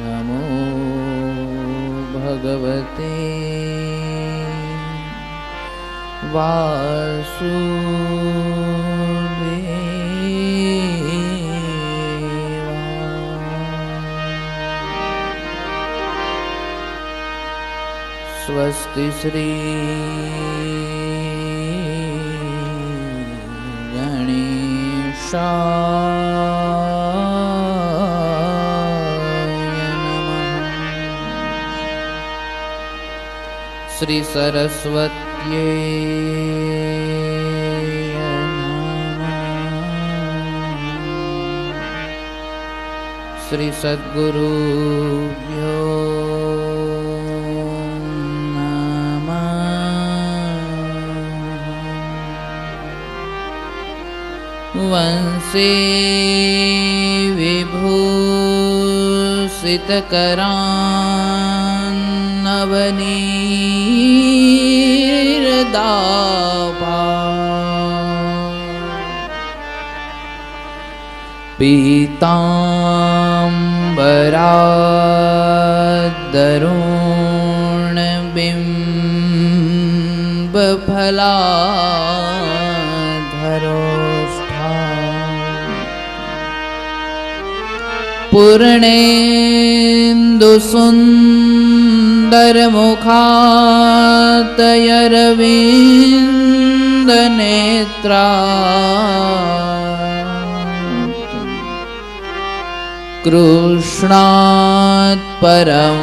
नमो भगवते वासुदेवाय। स्वस्ति श्री गणेशाय नमः। श्री सरस्वत्यै नमः। श्री सद्गुरुभ्यो वंशी विभूषितकरान्नवनीरदाभा पीताम्बरादरुणबिम्बफलाधरो पूर्णेन्दुसुन्दरमुखातयरविन्दनेत्रा कृष्णात् परं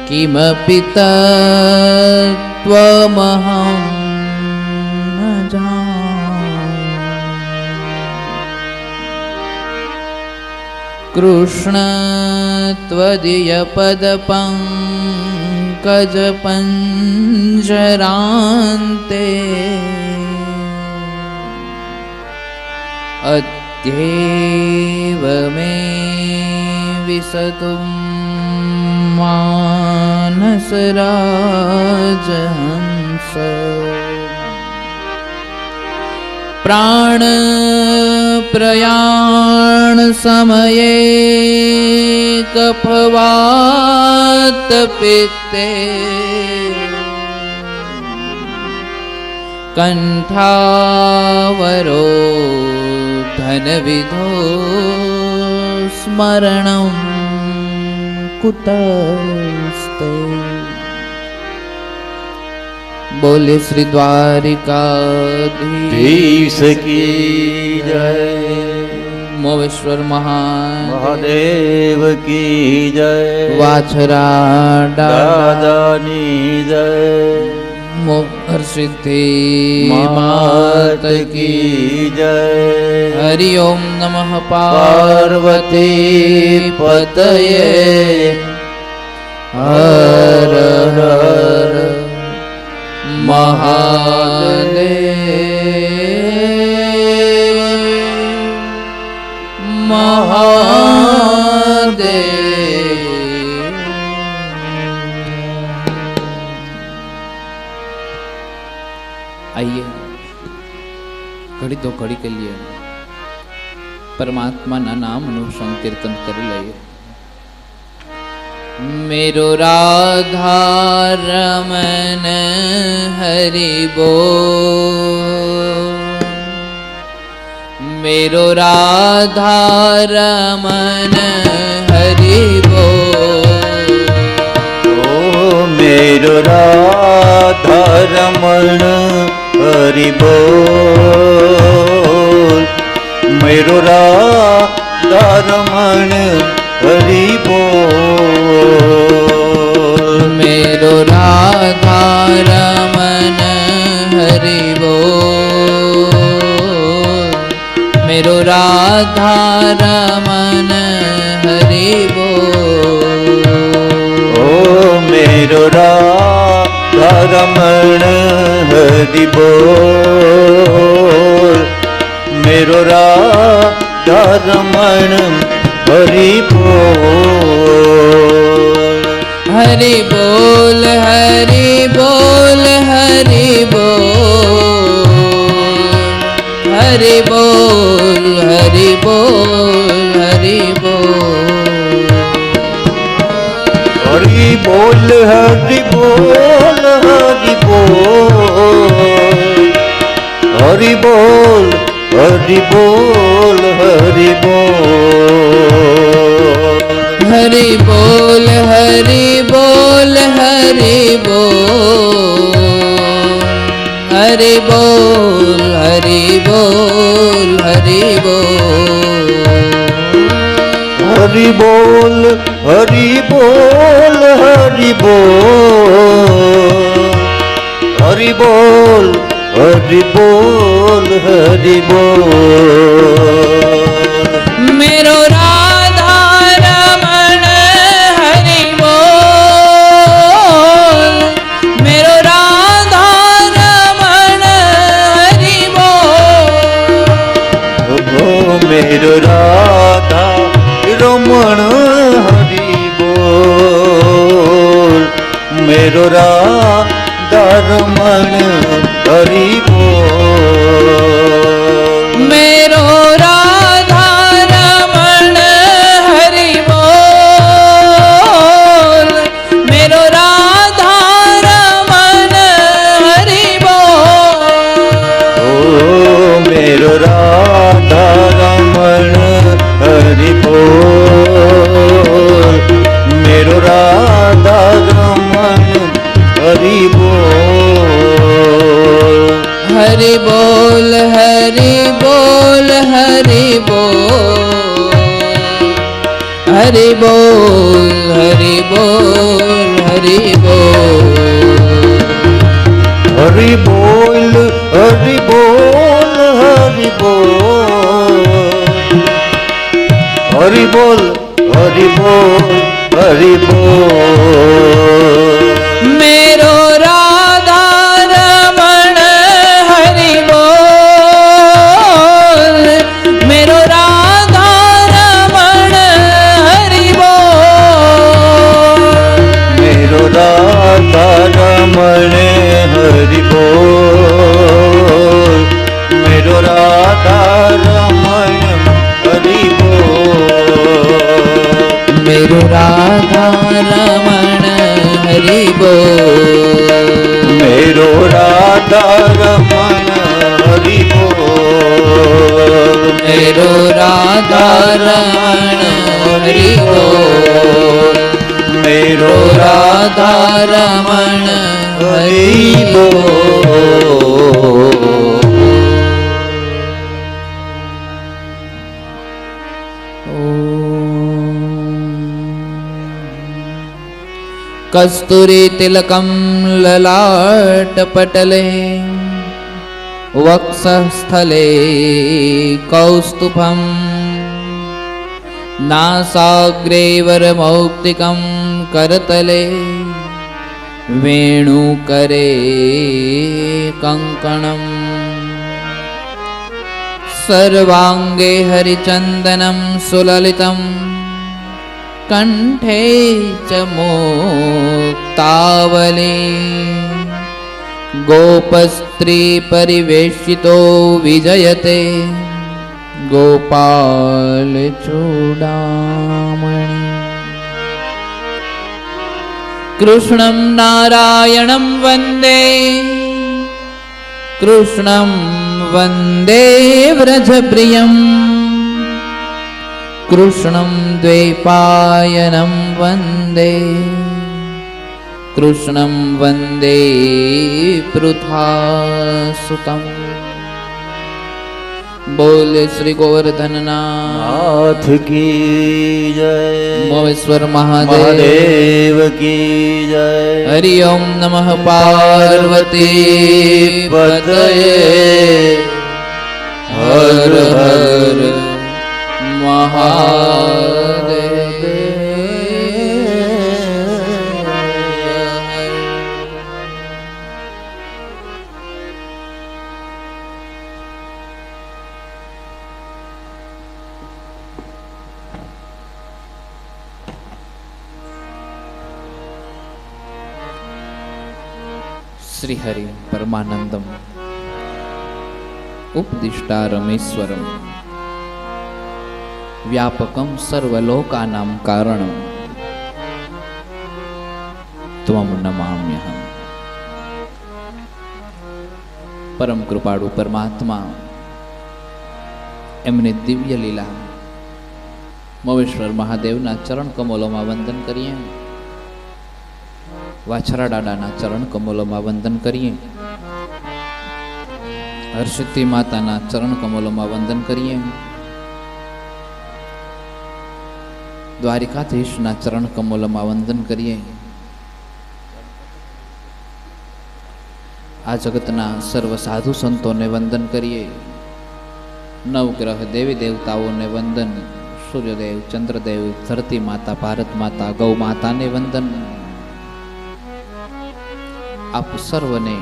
किमपि तत्त्वमहं न जाने। कृष्ण त्वदीयपदपङ्कजपञ्जरान्ते अद्यैव मे विशतु मानसराजहंस। प्राणप्रयाण समये कफवातपित्ते कण्ठावरोधनविधो स्मरणं कुतस्ते। बोले श्री द्वारिकाधीश की जय। मोवेश्वर महादेव की जय। वाछरा दादानी जय। मोक्षर सिद्धि मात की जय। हरि ओम नमः पार्वती पतये। हर हर महादेव महादेव। आइए घड़ी दो घड़ी के लिए परमात्मा ना नाम नु संकीर्तन कर लिए। मेरो राधा रमन हरि बोल। मेरो राधा रमन हरि बोल। ओ मेरो राधा रमन हरि बोल। मेरो राधा रमन हरि बोल। मेरो राधा रमन हरि बोल। मेरो राधा रमन हरि बोल। ओ मेरो राधा रमन हरि बोल। मेरो राधा रमन हरि बोल। हरि बोल हरि बोल हरि बोल हरि बोल बोल हरि बोल हरि बोल हरि बोल हरि बोल हरि बोल हरि बोल हरि बोल हरि बोल हरि बोल हरि बोल हरि बोल हरि बोल हरि बोल हरि बोल हरि बोल हरि बोल हरि बोल मेरो राधा रमण हरि बोल मेरो राधा रमण हरि बोल ओ मेरो राधा रमण हरि बोल मेरो राधा रमण हरि बोल मेरो राधा रमण हरि बोल मेरो राधा रमण हरि बोल ओ मेरो राधा रमण हरि बोल मेरो राधा रमण हरि बोल हरि बोल हरि बोल हरि बोल हरि बोल हरि बोल हरि बोल हरि बोल हरि बोल हरि बोल हरि बोल हरि बोल हरि बोल मेरो राधा रमण हरि बोल मेरो राधा रमण हरि बोल मेरो राधा रमण हरि बोल मेरो राधा रमण हरि बोल मेरो राधा रमण हरि बोल मेरो राधा रमण हरि बोल मेरो राधा रमण हरि बोल मेरो राधा रमण हरि बोल कस्तूरी तिलकं ललाटपटले वक्षस्थले कौस्तुभं नासाग्रे वरमौक्तिकं करतले वेणुकरे कङ्कणम् सर्वाङ्गे हरिचन्दनं सुललितम् कंठे च मुक्तावली गोपस्त्री परिवेशितो विजयते गोपाल चूडामणि कृष्णं नारायणं वन्दे कृष्णं वन्दे व्रजप्रियम् कृष्णं द्वैपायनं वन्दे कृष्णं वन्दे पृथासुतम् बोले श्री गोवर्धन नाथ की जय मोमेश्वर महादेव की जय हरि ओम नमः पार्वती पतये हर हर महादेव। श्री हरि परमानंदम उपदिष्टारमेश्वरम व्यापकम सर्वलोकानां कारणम ત્વમ નમામ્યહમ. પરમ કૃપાળુ પરમાત્મા એમની દિવ્ય લીલા મવેશ્વર મહાદેવના ચરણ કમલોમાં વંદન કરીએ, વાછરા દાદાના ચરણ કમલોમાં વંદન કરીએ, હરસિદ્ધિ માતાના ચરણ કમલોમાં વંદન કરીએ, દ્વારિકાધીશના ચરણ કમલોમાં વંદન કરીએ. આ જગતના સર્વ સાધુ સંતોને વંદન કરીએ. નવગ્રહ દેવી દેવતાઓને વંદન, સૂર્યદેવ, ચંદ્રદેવ, ધરતી માતા, ભારત માતા, ગૌ માતાને વંદન. આપ સર્વને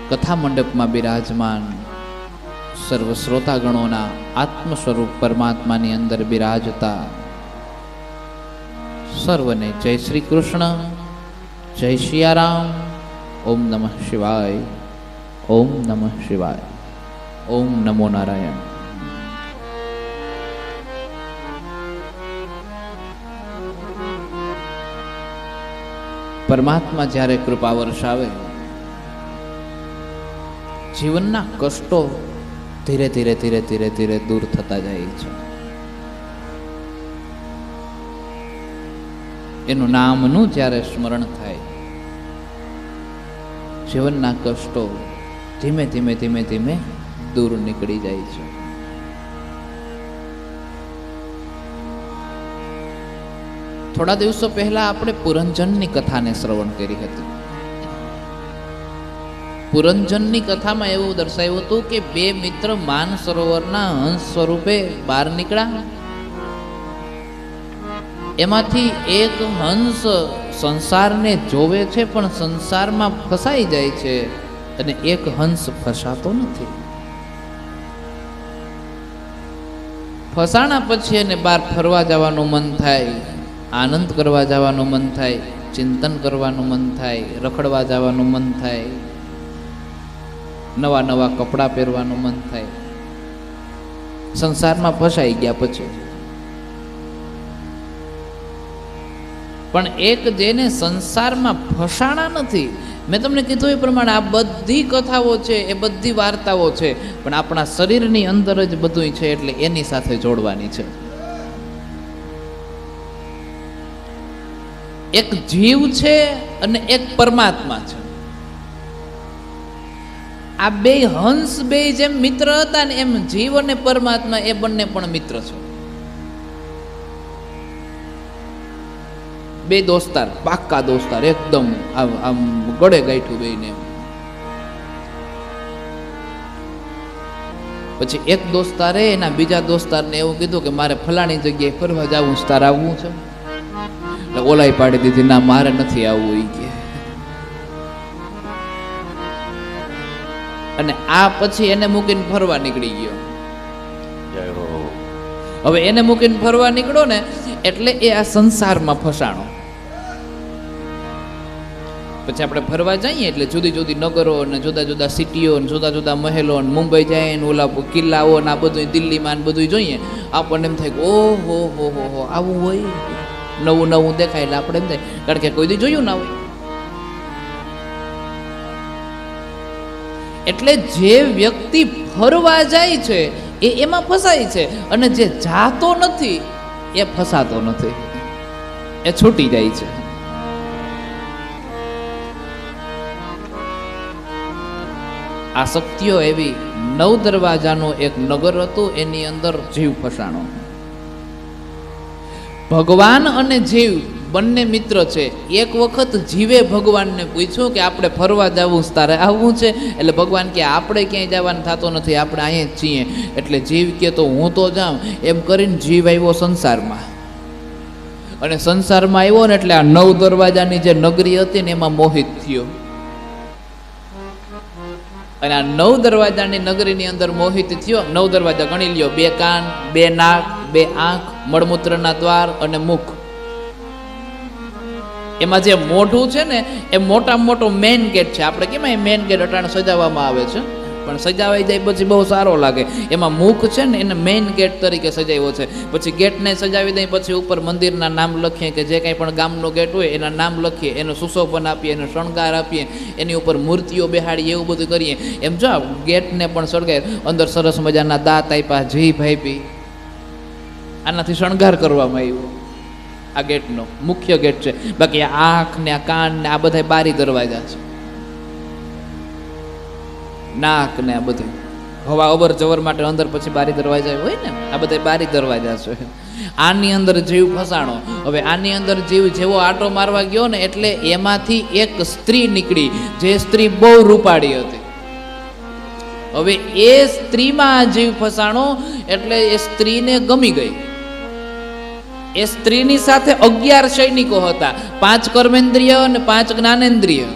કથા મંડપમાં બિરાજમાન સર્વ શ્રોતાગણોના આત્મ સ્વરૂપ પરમાત્માની અંદર બિરાજતા સર્વને જય શ્રી કૃષ્ણ, જય સિયારામ. ઓમ નમઃ શિવાય, ઓમ નમઃ શિવાય, ઓમ નમો નારાયણ. પરમાત્મા જ્યારે કૃપા વર્ષાવે, જીવનના કષ્ટો ધીરે ધીરે ધીરે ધીરે ધીરે દૂર થતા જાય છે. એનું નામનું જ્યારે સ્મરણ થાય, જીવનના કષ્ટો ધીમે ધીમે ધીમે ધીમે દૂર નીકળી જાય છે. થોડા દિવસો પહેલા આપણે પુરંજનની કથાને શ્રવણ કરી હતી. પુરંજનની કથામાં એવું દર્શાવ્યું હતું કે બે મિત્ર માન સરોવરના હંસ સ્વરૂપે બહાર નીકળ્યા. એમાંથી એક હંસ સંસારને જોવે છે પણ સંસારમાં ફસાઈ જાય છે, અને એક હંસ ફસાતો નથી. ફસાણા પછી એને બહાર ફરવા જવાનું મન થાય, આનંદ કરવા જવાનું મન થાય, ચિંતન કરવાનું મન થાય, રખડવા જવાનું મન થાય, નવા નવા કપડાં પહેરવાનું મન થાય. સંસારમાં ફસાઈ ગયા પછી પણ એક જેને સંસારમાં ફસાણા નથી, મેં તમને કીધું એ પ્રમાણે આ બધી કથાઓ છે, એ બધી વાર્તાઓ છે, પણ આપણા શરીરની અંદર જ બધું છે, એટલે એની સાથે જોડવાની છે. એક જીવ છે અને એક પરમાત્મા છે. આ બે હંસ બે જેમ મિત્ર હતા ને, એમ જીવ અને પરમાત્મા એ બંને પણ મિત્ર છે. બે દોસ્તાર, પાક્કા દોસ્તાર, એકદમ આમ ગળે ગાંઠું બેને. પછી એક દોસ્તારે એના બીજા દોસ્તારને એવું કીધું કે મારે ફલાણી જગ્યાએ ફરવા જવું છે, તારે આવવું છે? એટલે ઓલાઈ પાડી દીધી, ના મારે નથી આવવું એ કે. અને આ પછી એને મૂકીને ફરવા નીકળી ગયો. હવે એને મૂકીને ફરવા નીકળો ને એટલે એ આ સંસારમાં ફસાણો. પછી આપણે ફરવા જઈએ એટલે જુદી જુદી નગરો ને જુદા જુદા સિટીઓ ને જુદા જુદા મહેલો ને મુંબઈ જાય ને ઓલા કિલ્લાઓ ને આ બધું દિલ્હીમાં ને બધું જોઈએ, આપણને એમ થાય કે ઓહો હો હો હો આવું હોય, નવું નવું દેખાય. એટલે આપણે એમ થાય, કારણ કે કોઈ દી જોયું ના હોય. એટલે જે વ્યક્તિ ફરવા જાય છે એ એમાં ફસાય છે, અને જે જાતો નથી એ ફસાતો નથી, એ છૂટી જાય છે. આસક્તિઓ એવી. 9 દરવાજાનું એક નગર હતું, એની અંદર જીવ ફસાણો. ભગવાન અને જીવ બંને મિત્ર છે. એક વખત જીવે ભગવાનને પૂછ્યું કે આપણે ફરવા જવું, તારે આવવું છે? એટલે ભગવાન કે આપણે ક્યાંય જવાનું થતો નથી, આપણે અહીંયા જ છીએ. એટલે જીવ કે તો હું તો જાઉં. એમ કરીને જીવ આવ્યો સંસારમાં, અને સંસારમાં આવ્યો ને એટલે આ 9 દરવાજાની જે નગરી હતી ને એમાં મોહિત થયો. અને આ 9 દરવાજાની નગરીની અંદર મોહિત થયો. 9 દરવાજા ગણી લ્યો: 2 કાન, 2 નાક, 2 આંખ, મળમૂત્રના દ્વાર અને મુખ. એમાં જે મોઢું છે ને એ મોટામાં મોટો મેઇન ગેટ છે. આપણે કેમ મેઇન ગેટ અટાણે સજાવવામાં આવે છે, પણ સજાવાઈ જાય પછી બહુ સારો લાગે. એમાં મુખ છે ને એને મેઇન ગેટ તરીકે સજાવ્યો છે. પછી ગેટને સજાવી દઈએ, પછી ઉપર મંદિરના નામ લખીએ, કે જે કાંઈ પણ ગામનો ગેટ હોય એના નામ લખીએ, એનું સુશોભન આપીએ, એનો શણગાર આપીએ, એની ઉપર મૂર્તિઓ બેહાડીએ, એવું બધું કરીએ. એમ જો ગેટને પણ સળગાય, અંદર સરસ મજાના દાંત આપ્યા, જીભ આપી, આનાથી શણગાર કરવામાં આવ્યો. આ ગેટનો મુખ્ય ગેટ છે. બાકી આ આંખ ને આ કાન ને આ બધા બારી દરવાજા છે, નાક ને આ બધું હવા અવર જવર માટે અંદર પછી બારી દરવાજા હોય ને, આ બધા બારી દરવાજા છે. આની અંદર જીવ ફસાણો. હવે આની અંદર જીવ જેવો આટો મારવા ગયો ને એટલે એમાંથી એક સ્ત્રી નીકળી, જે સ્ત્રી બહુ રૂપાળી હતી. હવે એ સ્ત્રીમાં આ જીવ ફસાણો એટલે એ સ્ત્રીને ગમી ગઈ. એ સ્ત્રીની સાથે 11 સૈનિકો હતા, 5 કર્મેન્દ્રિય અને 5 જ્ઞાનેન્દ્રિય,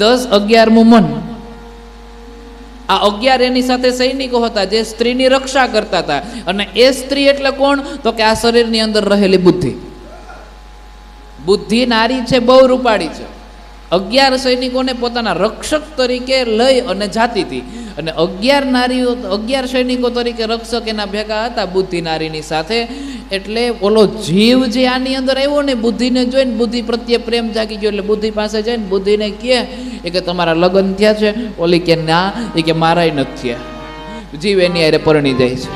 10 11મું મન. આ 11 એની સાથે સૈનિકો હતા જે સ્ત્રીની રક્ષા કરતા હતા. અને એ સ્ત્રી એટલે કોણ? તો કે આ શરીરની અંદર રહેલી બુદ્ધિ. બુદ્ધિ નારી છે, બહુ રૂપાળી છે. 11 સૈનિકોને પોતાના રક્ષક તરીકે લઈ અને જાતી હતી. અને 11 નારીઓ, 11 સૈનિકો તરીકે રક્ષક એના ભેગા હતા બુદ્ધિ નારીની સાથે. એટલે ઓલો જીવ જે આની અંદર આવ્યો ને, બુદ્ધિને જોઈને બુદ્ધિ પ્રત્યે પ્રેમ જાગી ગયો. એટલે બુદ્ધિ પાસે જઈને બુદ્ધિને કહે કે તમારા લગ્ન થયા છે? ઓલી કે ના. એ કે મારાય નથી થયા. જીવ એની હારે પરણી જાય છે.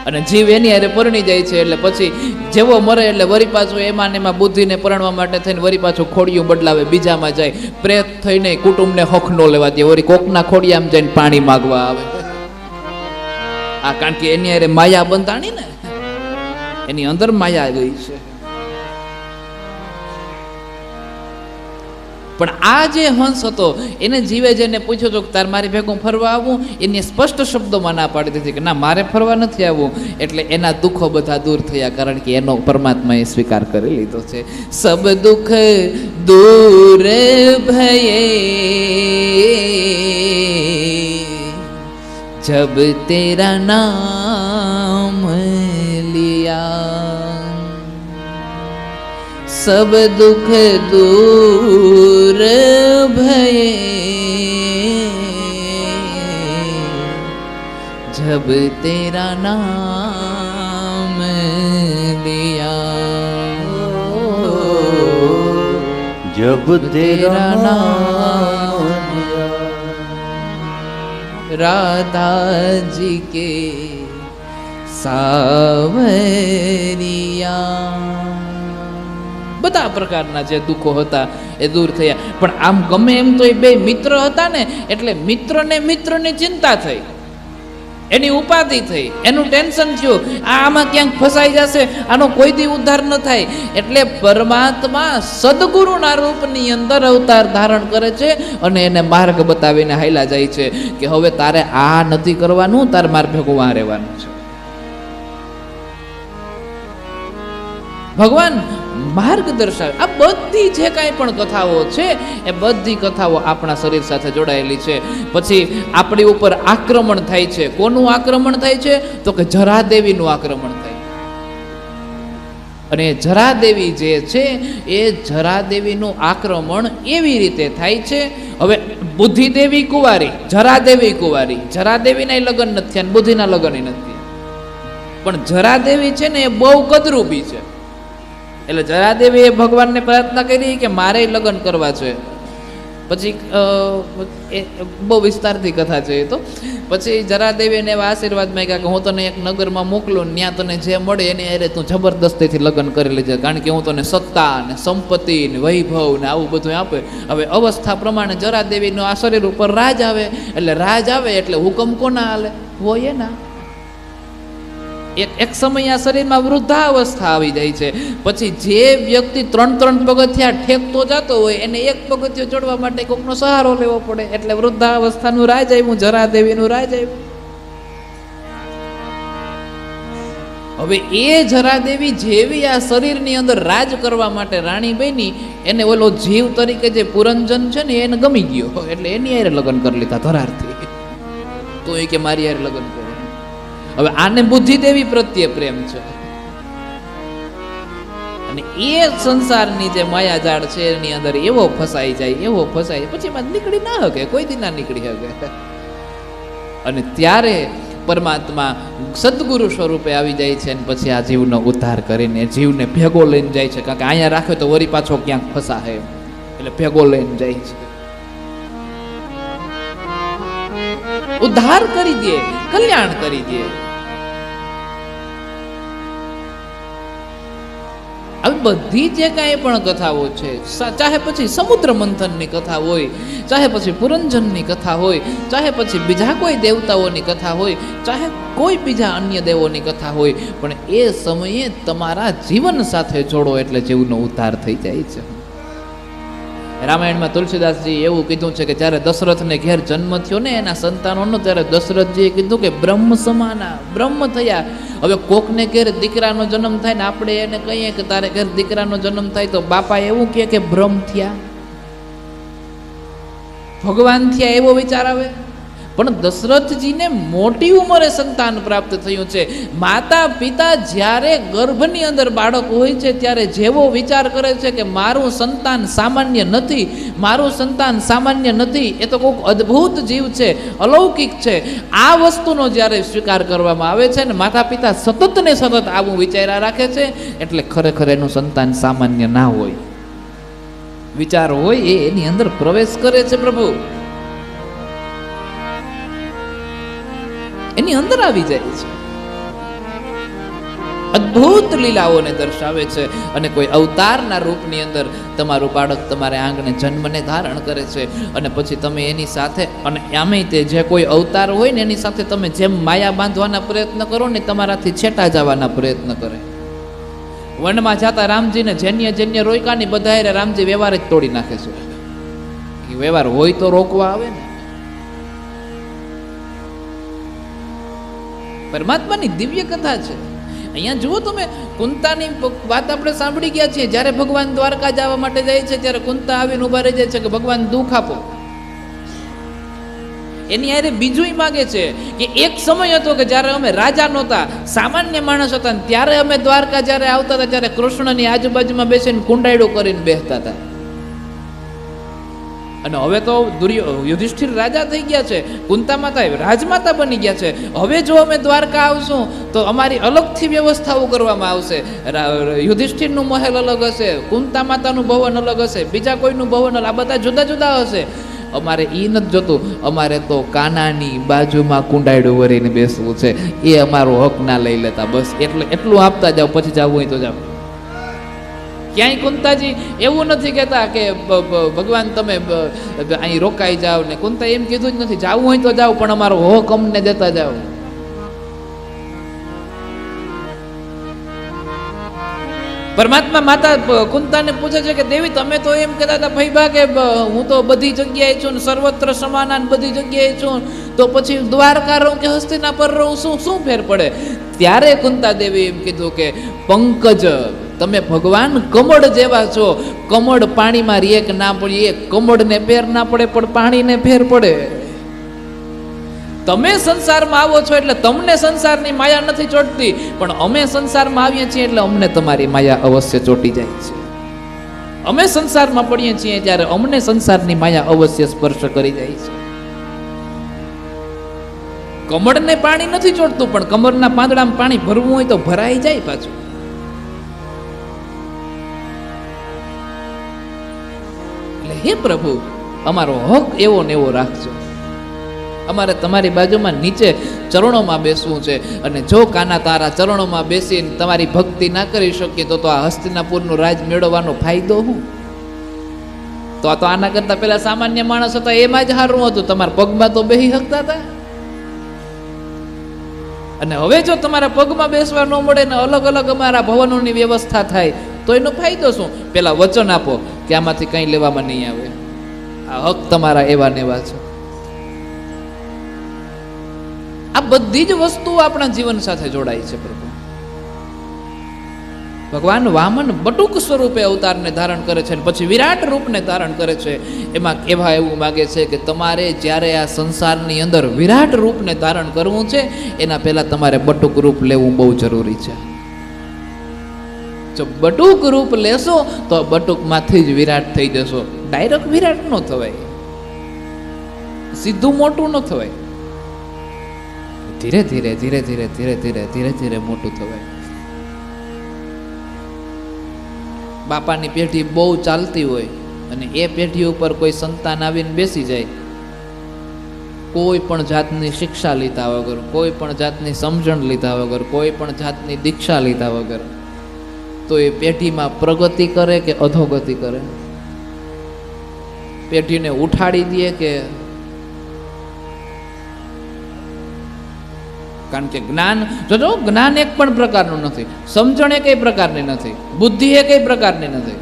અને જીવ એની હારે પરણી જાય છે. એટલે પછી જેવો મરે એટલે વરી પાછું એમાં ને એમાં બુદ્ધિને પરણવા માટે થઈને વરી પાછું ખોડિયું બદલાવે, બીજામાં જાય. પ્રેત થઈને કુટુંબને હક નો લેવા દે, વરી કોકના ખોડિયામાં જઈને પાણી માગવા આવે. આ કારણ કે એની હારે માયા બંધાણી ને, એની અંદર માયા ગઈ છે. પણ આ જે હંસ હતો એને જીવે જેને પૂછ્યો તો તાર મારી ભેગું ફરવા આવું, એને સ્પષ્ટ શબ્દોમાં ના પાડી દીધી કે ના, મારે ફરવા નથી આવવું. એટલે એના દુઃખો બધા દૂર થયા, કારણ કે એનો પરમાત્માએ સ્વીકાર કરી લીધો છે. સબ દુઃખ દૂર ભયે જબ તેરા નામ લિયા, सब दुख दूर भये जब तेरा नाम लिया, जब तेरा नाम राधा जी के सावरिया. બધા પ્રકારના જે દુઃખો હતા એ દૂર થયા. પણ આમ ગમે એમ તો એ બે મિત્ર હતા ને, એટલે મિત્રને મિત્રની ચિંતા થઈ, એની ઉપાધિ થઈ, એનું ટેન્શન થયું, આમાં ક્યાંક ફસાઈ જશે, આનો કોઈ દી ઉદ્ધાર ન થાય. એટલે પરમાત્મા સદગુરુના રૂપની અંદર અવતાર ધારણ કરે છે અને એને માર્ગ બતાવીને હાલ્યા જાય છે કે હવે તારે આ નથી કરવાનું, તારે માર ભેગું આ રહેવાનું છે. ભગવાન માર્ગ દર્શાવે. આ બધી જે કાંઈ પણ કથાઓ છે એ બધી કથાઓ આપણા શરીર સાથે જોડાયેલી છે. પછી આપણી ઉપર આક્રમણ થાય છે. કોનું આક્રમણ થાય છે? તો કે જરાદેવીનું આક્રમણ થાય. અને જરાદેવી જે છે એ જરાદેવીનું આક્રમણ એવી રીતે થાય છે. હવે બુદ્ધિદેવી કુંવારી, જરાદેવી કુંવારી. જરાદેવીના લગ્ન નથી થયા, બુદ્ધિના લગ્ન નથી. પણ જરાદેવી છે ને એ બહુ કદરૂપી છે. એટલે જરાદેવીએ ભગવાનને પ્રાર્થના કરી કે મારે લગ્ન કરવા છે. પછી બહુ વિસ્તારથી કથા છે એ તો. પછી જરાદેવીને એવા આશીર્વાદ માંગ્યા કે હું તને એક નગરમાં મોકલું, ત્યાં તને જે મળે એની હારે તું જબરદસ્તીથી લગ્ન કરી લેજે, કારણ કે હું તને સત્તા ને સંપત્તિ ને વૈભવ ને આવું બધું આપે. હવે અવસ્થા પ્રમાણે જરાદેવીનો આ શરીર ઉપર રાજ આવે, એટલે રાજ આવે એટલે હુકમ કોના હાલે? હોય એના. એક સમય આ શરીરમાં વૃદ્ધાવસ્થા આવી જાય છે. પછી જે વ્યક્તિ 3 પગથિયા ઠેકતો જતો હોય એને એક પગથિયું ચડવા માટે કોકનો સહારો લેવો પડે. એટલે વૃદ્ધાવસ્થાનું રાજ આવ્યું, જરાદેવીનું રાજ આવ્યું. હવે એ જરાદેવી જેવી આ શરીરની અંદર રાજ કરવા માટે રાણી બની, એને ઓલો જીવ તરીકે જે પુરંજન છે ને એને ગમી ગયો, એટલે એની હારે લગ્ન કરી લીધા ધરારથી. તો એ કે મારી હારે લગ્ન કરો. હવે આને બુદ્ધિદેવી પ્રત્યે પ્રેમ છે અને એ સંસારની જે માયાજાળ છે એની અંદર એવો ફસાઈ જાય, પછી એમાં નીકળી ના શકે, કોઈ દી ના નીકળી શકે. અને ત્યારે પરમાત્મા સદગુરુ સ્વરૂપે આવી જાય છે અને પછી આ જીવનો ઉદ્ધાર કરીને જીવને ભેગો લઈને જાય છે. કારણ કે અહીંયા રાખ્યો તો વળી પાછો ક્યાંક ફસાય, એટલે ભેગો લઈને જાય છે, ઉદ્ધાર કરી દે, કલ્યાણ કરી દે. આવી બધી જે કાંઈ પણ કથાઓ છે, ચાહે પછી સમુદ્ર મંથનની કથા હોય, ચાહે પછી પુરંજનની કથા હોય, ચાહે પછી બીજા કોઈ દેવતાઓની કથા હોય, ચાહે કોઈ બીજા અન્ય દેવોની કથા હોય, પણ એ સમયે તમારા જીવન સાથે જોડો એટલે જીવનો ઉદ્ધાર થઈ જાય છે. રામાયણમાં તુલસીદાસજી એવું કીધું છે કે જ્યારે દશરથને ઘેર જન્મ થયો ને એના સંતાનોનો, ત્યારે દશરથજીએ કીધું કે બ્રહ્મ સમાના, બ્રહ્મ થયા. હવે કોકને ઘેર દીકરાનો જન્મ થાય ને આપણે એને કહીએ કે તારે ઘેર દીકરાનો જન્મ થાય તો બાપા એવું કહે કે બ્રહ્મ થયા, ભગવાન થયા, એવો વિચાર આવે. પણ દશરથજીને મોટી ઉંમરે સંતાન પ્રાપ્ત થયું છે. માતા પિતા જ્યારે ગર્ભની અંદર બાળક હોય છે ત્યારે જેવો વિચાર કરે છે કે મારું સંતાન સામાન્ય નથી, મારું સંતાન સામાન્ય નથી, એ તો કોઈક અદ્ભુત જીવ છે, અલૌકિક છે, આ વસ્તુનો જ્યારે સ્વીકાર કરવામાં આવે છે ને માતા પિતા સતત ને સતત આવું વિચાર્યા રાખે છે, એટલે ખરેખર એનું સંતાન સામાન્ય ના હોય. વિચાર હોય એ એની અંદર પ્રવેશ કરે છે, પ્રભુ એની અંદર આવી જાય છે, અદ્ભુત લીલાઓને દર્શાવે છે. અને કોઈ અવતારના રૂપની અંદર તમારું બાળક તમારે આંગણે જન્મને ધારણ કરે છે, અને પછી તમે એની સાથે, અને આમેય તે જે કોઈ અવતાર હોય ને એની સાથે તમે જેમ માયા બાંધવાના પ્રયત્ન કરો ને તમારાથી છેટા જવાના પ્રયત્ન કરે. વનમાં જતા રામજીને જન્ય રોયકાની બધાએ રામજી વ્યવહાર જ તોડી નાખે છે. વ્યવહાર હોય તો રોકવા આવે ને. પરમાત્માની દિવ્ય કથા છે. અહીંયા જુઓ તમે, કુંતાની વાત આપણે સાંભળી ગયા છીએ. જ્યારે ભગવાન દ્વારકા જવા માટે જાય છે ત્યારે કુંતા આવીને ઉભા રહી જાય છે કે ભગવાન દુઃખ આપો. એની હારે બીજું માગે છે કે એક સમય હતો કે જ્યારે અમે રાજા નહોતા, સામાન્ય માણસ હતા, ત્યારે અમે દ્વારકા જ્યારે આવતા હતા ત્યારે કૃષ્ણની આજુબાજુમાં બેસીને કુંડાયડું કરીને બેસતા હતા. અને હવે તો યુધિષ્ઠિર રાજા થઈ ગયા છે, કુંતા માતા રાજમાતા બની ગયા છે. હવે જો અમે દ્વારકા આવશું તો અમારી અલગથી વ્યવસ્થાઓ કરવામાં આવશે. યુધિષ્ઠિરનું મહેલ અલગ હશે, કુંતા માતાનું ભવન અલગ હશે, બીજા કોઈનું ભવન અલગ, આ બધા જુદા જુદા હશે. અમારે એ નથી જોતું, અમારે તો કાનાની બાજુમાં કુંડાયડું વરીને બેસવું છે, એ અમારો હક ના લઈ લેતા. બસ એટલું આપતા જાઓ, પછી જવું હોય તો જાઓ. ક્યાંય કુંતાજી એવું નથી કહેતા કે ભગવાન તમે અહીં રોકાઈ જાઓ, ને કુંતા એમ કીધું જ નથી, જાવું હોય તો જાઓ પણ અમારો હક અમને દેતા જાઓ. પરમાત્મા માતા કુંતાને પૂછે છે કે દેવી તમે તો એમ કહેતા હતા ભૈબા કે હું તો બધી જગ્યાએ છું, સર્વત્ર સમાન બધી જગ્યાએ છું, તો પછી દ્વારકા રહું કે હસ્તિનાપુર રહું, શું ફેર પડે? ત્યારે કુંતા દેવી એમ કીધું કે પંકજ, તમે ભગવાન કમળ જેવા છો. કમળ પાણીમાં રેક ના પડી, એ કમળને ફેર ના પડે પણ પાણીને ફેર પડે. તમે સંસારમાં આવો છો એટલે તમને સંસારની માયા નથી ચોટતી, પણ અમે સંસારમાં આવીએ છીએ એટલે અમને તમારી માયા અવશ્ય ચોટી જાય છે. અમે સંસારમાં પડીએ છીએ ત્યારે અમને સંસારની માયા અવશ્ય સ્પર્શ કરી જાય છે. કમળને પાણી નથી ચોટતું, પણ કમળના પાંદડામાં પાણી ભરવું હોય તો ભરાઈ જાય પાછું. એટલે હે પ્રભુ, અમારો હક એવો ને એવો રાખજો. અમારે તમારી બાજુમાં નીચે ચરણોમાં બેસવું છે, અને જો કાના તારા ચરણોમાં બેસીને તમારી ભક્તિ ના કરી શકીએ તો આ હસ્તિનાપુરનું રાજ મેળવવાનો ફાયદો શું? તો આના કરતા પેલા સામાન્ય માણસ હતા એમાં જ સારું હતું, તમારા પગમાં તો બેસી શકતા હતા. અને હવે જો તમારા પગમાં બેસવા ન મળે ને અલગ અલગ અમારા ભવનોની વ્યવસ્થા થાય તો એનો ફાયદો શું? પેલા વચન આપો કે આમાંથી કંઈ લેવામાં નહીં આવે. આ હક તમારા એવા ને એવા છે. આ બધી જ વસ્તુઓ આપણા જીવન સાથે જોડાય છે. પ્રભુ ભગવાન વામન બટુક સ્વરૂપે અવતારને ધારણ કરે છે, પછી વિરાટ રૂપને ધારણ કરે છે. એમાં કહેવા એવું માગે છે કે તમારે જ્યારે આ સંસારની અંદર વિરાટ રૂપને ધારણ કરવું છે એના પહેલા તમારે બટુક રૂપ લેવું બહુ જરૂરી છે. જો બટુક રૂપ લેશો તો બટુકમાંથી જ વિરાટ થઈ જશો. ડાયરેક્ટ વિરાટ ન થવાય, સીધું મોટું ન થવાય, ધીરે ધીરે ધીરે ધીરે ધીરે ધીરે ધીરે ધીરે મોટું થવાય. બાપાની પેઢી બહુ ચાલતી હોય અને એ પેઢી ઉપર કોઈ સંતાન આવીને બેસી જાય, કોઈ પણ જાતની શિક્ષા લીધા વગર, કોઈ પણ જાતની સમજણ લીધા વગર, કોઈ પણ જાતની દીક્ષા લીધા વગર, તો એ પેઢીમાં પ્રગતિ કરે કે અધોગતિ કરે? પેઢીને ઉઠાડી દે કે? કારણ કે જ્ઞાન, જો જ્ઞાન એક પણ પ્રકારનું નથી, સમજણ એ કઈ પ્રકારની નથી, બુદ્ધિ એ કઈ પ્રકારની નથી.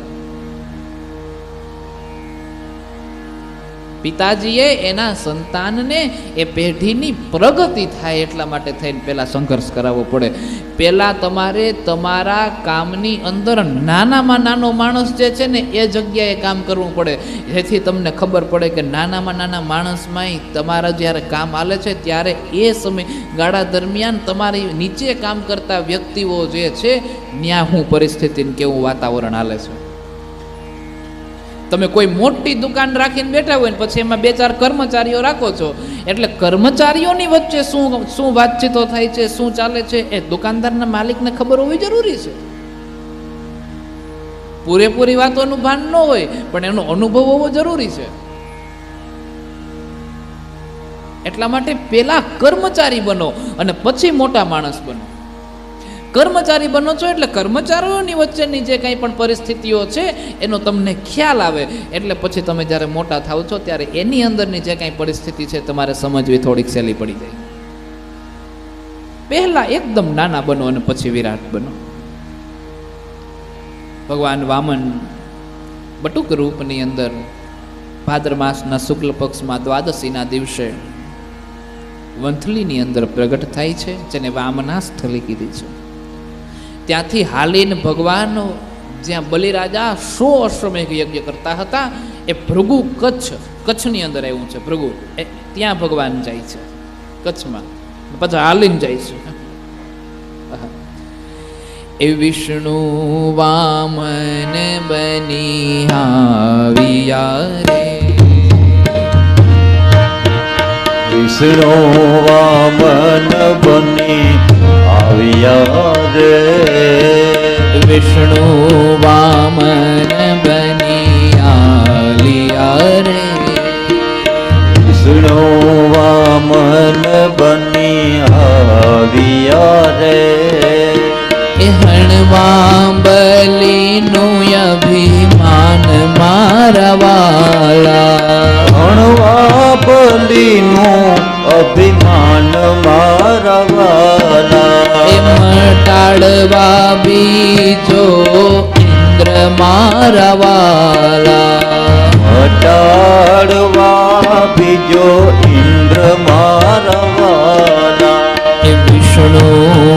પિતાજીએ એના સંતાનને એ પેઢીની પ્રગતિ થાય એટલા માટે થઈને પહેલા સંઘર્ષ કરાવવો પડે. પહેલા તમારે તમારા કામની અંદર નાનામાં નાનો માણસ જે છે ને એ જગ્યાએ કામ કરવું પડે, જેથી તમને ખબર પડે કે નાનામાં નાના માણસમાં તમારા જ્યારે કામ હાલે છે ત્યારે એ સમયગાળા દરમિયાન તમારી નીચે કામ કરતા વ્યક્તિઓ જે છે ત્યાં હું પરિસ્થિતિ કેવું વાતાવરણ હાલે છે. તમે કોઈ મોટી દુકાન રાખીને બેઠા હોય ને પછી એમાં 2-4 કર્મચારીઓ રાખો છો, એટલે કર્મચારીઓની વચ્ચે શું વાતચીતો થાય છે, શું ચાલે છે, એ દુકાનદારના માલિકને ખબર હોવી જરૂરી છે. પૂરેપૂરી વાતોનું ભાન ન હોય પણ એનો અનુભવ હોવો જરૂરી છે. એટલા માટે પેલા કર્મચારી બનો અને પછી મોટા માણસ બનો. કર્મચારી બનો છો એટલે કર્મચારીઓની વચ્ચેની જે કંઈ પણ પરિસ્થિતિઓ છે એનો તમને ખ્યાલ આવે, એટલે પછી તમે જ્યારે મોટા થાવ છો ત્યારે એની અંદરની જે કંઈ પરિસ્થિતિ છે તમારે સમજવી થોડીક સહેલી પડી જાય. પહેલા એકદમ નાના બનો અને પછી વિરાટ બનો. ભગવાન વામન બટુક રૂપની અંદર ભાદ્ર માસના શુક્લ પક્ષમાં દ્વાદશીના દિવસે વંથલીની અંદર પ્રગટ થાય છે, જેને વામના સ્થલી કીધી છે. ત્યાંથી હાલીને ભગવાન જ્યાં બલિરાજા 100 અશ્વમેઘ યજ્ઞ કરતા હતા એ ભૃગુ કચ્છની અંદર આવ્યું છે. ભૃગુ ત્યાં ભગવાન જાય છે કચ્છમાં, પછી હાલીને જાય છે. એ વિષ્ણુ વામન બની આવ્યા રે, વિષ્ણુ વામન બની આવ્યા રે, વિષ્ણુ વામન બની આવ્યા રે, વિષ્ણુ વામન બની આવ્યા રે, એ હણવા બલીનું અભિમાન મારા વાલા, હણવા બલીનું અભિમાન મારા વાલા, એ મટાડવા બીજો ઇન્દ્ર મારા વાલા, મટાડવા બીજો ઇન્દ્ર મારા વાલા, એ વિષ્ણુ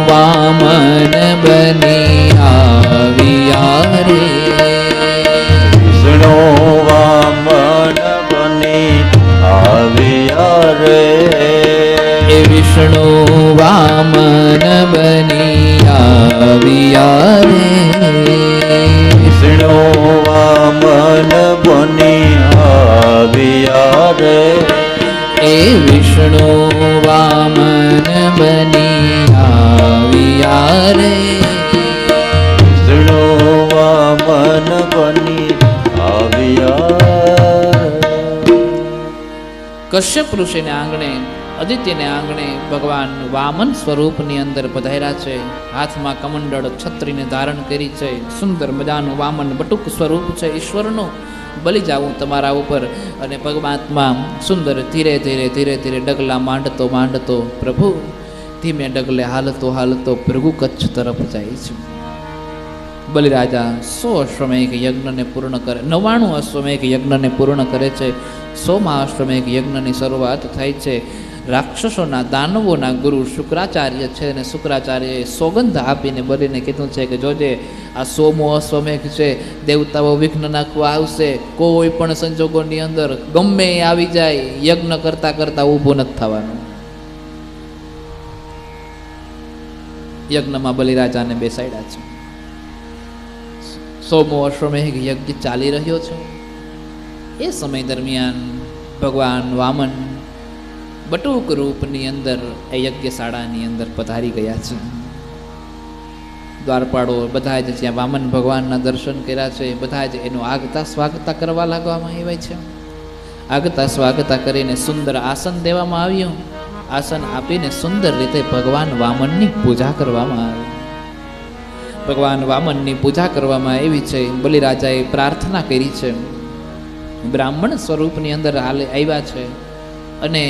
વામન બની આવ્યા રે, વિષ્ણુ વામન બની આવ્યા રે, એ વિષ્ણુ વામન બની આવ્યા રે, વિષ્ણુ વામન બની આવ્યા રે, એ વિષ્ણુ વામન બની આવ્યા રે, વિષ્ણુ વામન બની આવ્યા. કશ્યપ ઋષિને આંગણે, આદિત્યને આંગણે ભગવાન વામન સ્વરૂપની અંદર પધાર્યા છે. હાથમાં કમંડળ છત્રીને ધારણ કરી છે. સુંદર મજાનું વામન બટુક સ્વરૂપ છે ઈશ્વરનું. બલી જાઉં તમારા ઉપર. અને પરમાત્મા સુંદર ધીરે ધીરે ધીરે ધીરે ડગલા માંડતો માંડતો પ્રભુ ધીમે ડગલે હાલતો હાલતો ભૃગુ કચ્છ તરફ જાય છે. બલિરાજા 100 અશ્વમેઘ યજ્ઞને પૂર્ણ કરે, 99 અશ્વમેઘ યજ્ઞને પૂર્ણ કરે છે. 100મા અશ્વમેઘ યજ્ઞની શરૂઆત થાય છે. રાક્ષસોના દાનવોના ગુરુ શુક્રાચાર્ય છે, અને શુક્રાચાર્યએ સોગંધ આપીને બલીને કીધું છે કે જોજે આ 100મો અશ્વમેઘ છે, દેવતાઓ વિઘ્ન નાખવા આવશે, કોઈ પણ સંજોગોની અંદર ગમે એ આવી જાય, યજ્ઞ કરતા કરતા ઊભું નથી થવાનું. યજ્ઞમાં બલિરાજાને બેસાડ્યા છે. 100મો અશ્વમેઘ યજ્ઞ ચાલી રહ્યો છે. એ સમય દરમિયાન ભગવાન વામન બટુક રૂપની અંદર એ યજ્ઞશાળાની અંદર પધારી ગયા છે. દ્વારપાળો બધા જ જ્યાં વામન ભગવાનના દર્શન કર્યા છે બધા જ એનું આગતા સ્વાગતા કરવા લાગવામાં આવ્યા છે. આગતા સ્વાગતા કરીને સુંદર આસન દેવામાં આવ્યું. આસન આપીને સુંદર રીતે ભગવાન વામનની પૂજા કરવામાં આવી. ભગવાન વામનની પૂજા કરવામાં આવી છે. બલિરાજાએ પ્રાર્થના કરી છે. બ્રાહ્મણ સ્વરૂપની અંદર આવ્યા છે અને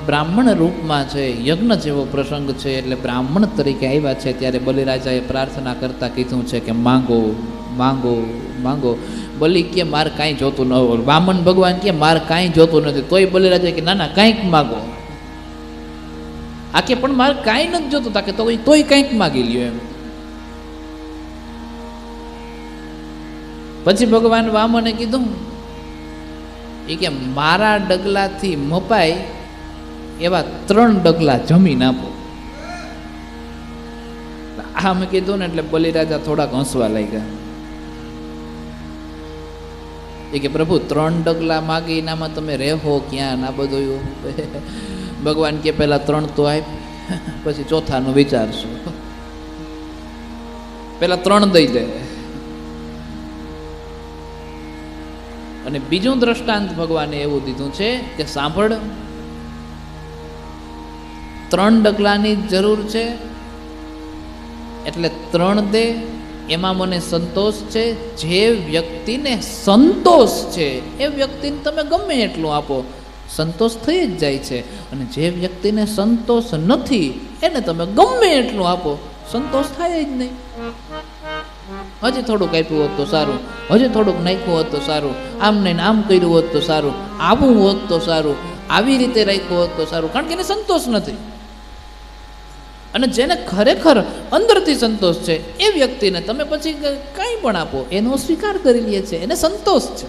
બ્રાહ્મણ રૂપમાં છે. યજ્ઞ જેવો પ્રસંગ છે એટલે બ્રાહ્મણ તરીકે આવ્યા છે. ત્યારે બલિરાજાએ પ્રાર્થના કરતા કીધું છે કે માંગો માંગો માંગો. બલિ કે મારે કાંઈ જોતું ન હોય. વામન ભગવાન કે મારે કાંઈ જોતું નથી. તોય બલિરાજા કે ના ના કાંઈક માગો. આ કે પણ મારે કાંઈ નથી જોતું. તાકે તોય કાંઈક માગી લ્યો એમ. પછી ભગવાન વામને કીધું એ કે મારા ડગલાથી મપાય એવા 3 ડગલા જમીન આપો. આમ કીધું ને એટલે બલિરાજા થોડાક હસવા લાગ્યા. એ કે પ્રભુ 3 ડગલા માગી એનામાં તમે રહેવો ક્યાં ના બધું. ભગવાન કે પેલા 3 તો આપ પછી ચોથાનું વિચારશું. પેલા 3 દઈ દે. અને બીજું દ્રષ્ટાંત ભગવાને એવું દીધું છે કે સાંભળ 3 ડગલાની જરૂર છે એટલે 3 દે. એમાં મને સંતોષ છે. જે વ્યક્તિને સંતોષ છે એ વ્યક્તિને તમે ગમે એટલું આપો સંતોષ થઈ જ જાય છે. અને જે વ્યક્તિને સંતોષ નથી એને તમે ગમે એટલું આપો સંતોષ થાય જ નહીં. હજી થોડુંક આપ્યું હોત તો સારું, હજી થોડુંક નાખ્યું હોત તો સારું, આમ નહીં આમ કર્યું હોત તો સારું, આવું હોત તો સારું, આવી રીતે રાખ્યું હોત તો સારું. કારણ કે એને સંતોષ નથી. અને જેને ખરેખર અંદરથી સંતોષ છે એ વ્યક્તિને તમે પછી કાંઈ પણ આપો એનો સ્વીકાર કરી લે છે. એને સંતોષ છે.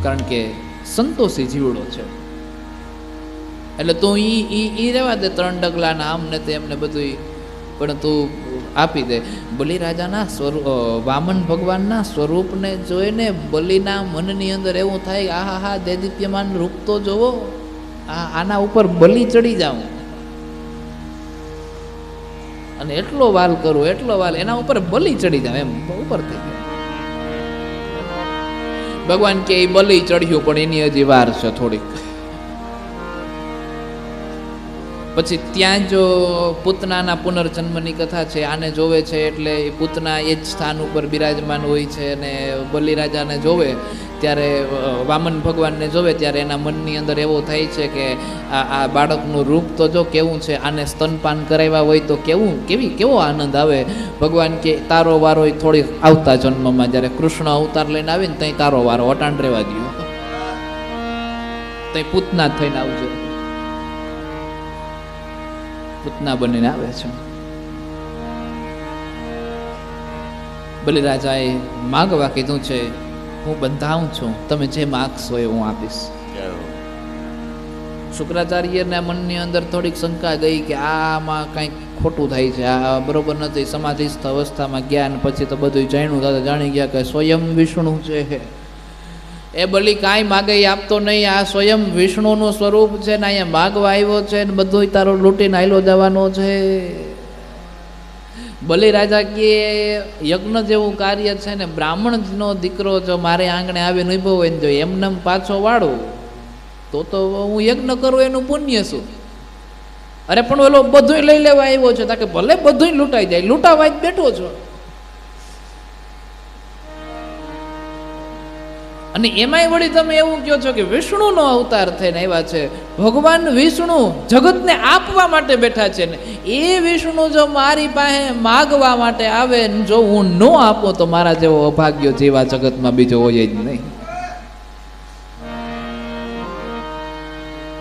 કારણ કે સંતોષી જીવડો છે. એટલે તું ઈ રહેવા દે 3 ડગલાના આમ ને તેમને બધું, પણ તું આપી દે. બલિરાજાના સ્વરૂપ વામન ભગવાનના સ્વરૂપને જોઈને બલિના મનની અંદર એવું થાય આહા હા દેદીપ્યમાન રૂપ તો જોવો, આના ઉપર બલિ ચડી જાઉં અને એટલો વાલ કરું એટલો વાલ એના ઉપર બલિ ચડી જાવ એમ ઉપર થઈ ગયો. ભગવાન કે એ બલિ ચડ્યું પણ એની હજી વાર છે થોડીક. પછી ત્યાં જો પૂતનાના પુનર્જન્મની કથા છે. આને જોવે છે એટલે એ પૂતના એ જ સ્થાન ઉપર બિરાજમાન હોય છે અને બલિરાજાને જોવે ત્યારે વામન ભગવાનને જોવે ત્યારે એના મનની અંદર એવો થાય છે કે આ બાળકનું રૂપ તો જો કેવું છે, આને સ્તનપાન કરાવ્યા હોય તો કેવો આનંદ આવે. ભગવાન કે તારો વારો થોડી આવતા જન્મમાં જ્યારે કૃષ્ણ અવતાર લઈને આવે ને ત્યાં તારો વારો અટાણ રહેવા દો, ત્યાં પૂતના થઈને આવજો. પૂતના બનીને આવે છે. બલિરાજાએ માગવા કીધું છે હું બંધાવું છું, તમે જે માગશો એ હું આપીશ. શુક્રાચાર્યના મનની અંદર થોડીક શંકા ગઈ કે આમાં કંઈક ખોટું થાય છે, આ બરોબર નથી. સમાધિસ્થ અવસ્થામાં ગયા પછી તો બધું જાણી ગયા કે સ્વયં વિષ્ણુ છે. એ બલિ કાંઈ માગે એ આપતો નહીં. આ સ્વયં વિષ્ણુનું સ્વરૂપ છે ને અહીંયા માગવા આવ્યો છે ને બધું તારો લૂંટીને હાલો જવાનો છે. બલિરાજા કે યજ્ઞ જેવું કાર્ય છે ને બ્રાહ્મણનો દીકરો જો મારે આંગણે આવીને ઉભો હોય ને જો એમને પાછો વાળું તો હું યજ્ઞ કરું એનું પુણ્ય શું? અરે પણ ઓલો બધું લઈ લેવા આવ્યો છે તાકે ભલે બધું લૂંટાઈ જાય, લૂંટાવા જ બેઠો છો. અને એમાંય વળી તમે એવું કહો છો કે વિષ્ણુનો અવતાર થઈને આવ્યા છે. ભગવાન વિષ્ણુ જગતને આપવા માટે બેઠા છે ને એ વિષ્ણુ જો મારી પાસે માગવા માટે આવે ને જો હું ન આપું તો મારા જેવો અભાગ્ય જેવા જગતમાં બીજો હોય જ નહીં.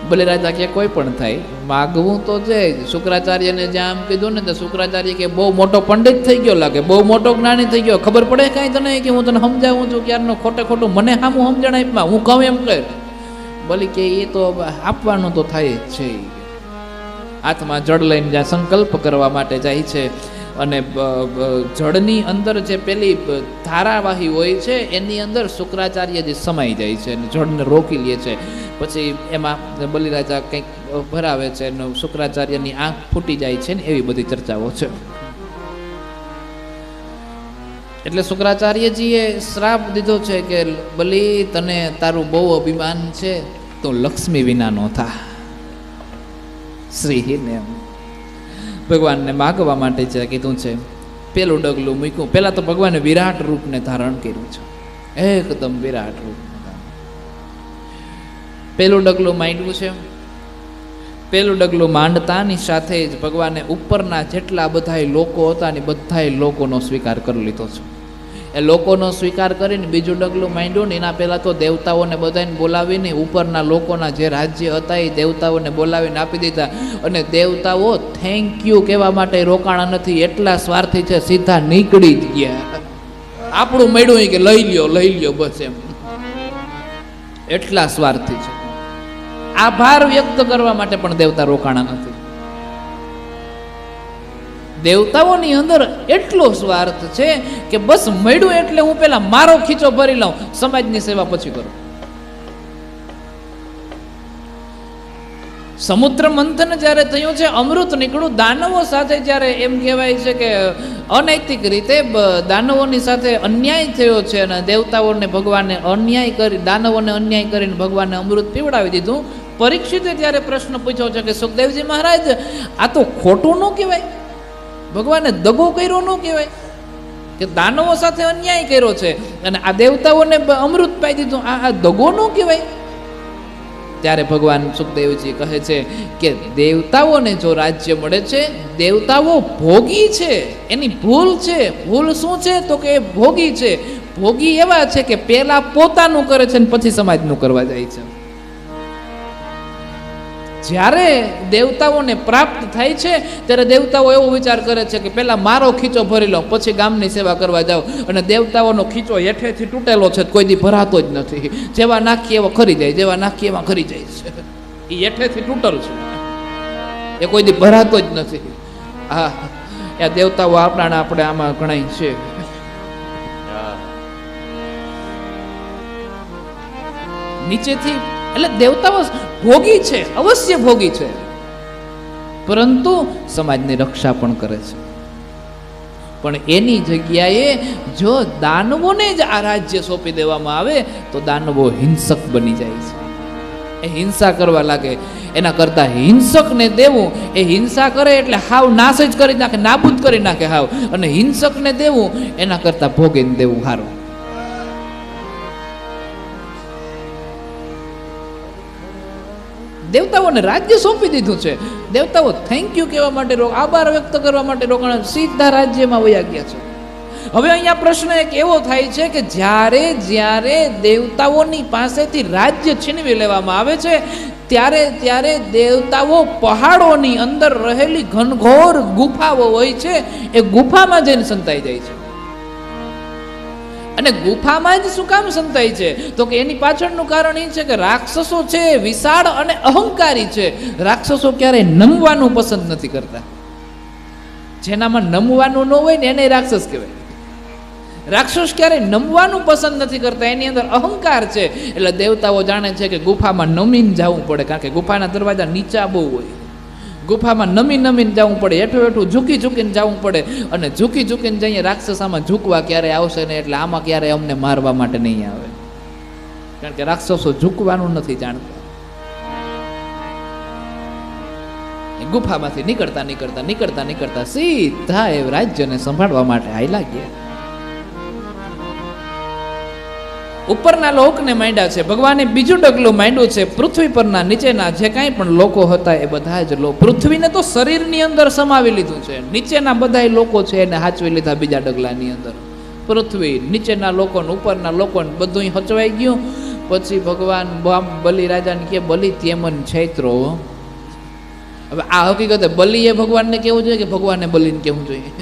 બલિરાજા કે કોઈ પણ થાય માગવું તો છે. શુક્રાચાર્યને જ્યાં આમ કીધું ને તો શુક્રાચાર્ય કે બહુ મોટો પંડિત થઈ ગયો લાગે, બહુ મોટો જ્ઞાની થઈ ગયો, ખબર પડે કાંઈ તને કે હું તને સમજાવું છું ક્યારનો ખોટું મને સામું સમજણ આપમાં હું કહું એમ કર. બલી કે એ તો આપવાનું તો થાય જ છે. હાથમાં જળ લઈને જ્યાં સંકલ્પ કરવા માટે જાય છે અને જળની અંદર જે પેલી ધારાવાહી હોય છે એની અંદર શુક્રાચાર્યજી સમાઈ જાય છે અને જળને રોકી લે છે. પછી એમાં બલિરાજા કંઈક ભરાવે છે અને શુક્રાચાર્યની આંખ ફૂટી જાય છે ને એવી બધી ચર્ચાઓ છે. એટલે શુક્રાચાર્યજીએ શ્રાપ દીધો છે કે બલી, તને તારું બહુ અભિમાન છે તો લક્ષ્મી વિના નો થા. શ્રીને ભગવાનને માગવા માટે છે કીધું છે. પેલું ડગલું મૂક્યું. પહેલા તો ભગવાને વિરાટ રૂપને ધારણ કર્યું છે, એકદમ વિરાટ રૂપ. પેલું ડગલું માંડ્યું છે. પેલું ડગલું માંડતાની સાથે જ ભગવાને ઉપરના જેટલા બધાય લોકો હતા ને બધાય લોકોનો સ્વીકાર કરી લીધો છે. એ લોકોનો સ્વીકાર કરીને બીજું ડગલું માંડ્યું ને એના પહેલાં તો દેવતાઓને બધાને બોલાવીને ઉપરના લોકોના જે રાજ્ય હતા એ દેવતાઓને બોલાવીને આપી દીધા. અને દેવતાઓ થેન્ક યુ કહેવા માટે રોકાણા નથી, એટલા સ્વાર્થી છે, સીધા નીકળી જ ગયા. આપણું મળ્યું કે લઈ લ્યો બસ એમ, એટલા સ્વાર્થી છે. આભાર વ્યક્ત કરવા માટે પણ દેવતા રોકાણા નથી. દેવતાઓની અંદર એટલો સ્વાર્થ છે કે બસ મળ્યું એટલે હું પેલા મારો ખીચો ભરી લઉં, સમાજની સેવા પછી કરું. સમુદ્ર મંથન જ્યારે થયું છે, અમૃત નીકળ્યું, દાનવો સાથે જ્યારે એમ કહેવાય છે કે અનૈતિક રીતે દાનવોની સાથે અન્યાય થયો છે અને દેવતાઓને ભગવાને અન્યાય કરી, દાનવોને અન્યાય કરીને ભગવાને અમૃત પીવડાવી દીધું. પરીક્ષિતે ત્યારે પ્રશ્ન પૂછ્યો છે કે સુખદેવજી મહારાજ, આ તો ખોટું ન કહેવાય? ભગવાને દગો કર્યો ન કહેવાય કે દાનવો સાથે અન્યાય કર્યો છે અને આ દેવતાઓને અમૃત પાઈ દીધું, આ દગો ન કહેવાય? ત્યારે ભગવાન સુખદેવજી કહે છે કે દેવતાઓને જો રાજ્ય મળે છે, દેવતાઓ ભોગી છે, એની ભૂલ છે. ભૂલ શું છે? તો કે ભોગી છે. ભોગી એવા છે કે પેલા પોતાનું કરે છે ને પછી સમાજનું કરવા જાય છે. જ્યારે દેવતાઓને પ્રાપ્ત થાય છે ત્યારે દેવતાઓ એવો વિચાર કરે છે કે પહેલાં મારો ખીચો ભરી લો, પછી ગામની સેવા કરવા જાઓ. અને દેવતાઓનો ખીચો હેઠેથી તૂટેલો છે, કોઈ દી ભરાતો જ નથી. જેવા નાખીએ એવા ખરી જાય, જેવા નાખીએ એવા ખરી જાય છે. એ હેઠેથી તૂટલ છે, એ કોઈ દી ભરાતો જ નથી. હા, એ દેવતાઓ આપણા આપણે આમાં ગણાય છે. નીચેથી એટલે દેવતાઓ ભોગી છે, અવશ્ય ભોગી છે, પરંતુ સમાજની રક્ષા પણ કરે છે. પણ એની જગ્યાએ જો દાનવોને જ આ રાજ્ય સોંપી દેવામાં આવે તો દાનવો હિંસક બની જાય છે, એ હિંસા કરવા લાગે. એના કરતા હિંસકને દેવું, એ હિંસા કરે એટલે હાવ નાશ જ કરી નાખે, નાબૂદ કરી નાખે હાવ. અને હિંસકને દેવું એના કરતા ભોગીને દેવું સારું. દેવતાઓને રાજ્ય સોંપી દીધું છે. દેવતાઓ થેન્ક યુ કહેવા માટે, આભાર વ્યક્ત કરવા માટે રોકાણા, સીધા રાજ્યમાં વયા ગયા છે. હવે અહીંયા પ્રશ્ન એક એવો થાય છે કે જ્યારે દેવતાઓની પાસેથી રાજ્ય છીનવી લેવામાં આવે છે ત્યારે દેવતાઓ પહાડોની અંદર રહેલી ઘનઘોર ગુફાઓ હોય છે, એ ગુફામાં જઈને સંતાઈ જાય છે. અને ગુફામાં જ શું કામ સંતાય છે? તો કે એની પાછળનું કારણ એ છે કે રાક્ષસો છે વિશાળ અને અહંકારી છે. રાક્ષસો ક્યારેય નમવાનું પસંદ નથી કરતા. જેનામાં નમવાનું ન હોય ને એને રાક્ષસ કહેવાય. રાક્ષસ ક્યારેય નમવાનું પસંદ નથી કરતા, એની અંદર અહંકાર છે. એટલે દેવતાઓ જાણે છે કે ગુફામાં નમીને જવું પડે, કારણ કે ગુફાના દરવાજા નીચા બહુ હોય. ગુફામાં નમીને જવું પડે, હેઠું ઝૂકીને જવું પડે. અને ઝૂકીને જઈએ, રાક્ષસ આમાં ઝૂકવા ક્યારે આવશે ને, એટલે આમાં ક્યારે અમને મારવા માટે નહીં આવે, કારણ કે રાક્ષસો ઝૂકવાનું નથી જાણતા. ગુફામાંથી નીકળતા સીધા એ રાજ્યને સંભાળવા માટે હાલ્યા ગયા. ઉપરના લોકને માંડ્યા છે. ભગવાને બીજું ડગલું માંડ્યું છે. પૃથ્વી પરના નીચેના જે કાંઈ પણ લોકો હતા એ બધા જ પૃથ્વીને તો શરીરની અંદર સમાવી લીધું છે. નીચેના બધા લોકો છે એને હાચવી લીધા બીજા ડગલાની અંદર. પૃથ્વી નીચેના લોકોને ઉપરના લોકોને બધું હચવાઈ ગયું. પછી ભગવાન બલિ રાજાને કે બલિ તેમન છૈત્રો. હવે આ હકીકતે બલિએ ભગવાનને કેવું જોઈએ કે ભગવાને બલિને કેવું જોઈએ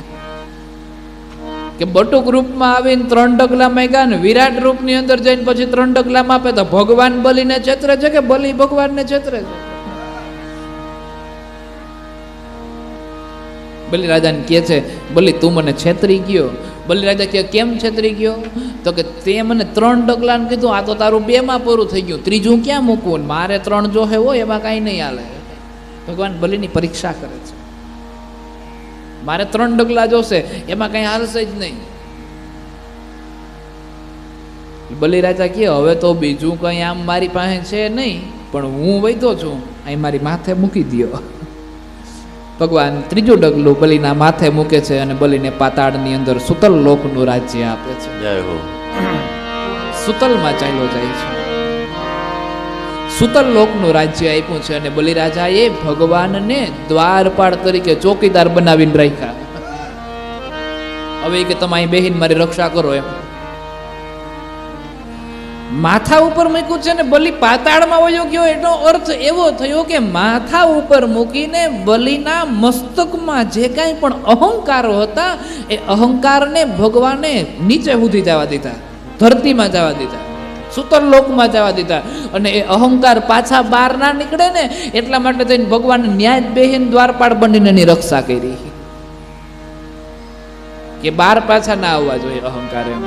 કે બટુક રૂપમાં આવીને 3 ડગલા માંગ્યા ને વિરાટ રૂપની અંદર જઈને પછી 3 ડગલામાં આપે તો ભગવાન બલિને છેતરે છે કે બલિ ભગવાનને છેતરે છે? બલિ રાજાને કહે છે, બલિ તું મને છેતરી ગયો. બલિ રાજા કહે, કેમ છેતરી ગયો? તો કે તે મને 3 ડગલાને કીધું, આ તો તારું 2માં પૂરું થઈ ગયું, ત્રીજું ક્યાં મૂકવું? મારે 3 જોહે હોય, એમાં કાંઈ નહીં હાલે. ભગવાન બલિની પરીક્ષા કરે છે. મારે 3 ડગલા જોશે, એમાં કાંઈ હાલશે જ નહીં. બલિ રાજા કહે, હવે તો બીજું કંઈ આમ મારી પાસે છે નહીં, પણ હું વૈધો છું, અહીં મારી માથે મૂકી દ્યો. ભગવાન 3જું ડગલું બલિના માથે મૂકે છે અને બલિને પાતાળની અંદર સુતલ લોકનું રાજ્ય આપે છે. જય હો. સુતલમાં ચાલ્યો જાય છે. સુતલ લોકનું રાજ્ય આપ્યું છે અને બલિ રાજાએ ભગવાનને દ્વારપાળ તરીકે ચોકીદાર બનાવીને રાખ્યા. હવે કે તમે અહીં બેહીને મારી રક્ષા કરો એમ. માથા ઉપર મૂક્યું છે ને બલિ પાતાળમાં વયો ગયો. એનો અર્થ એવો થયો કે માથા ઉપર મૂકીને બલિના મસ્તકમાં જે કાંઈ પણ અહંકારો હતા એ અહંકારને ભગવાને નીચે સુધી જવા દીધા, ધરતીમાં જવા દીધા, સુતર લોકમાં જવા દીધા. અને એ અહંકાર પાછા બહાર ના નીકળે ને એટલા માટે થઈને ભગવાન ન્યાય બેહીન દ્વારપાળ બનીને એની રક્ષા કરી કે બહાર પાછા ના આવવા જોઈએ અહંકાર. એમ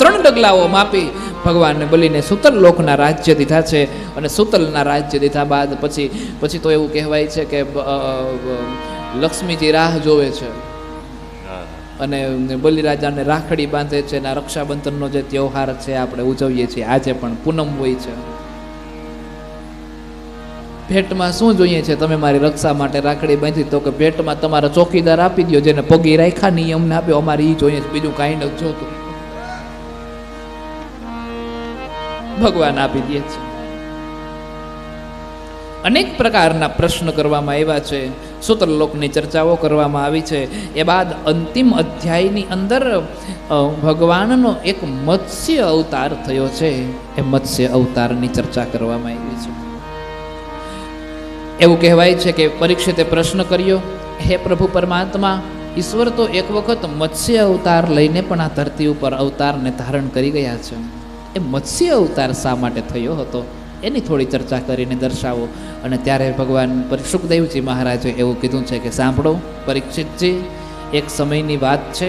3 ડગલાઓ માપી ભગવાનને બલિને સુતલ લોકના રાજ્ય દીધા છે. અને સુતલના રાજ્ય દીધા બાદ પછી તો એવું કહેવાય છે કે લક્ષ્મીજી રાહ જોવે છે અને બલિરાજાને રાખડી બાંધે છે. અને રક્ષાબંધનનો જે તહેવાર છે આપણે ઉજવીએ છીએ, આજે પણ પૂનમ હોય છે. ભેટમાં શું જોઈએ છે? તમે મારી રક્ષા માટે રાખડી બાંધી, તો કે ભેટમાં તમારા ચોકીદાર આપી દો, જેને પગી રાખ્યા નિયમને આપ્યો, અમારે એ જોઈએ છે, બીજું કાંઈ નથી જોતું. ભગવાન આપી દે છે. અનેક પ્રકારના પ્રશ્ન કરવામાં આવ્યા છે, સુતરલોકની ચર્ચાઓ કરવામાં આવી છે. એ બાદ અંતિમ અધ્યાયની અંદર ભગવાનનો એક મત્સ્ય અવતાર થયો છે. એ મત્સ્ય અવતારની ચર્ચા કરવામાં આવી છે. એવું કહેવાય છે કે પરીક્ષિતે પ્રશ્ન કર્યો, હે પ્રભુ પરમાત્મા, ઈશ્વર તો એક વખત મત્સ્ય અવતાર લઈને પણ આ ધરતી ઉપર અવતારને ધારણ કરી ગયા છે. એ મત્સ્ય અવતાર શા માટે થયો હતો એની થોડી ચર્ચા કરીને દર્શાવો. અને ત્યારે ભગવાન સુખદેવજી મહારાજે એવું કીધું છે કે સાંભળો પરીક્ષિતજી, એક સમયની વાત છે.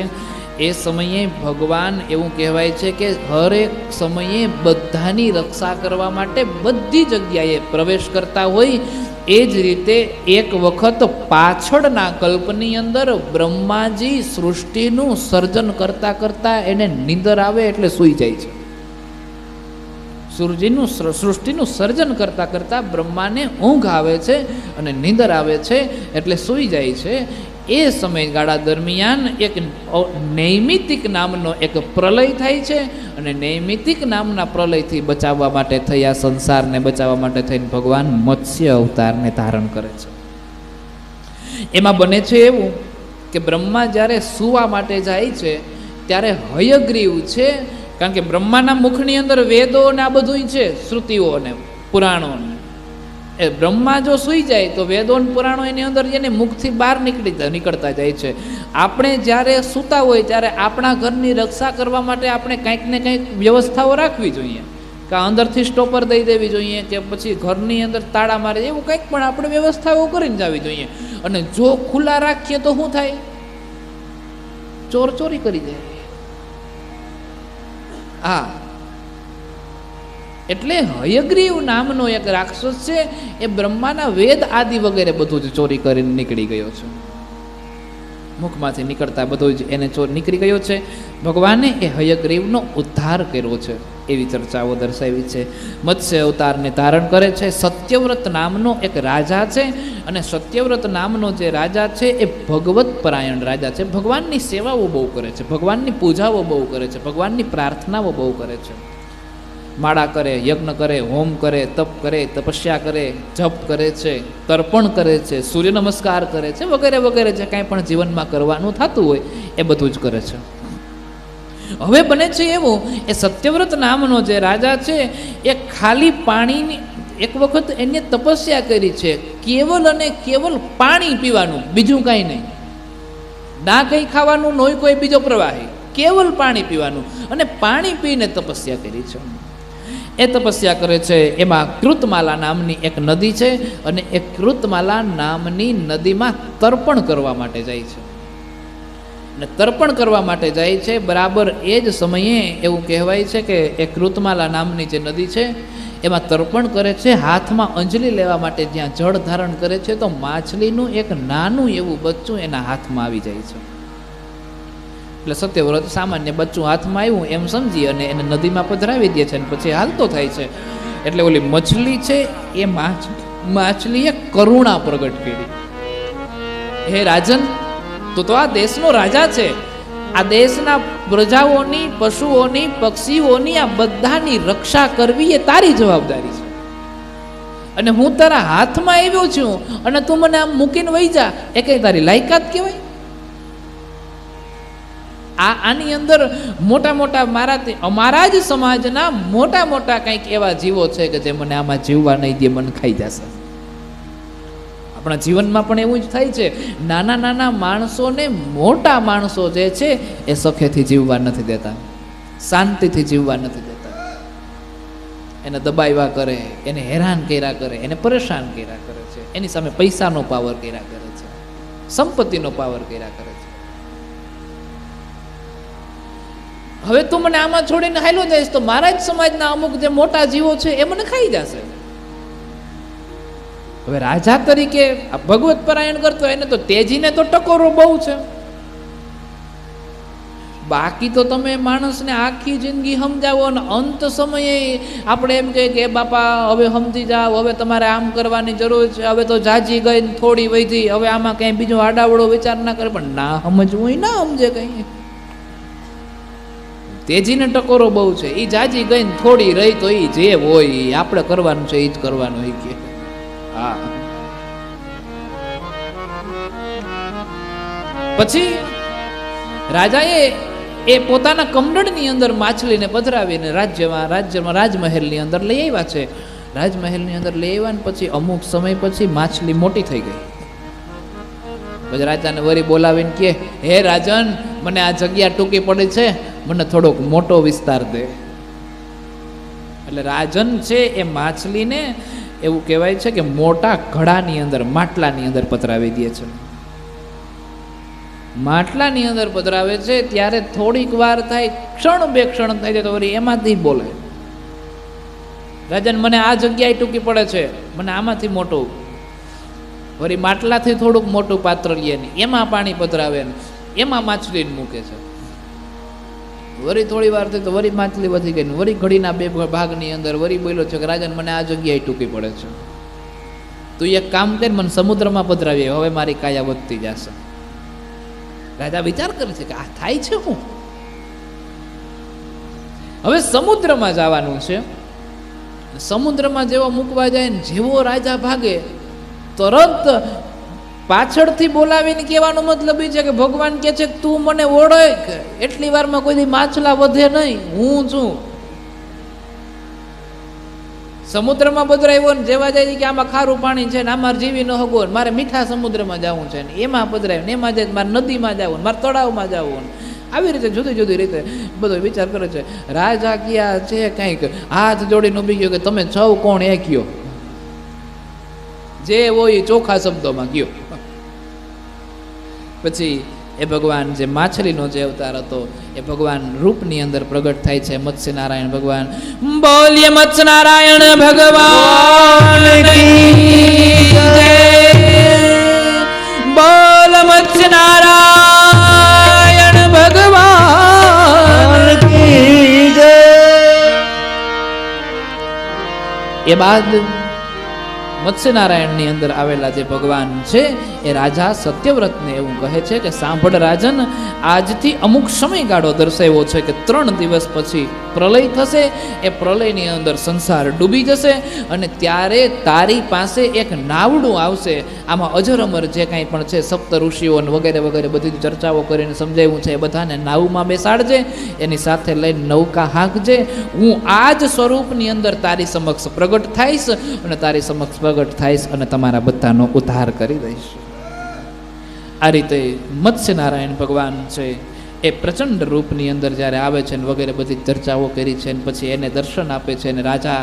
એ સમયે ભગવાન એવું કહેવાય છે કે હરેક સમયે બધાની રક્ષા કરવા માટે બધી જગ્યાએ પ્રવેશ કરતા હોય. એ જ રીતે એક વખત પાછળના કલ્પની અંદર બ્રહ્માજી સૃષ્ટિનું સર્જન કરતા કરતા એને નીંદર આવે એટલે સૂઈ જાય છે. સૃષ્ટિનું સર્જન કરતા કરતા બ્રહ્માને ઊંઘ આવે છે અને નીંદર આવે છે એટલે સૂઈ જાય છે. એ સમયગાળા દરમિયાન એક નૈમિતિક નામનો એક પ્રલય થાય છે. અને નૈમિતિક નામના પ્રલયથી બચાવવા માટે થઈ, આ સંસારને બચાવવા માટે થઈને ભગવાન મત્સ્ય અવતારને ધારણ કરે છે. એમાં બને છે એવું કે બ્રહ્મા જ્યારે સૂવા માટે જાય છે ત્યારે હયગ્રીવ છે, કારણ કે બ્રહ્માના મુખની અંદર વેદો ને આ બધું છે, શ્રુતિઓ ને પુરાણો. એ બ્રહ્મા જો સૂઈ જાય તો વેદો ને પુરાણો એની અંદર એને મુખથી બહાર નીકળતા જાય છે. આપણે જ્યારે સૂતા હોય ત્યારે આપણા ઘરની રક્ષા કરવા માટે આપણે કંઈક ને કંઈક વ્યવસ્થાઓ રાખવી જોઈએ. કે અંદરથી સ્ટોપર દઈ દેવી જોઈએ, કે પછી ઘરની અંદર તાળા મારે, એવું કંઈક પણ આપણે વ્યવસ્થાઓ કરીને જવી જોઈએ. અને જો ખુલ્લા રાખીએ તો શું થાય? ચોર ચોરી કરી જાય. હા, એટલે હયગ્રીવ નામનો એક રાક્ષસ છે, એ બ્રહ્માના વેદ આદિ વગેરે બધું જ ચોરી કરીને નીકળી ગયો છે. મુખમાંથી નીકળતા બધું જ એને ચોર નીકળી ગયો છે. ભગવાને એ હયગ્રીવનો ઉદ્ધાર કર્યો છે એવી ચર્ચાઓ દર્શાવી છે. મત્સ્ય અવતારને ધારણ કરે છે. સત્યવ્રત નામનો એક રાજા છે, અને સત્યવ્રત નામનો જે રાજા છે એ ભગવત પરાયણ રાજા છે. ભગવાનની સેવાઓ બહુ કરે છે, ભગવાનની પૂજાઓ બહુ કરે છે, ભગવાનની પ્રાર્થનાઓ બહુ કરે છે. માળા કરે, યજ્ઞ કરે, હોમ કરે, તપ કરે, તપસ્યા કરે, જપ કરે છે, તર્પણ કરે છે, સૂર્ય નમસ્કાર કરે છે, વગેરે વગેરે જે કાંઈ પણ જીવનમાં કરવાનું થતું હોય એ બધું જ કરે છે. હવે બને છે એવું, એ સત્યવ્રત નામનો જે રાજા છે એ ખાલી પાણીની એક વખત એને તપસ્યા કરી છે, કેવલ અને કેવલ પાણી પીવાનું, બીજું કાંઈ નહીં. ના કંઈ ખાવાનું, નોય કોઈ બીજો પ્રવાહી, કેવલ પાણી પીવાનું. અને પાણી પીને તપસ્યા કરી છે. એ તપસ્યા કરે છે. એમાં કૃતમાલા નામની એક નદી છે અને એ કૃતમાલા નામની નદીમાં તર્પણ કરવા માટે જાય છે. અને તર્પણ કરવા માટે જાય છે બરાબર એ જ સમયે એવું કહેવાય છે કે એ કૃતમાલા નામની જે નદી છે એમાં તર્પણ કરે છે. હાથમાં અંજલિ લેવા માટે જ્યાં જળ ધારણ કરે છે તો માછલીનું એક નાનું એવું બચ્ચું એના હાથમાં આવી જાય છે. એટલે સત્યવ્રત સામાન્ય બચ્ચું હાથમાં આવ્યું એમ સમજી અને એને નદીમાં પધરાવી દે છે અને પછી હાલતો થાય છે. એટલે ઓલી મછલી છે એ માછલીએ કરુણા પ્રગટ કરી. હે રાજન, તું તો આ દેશનો રાજા છે. આ દેશના પ્રજાઓની, પશુઓની, પક્ષીઓની, આ બધાની રક્ષા કરવી એ તારી જવાબદારી છે. અને હું તારા હાથમાં આવ્યો છું અને તું મને આમ મૂકીને વહી જા, એ કઈ તારી લાયકાત કહેવાય? આની અંદર મોટા મોટા અમારા જ સમાજના મોટા મોટા કંઈક એવા જીવો છે કે જે મને આમાં જીવવા નહીં દે, મને ખાઈ જશે. આપણા જીવનમાં પણ એવું જ થાય છે. નાના નાના માણસોને મોટા માણસો જે છે એ સખેથી જીવવા નથી દેતા, શાંતિથી જીવવા નથી દેતા. એને દબાવ્યા કરે, એને હેરાન કર્યા કરે, એને પરેશાન કર્યા કરે છે. એની સામે પૈસાનો પાવર કર્યા કરે છે, સંપત્તિનો પાવર કર્યા કરે છે. હવે તું મને આમાં છોડીને હાલ્યો જઈશ તો મારા જ સમાજના અમુક જે મોટા જીવો છે એ મને ખાઈ જશે. હવે રાજા તરીકે ભગવત પરાયણ કરતો એને તો તેજીને તો ટકોરો બહુ છે. બાકી તો તમે માણસને આખી જિંદગી સમજાવો અને અંત સમયે આપણે એમ કહીએ કે બાપા હવે સમજી જાઓ, હવે તમારે આમ કરવાની જરૂર છે, હવે તો જાજી ગઈ થોડી વધી, હવે આમાં કંઈ બીજો આડાવડો વિચાર ના કરે. પણ ના સમજવું હોય ના સમજે કંઈ. તેજીને ટકોરો બહુ છે. એ જાજી ગઈ થોડી રહી તો એ જે હોય આપણે કરવાનું છે એ જ કરવાનું હોય કે હા. પછી રાજાએ એ પોતાના કમંડળની અંદર માછલીને પધરાવીને રાજ્યમાં રાજમહેલની અંદર લઈ આવ્યા છે. રાજમહેલની અંદર લઈ આવ્યા ને પછી અમુક સમય પછી માછલી મોટી થઈ ગઈ. પછી રાજાને વળી બોલાવીને કે હે રાજન, મને આ જગ્યા ટૂંકી પડી છે, મને થોડોક મોટો વિસ્તાર દે. એટલે રાજન છે એ માછલીને એવું કહેવાય છે કે મોટા ઘડાની અંદર, માટલાની અંદર પધરાવી દે છે. માટલાની અંદર પધરાવે છે ત્યારે થોડીક વાર થાય, ક્ષણ બે ક્ષણ થાય તો વળી એમાંથી બોલે, રાજન મને આ જગ્યાએ ટૂંકી પડે છે, મને આમાંથી મોટું. વળી માટલાથી થોડુંક મોટું પાત્ર લે ને એમાં પાણી પધરાવે ને એમાં માછલીને મૂકે છે. વળી થોડી વાર થઈ તો વળી માછલી વધી ગઈ, વળી ઘડીના બે ભાગની અંદર વળી બોલ્યો છે કે રાજન મને આ જગ્યાએ ટૂંકી પડે છે, તું એક કામ કર, મને સમુદ્રમાં પધરાવી, હવે મારી કાયા વધતી જશે. રાજા વિચાર કરે છે કે આ થાય છે શું? હવે સમુદ્રમાં જવાનું છે. સમુદ્રમાં જેવો મૂકવા જાય ને જેવો રાજા ભાગે તરત પાછળથી બોલાવીને કહેવાનો મતલબ એ છે કે ભગવાન કહે છે તું મને ઓળખ, એટલી વારમાં કોઈ માછલા વધે નહીં, હું છું. સમુદ્રમાં પધરાવ્યો ને જેવા જાય કે આમાં ખારું પાણી છે ને આમાં જીવી ન હગો, મારે મીઠા સમુદ્રમાં જવું છે ને એમાં પધરાવ્યું ને એમાં જાય, મારે નદીમાં જવું ને મારે તળાવમાં જવું ને આવી રીતે જુદી જુદી રીતે બધો વિચાર કરે છે. રાજા ક્યાં છે કંઈક હાથ જોડીને ઊભી ગયો કે તમે સૌ કોણ એ કયો, જે હોય ચોખ્ખા શબ્દોમાં કયો. પછી એ ભગવાન જે માછલીનો જે અવતાર હતો એ ભગવાન રૂપની અંદર પ્રગટ થાય છે. મત્સ્યનારાયણ ભગવાન, બોલીએ મત્સ્યનારાયણ ભગવાન કી જય, બોલ મત્સ્યનારાયણ ભગવાન કી જય. એ બાદ મત્સ્યનારાયણની અંદર આવેલા જે ભગવાન છે એ રાજા સત્યવ્રતને એવું કહે છે કે સાંભળ રાજન, આજથી અમુક સમયગાળો દર્શાવ્યો છે કે 3 દિવસ પછી પ્રલય થશે. એ પ્રલયની અંદર સંસાર ડૂબી જશે અને ત્યારે તારી પાસે એક નાવડું આવશે. આમાં અજર અમર જે કાંઈ પણ છે સપ્ત ઋષિઓ વગેરે વગેરે બધી ચર્ચાઓ કરીને સમજાવ્યું છે. એ બધાને નાવમાં બેસાડજે, એની સાથે લઈને નૌકા હાંકજે. હું આ જ સ્વરૂપની અંદર તારી સમક્ષ પ્રગટ થઈશ અને તારી સમક્ષ પ્રગટ થઈશ અને તમારા બધાનો ઉદ્ધાર કરી દઈશ. આ રીતે મત્સ્યનારાયણ ભગવાન છે એ પ્રચંડ રૂપની અંદર જ્યારે આવે છે ને વગેરે બધી ચર્ચાઓ કરી છે ને પછી એને દર્શન આપે છે ને રાજા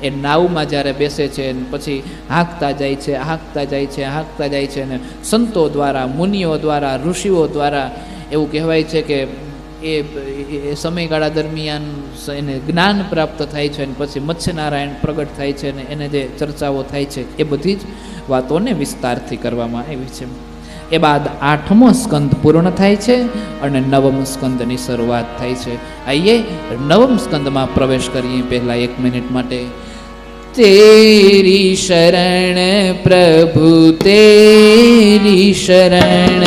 એ નાવમાં જ્યારે બેસે છે ને પછી હાંકતા જાય છે હાંકતા જાય છે હાંકતા જાય છે ને સંતો દ્વારા મુનિઓ દ્વારા ઋષિઓ દ્વારા એવું કહેવાય છે કે એ સમયગાળા દરમિયાન એને જ્ઞાન પ્રાપ્ત થાય છે ને પછી મત્સ્યનારાયણ પ્રગટ થાય છે ને એને જે ચર્ચાઓ થાય છે એ બધી જ વાતોને વિસ્તારથી કરવામાં આવી છે. એ બાદ 8મો સ્કંદ પૂર્ણ થાય છે અને 9મ સ્કંદની શરૂઆત થાય છે. આઈએ 9મ સ્કંદમાં પ્રવેશ કરીએ પહેલા 1 મિનિટ માટે. તેરી શરણ પ્રભુ તેરી શરણ,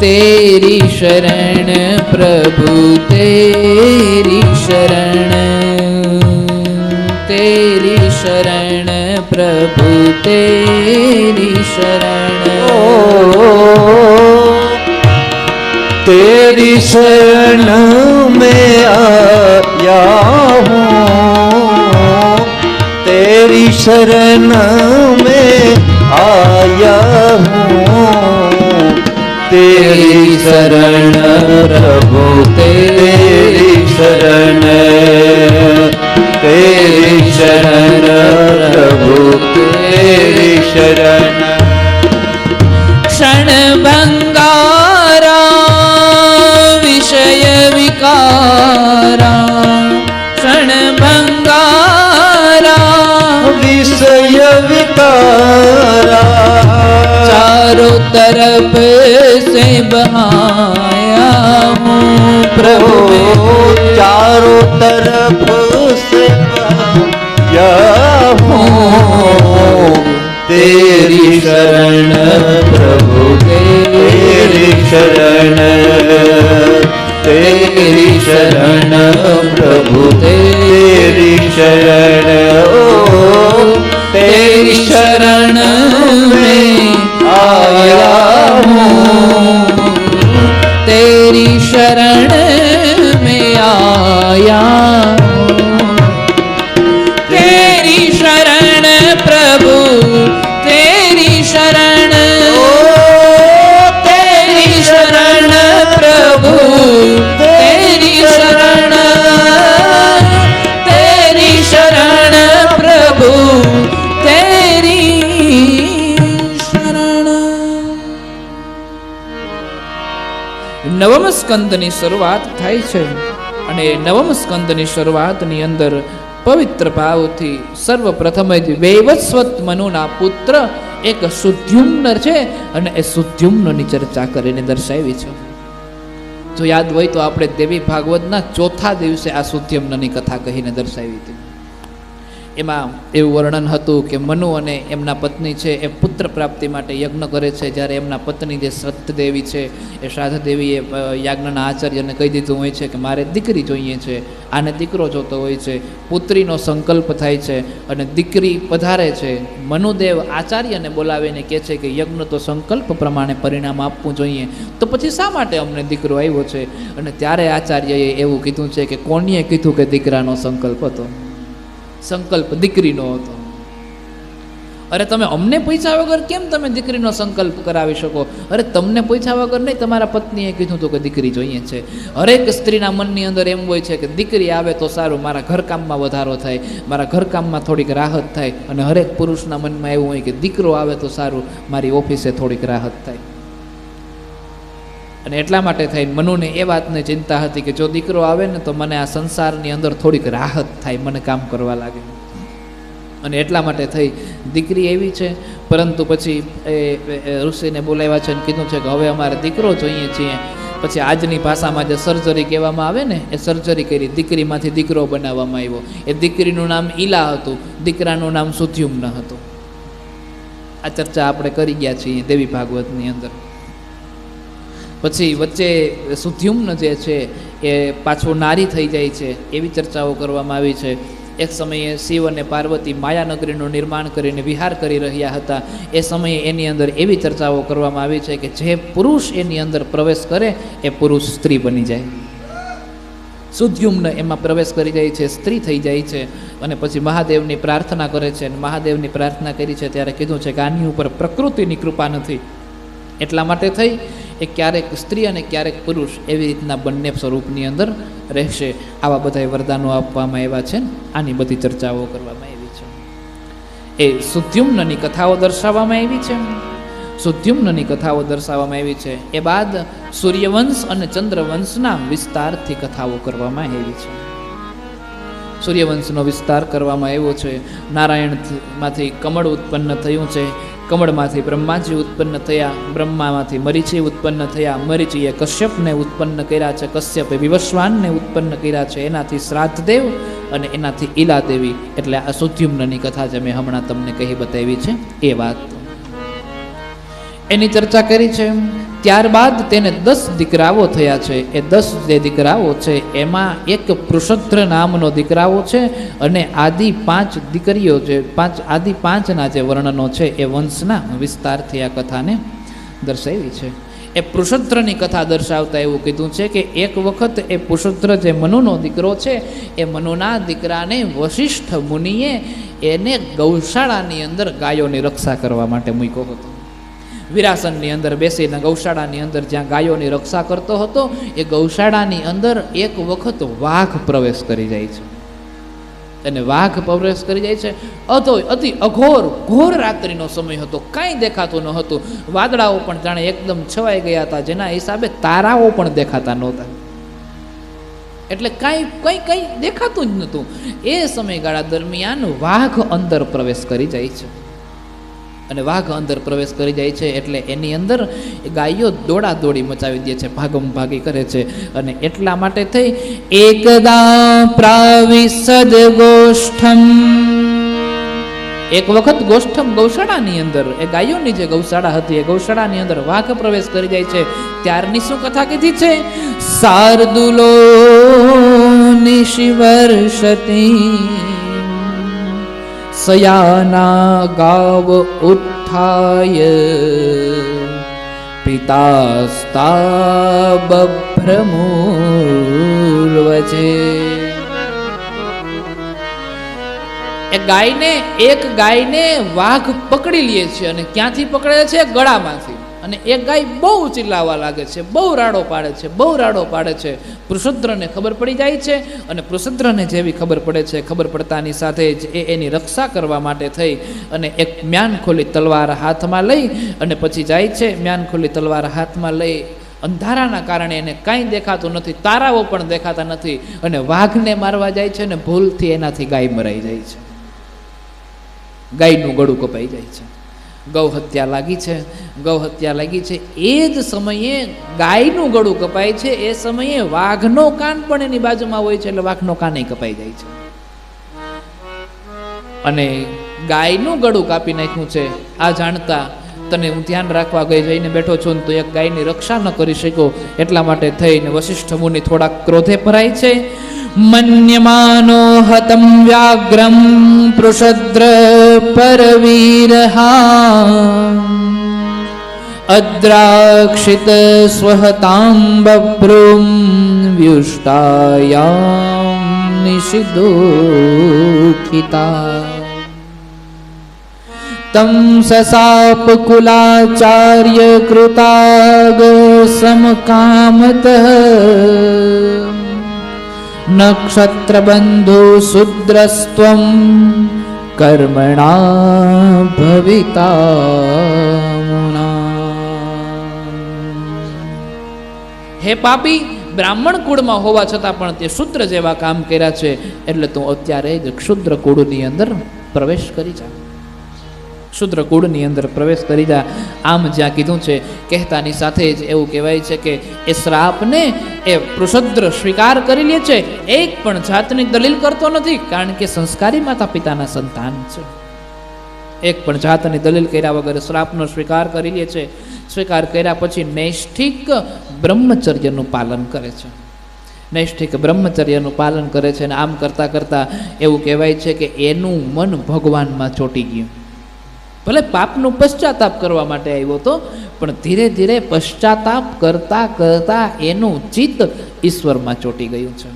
तेरी शरण प्रभु तेरी शरण, तेरी शरण प्रभु तेरी शरण, तेरी शरण में आया हूँ, तेरी शरण में आया हूँ, तेरी शरण प्रभु तेरी शरण, तेरी शरण प्रभु तेरी शरण. क्षण भंगारा विषय विकारा, क्षण भंगारा विषय विकारा, चारों तरफ से बहाया हूँ प्रभु, चारों तरफ से बहाया हूँ, तेरी शरण प्रभु तेरी शरण, तेरी शरण प्रभु तेरी शरण, तेरी शरण में आया हूँ, तेरी शरण में आया हूँ, तेरी शरण प्रभु तेरी शरण, तेरी शरण प्रभु तेरी शरण, तेरी शरण प्रभु तेरी शरण. 9મ સ્કંદની શરૂઆત થાય છે અને 9મ સ્કંદની શરૂઆતની અંદર પવિત્ર ભાવથી સર્વપ્રથમ જ વૈવસ્વત મનુના પુત્ર એક સુદ્યુમ્ન છે અને એ સુદ્યુમ્નની ચર્ચા કરીને દર્શાવી છે. જો યાદ હોય તો આપણે દેવી ભાગવતના 4થા દિવસે આ સુદ્યુમ્નની કથા કહીને દર્શાવી હતી. એમાં એવું વર્ણન હતું કે મનુ અને એમના પત્ની છે એ પુત્ર પ્રાપ્તિ માટે યજ્ઞ કરે છે. જ્યારે એમના પત્ની જે સત્યદેવી છે એ શ્રાદ્ધદેવીએ યાજ્ઞના આચાર્યને કહી દીધું હોય છે કે મારે દીકરી જોઈએ છે, આને દીકરો જોતો હોય છે. પુત્રીનો સંકલ્પ થાય છે અને દીકરી પધારે છે. મનુદેવ આચાર્યને બોલાવીને કહે છે કે યજ્ઞ તો સંકલ્પ પ્રમાણે પરિણામ આપવું જોઈએ, તો પછી શા માટે અમને દીકરો આવ્યો છે? અને ત્યારે આચાર્યએ એવું કીધું છે કે કોણીએ કીધું કે દીકરાનો સંકલ્પ હતો, સંકલ્પ દીકરીનો હતો. અરે તમે અમને પૂછ્યા વગર કેમ તમે દીકરીનો સંકલ્પ કરાવી શકો? અરે તમને પૂછ્યા વગર નહીં, તમારા પત્નીએ કીધું હતું કે દીકરી જોઈએ છે. હરેક સ્ત્રીના મનની અંદર એમ હોય છે કે દીકરી આવે તો સારું, મારા ઘરકામમાં વધારો થાય, મારા ઘરકામમાં થોડીક રાહત થાય. અને હરેક પુરુષના મનમાં એવું હોય કે દીકરો આવે તો સારું, મારી ઓફિસે થોડીક રાહત થાય. અને એટલા માટે થઈ મનુને એ વાતની ચિંતા હતી કે જો દીકરો આવે ને તો મને આ સંસારની અંદર થોડીક રાહત થાય, મને કામ કરવા લાગે. અને એટલા માટે થઈ દીકરી એવી છે. પરંતુ પછી એ ઋષિને બોલાવ્યા છે અને કીધું છે કે હવે અમારે દીકરો જોઈએ છીએ. પછી આજની ભાષામાં જે સર્જરી કહેવામાં આવે ને, એ સર્જરી કરી, દીકરીમાંથી દીકરો બનાવવામાં આવ્યો. એ દીકરીનું નામ ઈલા હતું, દીકરાનું નામ સુદ્યુમ્ન હતું. આ ચર્ચા આપણે કરી ગયા છીએ દેવી ભાગવતની અંદર. પછી વચ્ચે સુદ્યુમ્ન જે છે એ પાછો નારી થઈ જાય છે, એવી ચર્ચાઓ કરવામાં આવી છે. એક સમયે શિવ અને પાર્વતી માયાનગરીનું નિર્માણ કરીને વિહાર કરી રહ્યા હતા. એ સમયે એની અંદર એવી ચર્ચાઓ કરવામાં આવી છે કે જે પુરુષ એની અંદર પ્રવેશ કરે એ પુરુષ સ્ત્રી બની જાય. સુદ્યુમ્ન એમાં પ્રવેશ કરી જાય છે, સ્ત્રી થઈ જાય છે અને પછી મહાદેવની પ્રાર્થના કરે છે. અને મહાદેવની પ્રાર્થના કરી છે ત્યારે કીધું છે કે આની ઉપર પ્રકૃતિની કૃપા નથી, એટલા માટે થઈ એ ક્યારેક સ્ત્રી અને ક્યારેક પુરુષ એવી રીતના બંને સ્વરૂપની અંદર રહેશે. આવા બધા વરદાનો આપવામાં આવ્યા છે. આની બધી ચર્ચાઓ કરવામાં આવી છે. એ સુદ્યુમ્નની કથાઓ દર્શાવવામાં આવી છે. સુદ્યુમ્નની કથાઓ દર્શાવવામાં આવી છે. એ બાદ સૂર્યવંશ અને ચંદ્રવંશના વિસ્તારથી કથાઓ કરવામાં આવી છે. સૂર્યવંશનો વિસ્તાર કરવામાં આવ્યો છે. નારાયણમાંથી કમળ ઉત્પન્ન થયું છે. કમળમાંથી બ્રહ્માજી ઉત્પન્ન થયા. બ્રહ્મામાંથી મરીચી ઉત્પન્ન થયા. મરીચીએ કશ્યપને ઉત્પન્ન કર્યા છે. કશ્યપે વિવસ્વાનને ઉત્પન્ન કર્યા છે. એનાથી શ્રાદ્ધદેવ અને એનાથી ઈલાદેવી, એટલે આ સુદ્યુમ્નની કથા જે મેં હમણાં તમને કહી બતાવી છે એ વાત, એની ચર્ચા કરી છે. ત્યારબાદ તેને 10 દીકરાઓ થયા છે. એ 10 જે દીકરાઓ છે એમાં એક પૃષદ્ર નામનો દીકરાઓ છે અને આદિ 5 દીકરીઓ છે. આદિ 5ના જે વર્ણનો છે એ વંશના વિસ્તારથી આ કથાને દર્શાવી છે. એ પૃષદ્રની કથા દર્શાવતા એવું કીધું છે કે એક વખત એ પૃષદ્ર જે મનુનો દીકરો છે એ મનુના દીકરાને વશિષ્ઠ મુનિએ એને ગૌશાળાની અંદર ગાયોની રક્ષા કરવા માટે મૂક્યો હતો. વિરાસનની અંદર બેસીને ગૌશાળાની અંદર જ્યાં ગાયોની રક્ષા કરતો હતો એ ગૌશાળાની અંદર એક વખત વાઘ પ્રવેશ કરી જાય છે. અને વાઘ પ્રવેશ કરી જાય છે અતિ ઘોર રાત્રિનો સમય હતો. કાંઈ દેખાતું ન હતું. વાદળાઓ પણ જાણે એકદમ છવાઈ ગયા હતા, જેના હિસાબે તારાઓ પણ દેખાતા નહોતા. એટલે કંઈ દેખાતું જ નહોતું. એ સમયગાળા દરમિયાન વાઘ અંદર પ્રવેશ કરી જાય છે. અને વાઘ અંદર પ્રવેશ કરી જાય છે એટલે એની અંદર ગાયો દોડા દોડી મચાવી દે છે, ભાગમ ભાગી કરે છે. અને એટલા માટે થઈ એકદા પ્રાવિસદ ગોષ્ઠમ, એક વખત ગોષ્ઠમ ગૌશાળાની અંદર, એ ગાયોની જે ગૌશાળા હતી એ ગૌશાળાની અંદર વાઘ પ્રવેશ કરી જાય છે. ત્યારની શું કથા કીધી છે? શાર્દુલો નિશિવર્ષતી સયાના ગાવ ઉત્થાય પિતાસ્તા બભ્રમૂર્વજે. એક ગાયને વાઘ પકડી લે છે. અને ક્યાંથી પકડે છે? ગળામાંથી. અને એક ગાય બહુ ચિલ્લાવા લાગે છે, બહુ રાડો પાડે છે. પૃષદ્રને ખબર પડી જાય છે. અને પૃષદ્રને જેવી ખબર પડે છે, ખબર પડતાની સાથે જ એની રક્ષા કરવા માટે થઈ અને એક મ્યાન ખોલી તલવાર હાથમાં લઈ અને પછી જાય છે. મ્યાન ખોલી તલવાર હાથમાં લઈ, અંધારાના કારણે એને કાંઈ દેખાતું નથી, તારાઓ પણ દેખાતા નથી, અને વાઘને મારવા જાય છે. અને ભૂલથી એનાથી ગાય મરાઈ જાય છે. ગાયનું ગળું કપાઈ જાય છે. ગૌ હત્યા લાગી છે. એ જ સમયે ગાયનું ગળું કપાય છે. એ સમયે વાઘનો કાન પણ એની બાજુમાં હોય છે, એટલે વાઘનો કાન કપાઈ જાય છે. અને ગાયનું ગળું કાપી નાખ્યું છે આ જાણતા તને હું ધ્યાન રાખવા જઈને બેઠો છું, તો એક ગાયની રક્ષા ન કરી શક્યો. એટલા માટે થઈને વશિષ્ઠ મુનિ થોડાક ક્રોધે ભરાય છે. મન્યમાનો હતમ વ્યાગ્રમ પૃષદ્ર પરવીરહા અદ્રાક્ષિત સ્વહતામ બભ્રૂમ વ્યુષ્ટાયામ નિષિદુખિતા તમ સસાપ કુલાચાર્ય કૃતાગ સમકામત નક્ષત્રબંધુ શુદ્રસ્ત્વં કર્મણા ભવિતા. હે પાપી, બ્રાહ્મણ કુળમાં હોવા છતાં પણ તે શૂદ્ર જેવા કામ કર્યા છે, એટલે તું અત્યારે જ ક્ષુદ્ર કુળની અંદર પ્રવેશ કરી જા. શુદ્ર કુળની અંદર પ્રવેશ કરી જા. આમ જ્યાં કીધું છે, કહેતાની સાથે જ એવું કહેવાય છે કે એ શ્રાપને એ પૃષદ્ર સ્વીકાર કરી લે છે. એક પણ જાતની દલીલ કરતો નથી, કારણ કે સંસ્કારી માતા પિતાના સંતાન છે. એક પણ જાતની દલીલ કર્યા વગર શ્રાપનો સ્વીકાર કરી લે છે. સ્વીકાર કર્યા પછી નૈષ્ઠિક બ્રહ્મચર્યનું પાલન કરે છે. નૈષ્ઠિક બ્રહ્મચર્યનું પાલન કરે છે. અને આમ કરતાં કરતાં એવું કહેવાય છે કે એનું મન ભગવાનમાં ચોંટી ગયું. ભલે પાપનું પશ્ચાતાપ કરવા માટે આવ્યો હતો, પણ ધીરે ધીરે પશ્ચાતાપ કરતા કરતા એનું ચિત્ત ઈશ્વરમાં ચોંટી ગયું છે.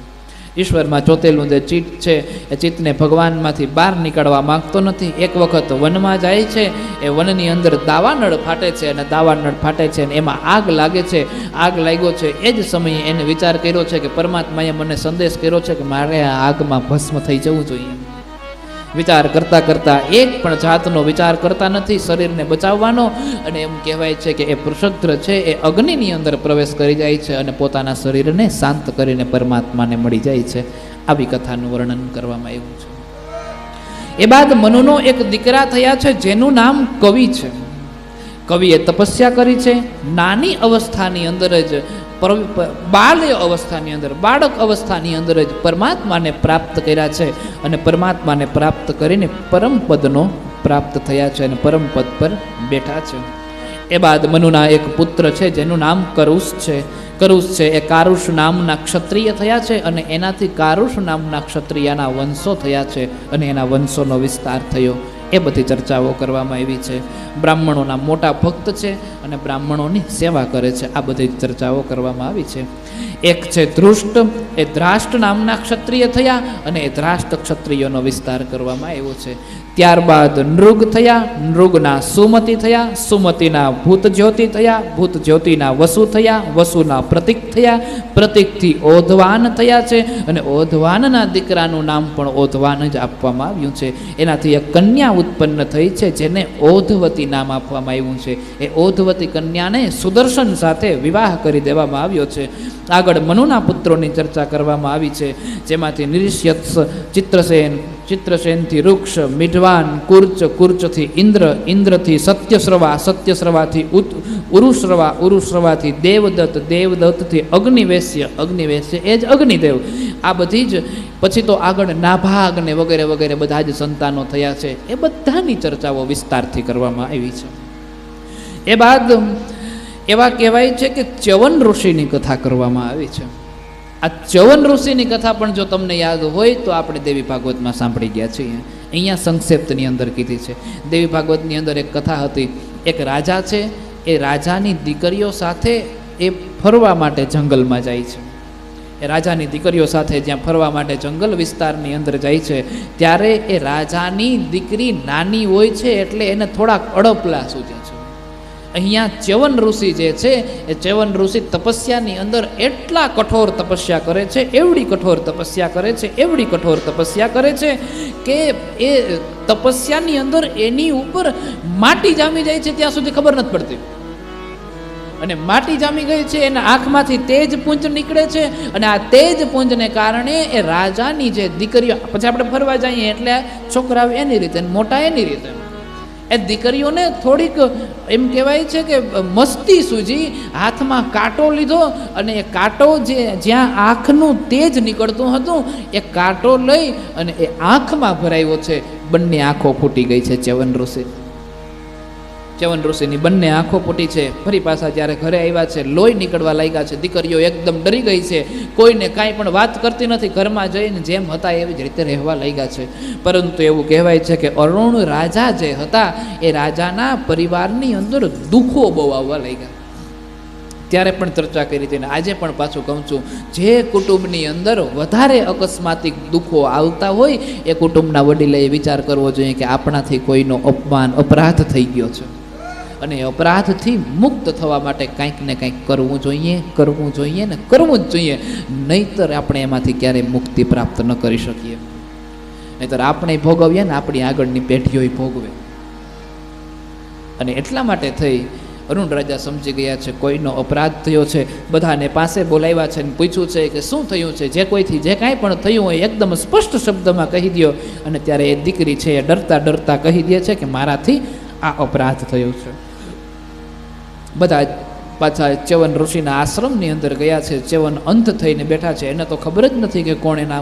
ઈશ્વરમાં ચોતેલું જે ચિત્ત છે એ ચિત્તને ભગવાનમાંથી બહાર નીકળવા માંગતો નથી. એક વખત વનમાં જાય છે, એ વનની અંદર દાવાનળ ફાટે છે અને દાવાનળ ફાટે છે અને એમાં આગ લાગે છે. આગ લાગ્યો છે એ જ સમયે એને વિચાર કર્યો છે કે પરમાત્માએ મને સંદેશ કર્યો છે કે મારે આ આગમાં ભસ્મ થઈ જવું જોઈએ. વિચાર કરતાં કરતાં એક પણ જાતનો વિચાર કરતા નથી શરીરને બચાવવાનો, અને એમ કહેવાય છે કે એ વૃષદ્ર છે એ અગ્નિની અંદર પ્રવેશ કરી જાય છે અને પોતાના શરીરને શાંત કરીને પરમાત્માને મળી જાય છે. આવી કથાનું વર્ણન કરવામાં આવ્યું છે. એ બાદ મનુનો એક દીકરા થયા છે જેનું નામ કવિ છે. કવિએ તપસ્યા કરી છે. નાની અવસ્થાની અંદર જ બાલ્ય અવસ્થાની અંદર, બાળક અવસ્થાની અંદર જ પરમાત્માને પ્રાપ્ત કર્યા છે અને પરમાત્માને પ્રાપ્ત કરીને પરમપદનો પ્રાપ્ત થયા છે અને પરમપદ પર બેઠા છે. એ બાદ મનુના એક પુત્ર છે જેનું નામ કરુષ છે. કરુષ છે એ કારુષ નામના ક્ષત્રિય થયા છે અને એનાથી કારુષ નામના ક્ષત્રિયના વંશો થયા છે અને એના વંશોનો વિસ્તાર થયો. એ બધી ચર્ચાઓ કરવામાં આવી છે. બ્રાહ્મણોના મોટા ભક્ત છે અને બ્રાહ્મણોની સેવા કરે છે. આ બધી ચર્ચાઓ કરવામાં આવી છે. એક છે ધૃષ્ટ, એ ધ્રાષ્ટ નામના ક્ષત્રિય થયા અને એ ધ્રાષ્ટ ક્ષત્રિયોનો વિસ્તાર કરવામાં આવ્યો છે. ત્યારબાદ નૃગ થયા, નૃગના સુમતિ થયા, સુમતિના ભૂતજ્યોતિ થયા, ભૂતજ્યોતિના વસુ થયા, વસુના પ્રતિક થયા, પ્રતિકથી ઓધવાન થયા છે અને ઓધવાનના દીકરાનું નામ પણ ઓધવાન જ આપવામાં આવ્યું છે. એનાથી એક કન્યા ઉત્પન્ન થઈ છે જેને ઓધવતી નામ આપવામાં આવ્યું છે. એ ઓધવતી કન્યાને સુદર્શન સાથે વિવાહ કરી દેવામાં આવ્યો છે. આગળ મનુના પુત્રોની ચર્ચા કરવામાં આવી છે, જેમાંથી નિરીશ્યત્સ, ચિત્રસેન, ચિત્રસેનથી વૃક્ષ, મિઢવાન, કુર્ચ, કુર્ચથી ઇન્દ્ર, ઇન્દ્રથી સત્યશ્રવા, સત્યશ્રવાથી ઉરુશ્રવા, ઉરુશ્રવાથી દેવદત્ત, દેવદત્તથી અગ્નિવેશ્ય, અગ્નિવેશ્ય એ જ અગ્નિદેવ. આ બધી જ પછી તો આગળ નાભાગ ને વગેરે વગેરે બધા જ સંતાનો થયા છે. એ બધાની ચર્ચાઓ વિસ્તારથી કરવામાં આવી છે. એ બાદ એવા કહેવાય છે કે ચ્યવન ઋષિની કથા કરવામાં આવી છે. આ ચ્યવન ઋષિની કથા પણ જો તમને યાદ હોય તો આપણે દેવી ભાગવતમાં સાંભળી ગયા છીએ. અહીંયા સંક્ષેપ્તની અંદર કીધી છે. દેવી ભાગવતની અંદર એક કથા હતી. એક રાજા છે, એ રાજાની દીકરીઓ સાથે એ ફરવા માટે જંગલમાં જાય છે. એ રાજાની દીકરીઓ સાથે જ્યાં ફરવા માટે જંગલ વિસ્તારની અંદર જાય છે ત્યારે એ રાજાની દીકરી નાની હોય છે એટલે એને થોડાક અડપલા સૂચે છે. અહીંયા ચ્યવન ઋષિ જે છે એ ચ્યવન ઋષિ તપસ્યાની અંદર એટલા કઠોર તપસ્યા કરે છે, એવડી કઠોર તપસ્યા કરે છે, એવડી કઠોર તપસ્યા કરે છે કે એ તપસ્યાની અંદર એની ઉપર માટી જામી જાય છે ત્યાં સુધી ખબર નથી પડતી. અને માટી જામી ગઈ છે, એના આંખમાંથી તેજ પુંજ નીકળે છે અને આ તેજ પુંજને કારણે એ રાજાની જે દીકરીઓ, પછી આપણે ફરવા જઈએ એટલે છોકરાઓ એની રીતે, મોટા એની રીતે, એ દીકરીઓને થોડીક એમ કહેવાય છે કે મસ્તી સૂજી, હાથમાં કાંટો લીધો અને એ કાંટો જે જ્યાં આંખનું તેજ નીકળતું હતું એ કાંટો લઈ અને એ આંખમાં ભરાયો છે. બંને આંખો ફૂટી ગઈ છે ચ્યવન ઋષિ. ચ્યવન ઋષિની બંને આંખો ફૂટી છે. ફરી પાછા જ્યારે ઘરે આવ્યા છે, લોહી નીકળવા લાગ્યા છે. દીકરીઓ એકદમ ડરી ગઈ છે, કોઈને કાંઈ પણ વાત કરતી નથી. ઘરમાં જઈને જેમ હતા એવી જ રીતે રહેવા લાગ્યા છે. પરંતુ એવું કહેવાય છે કે અરુણ રાજા જે હતા એ રાજાના પરિવારની અંદર દુઃખો બહુ આવવા લાગ્યા. ત્યારે પણ ચર્ચા કરી હતી ને આજે પણ પાછું કહું છું, જે કુટુંબની અંદર વધારે અકસ્માતિક દુઃખો આવતા હોય એ કુટુંબના વડીલે વિચાર કરવો જોઈએ કે આપણાથી કોઈનો અપમાન, અપરાધ થઈ ગયો છે અને અપરાધથી મુક્ત થવા માટે કંઈક ને કંઈક કરવું જોઈએ, કરવું જોઈએ ને કરવું જ જોઈએ. નહીંતર આપણે એમાંથી ક્યારેય મુક્તિ પ્રાપ્ત ન કરી શકીએ. નહીંતર આપણે ભોગવીએ ને આપણી આગળની પેઢીઓ ભોગવે. અને એટલા માટે થઈ અરુણ રાજા સમજી ગયા છે કોઈનો અપરાધ થયો છે. બધાને પાસે બોલાવ્યા છે અને પૂછ્યું છે કે શું થયું છે, જે કોઈથી જે કાંઈ પણ થયું હોય એકદમ સ્પષ્ટ શબ્દમાં કહી દો. અને ત્યારે એ દીકરી છે એ ડરતા ડરતા કહી દે છે કે મારાથી આ અપરાધ થયો છે. બધા પાછા ચ્યવન ઋષિના આશ્રમની અંદર ગયા છે. ચ્યવન અંત થઈને બેઠા છે, એને તો ખબર જ નથી કે કોણ એના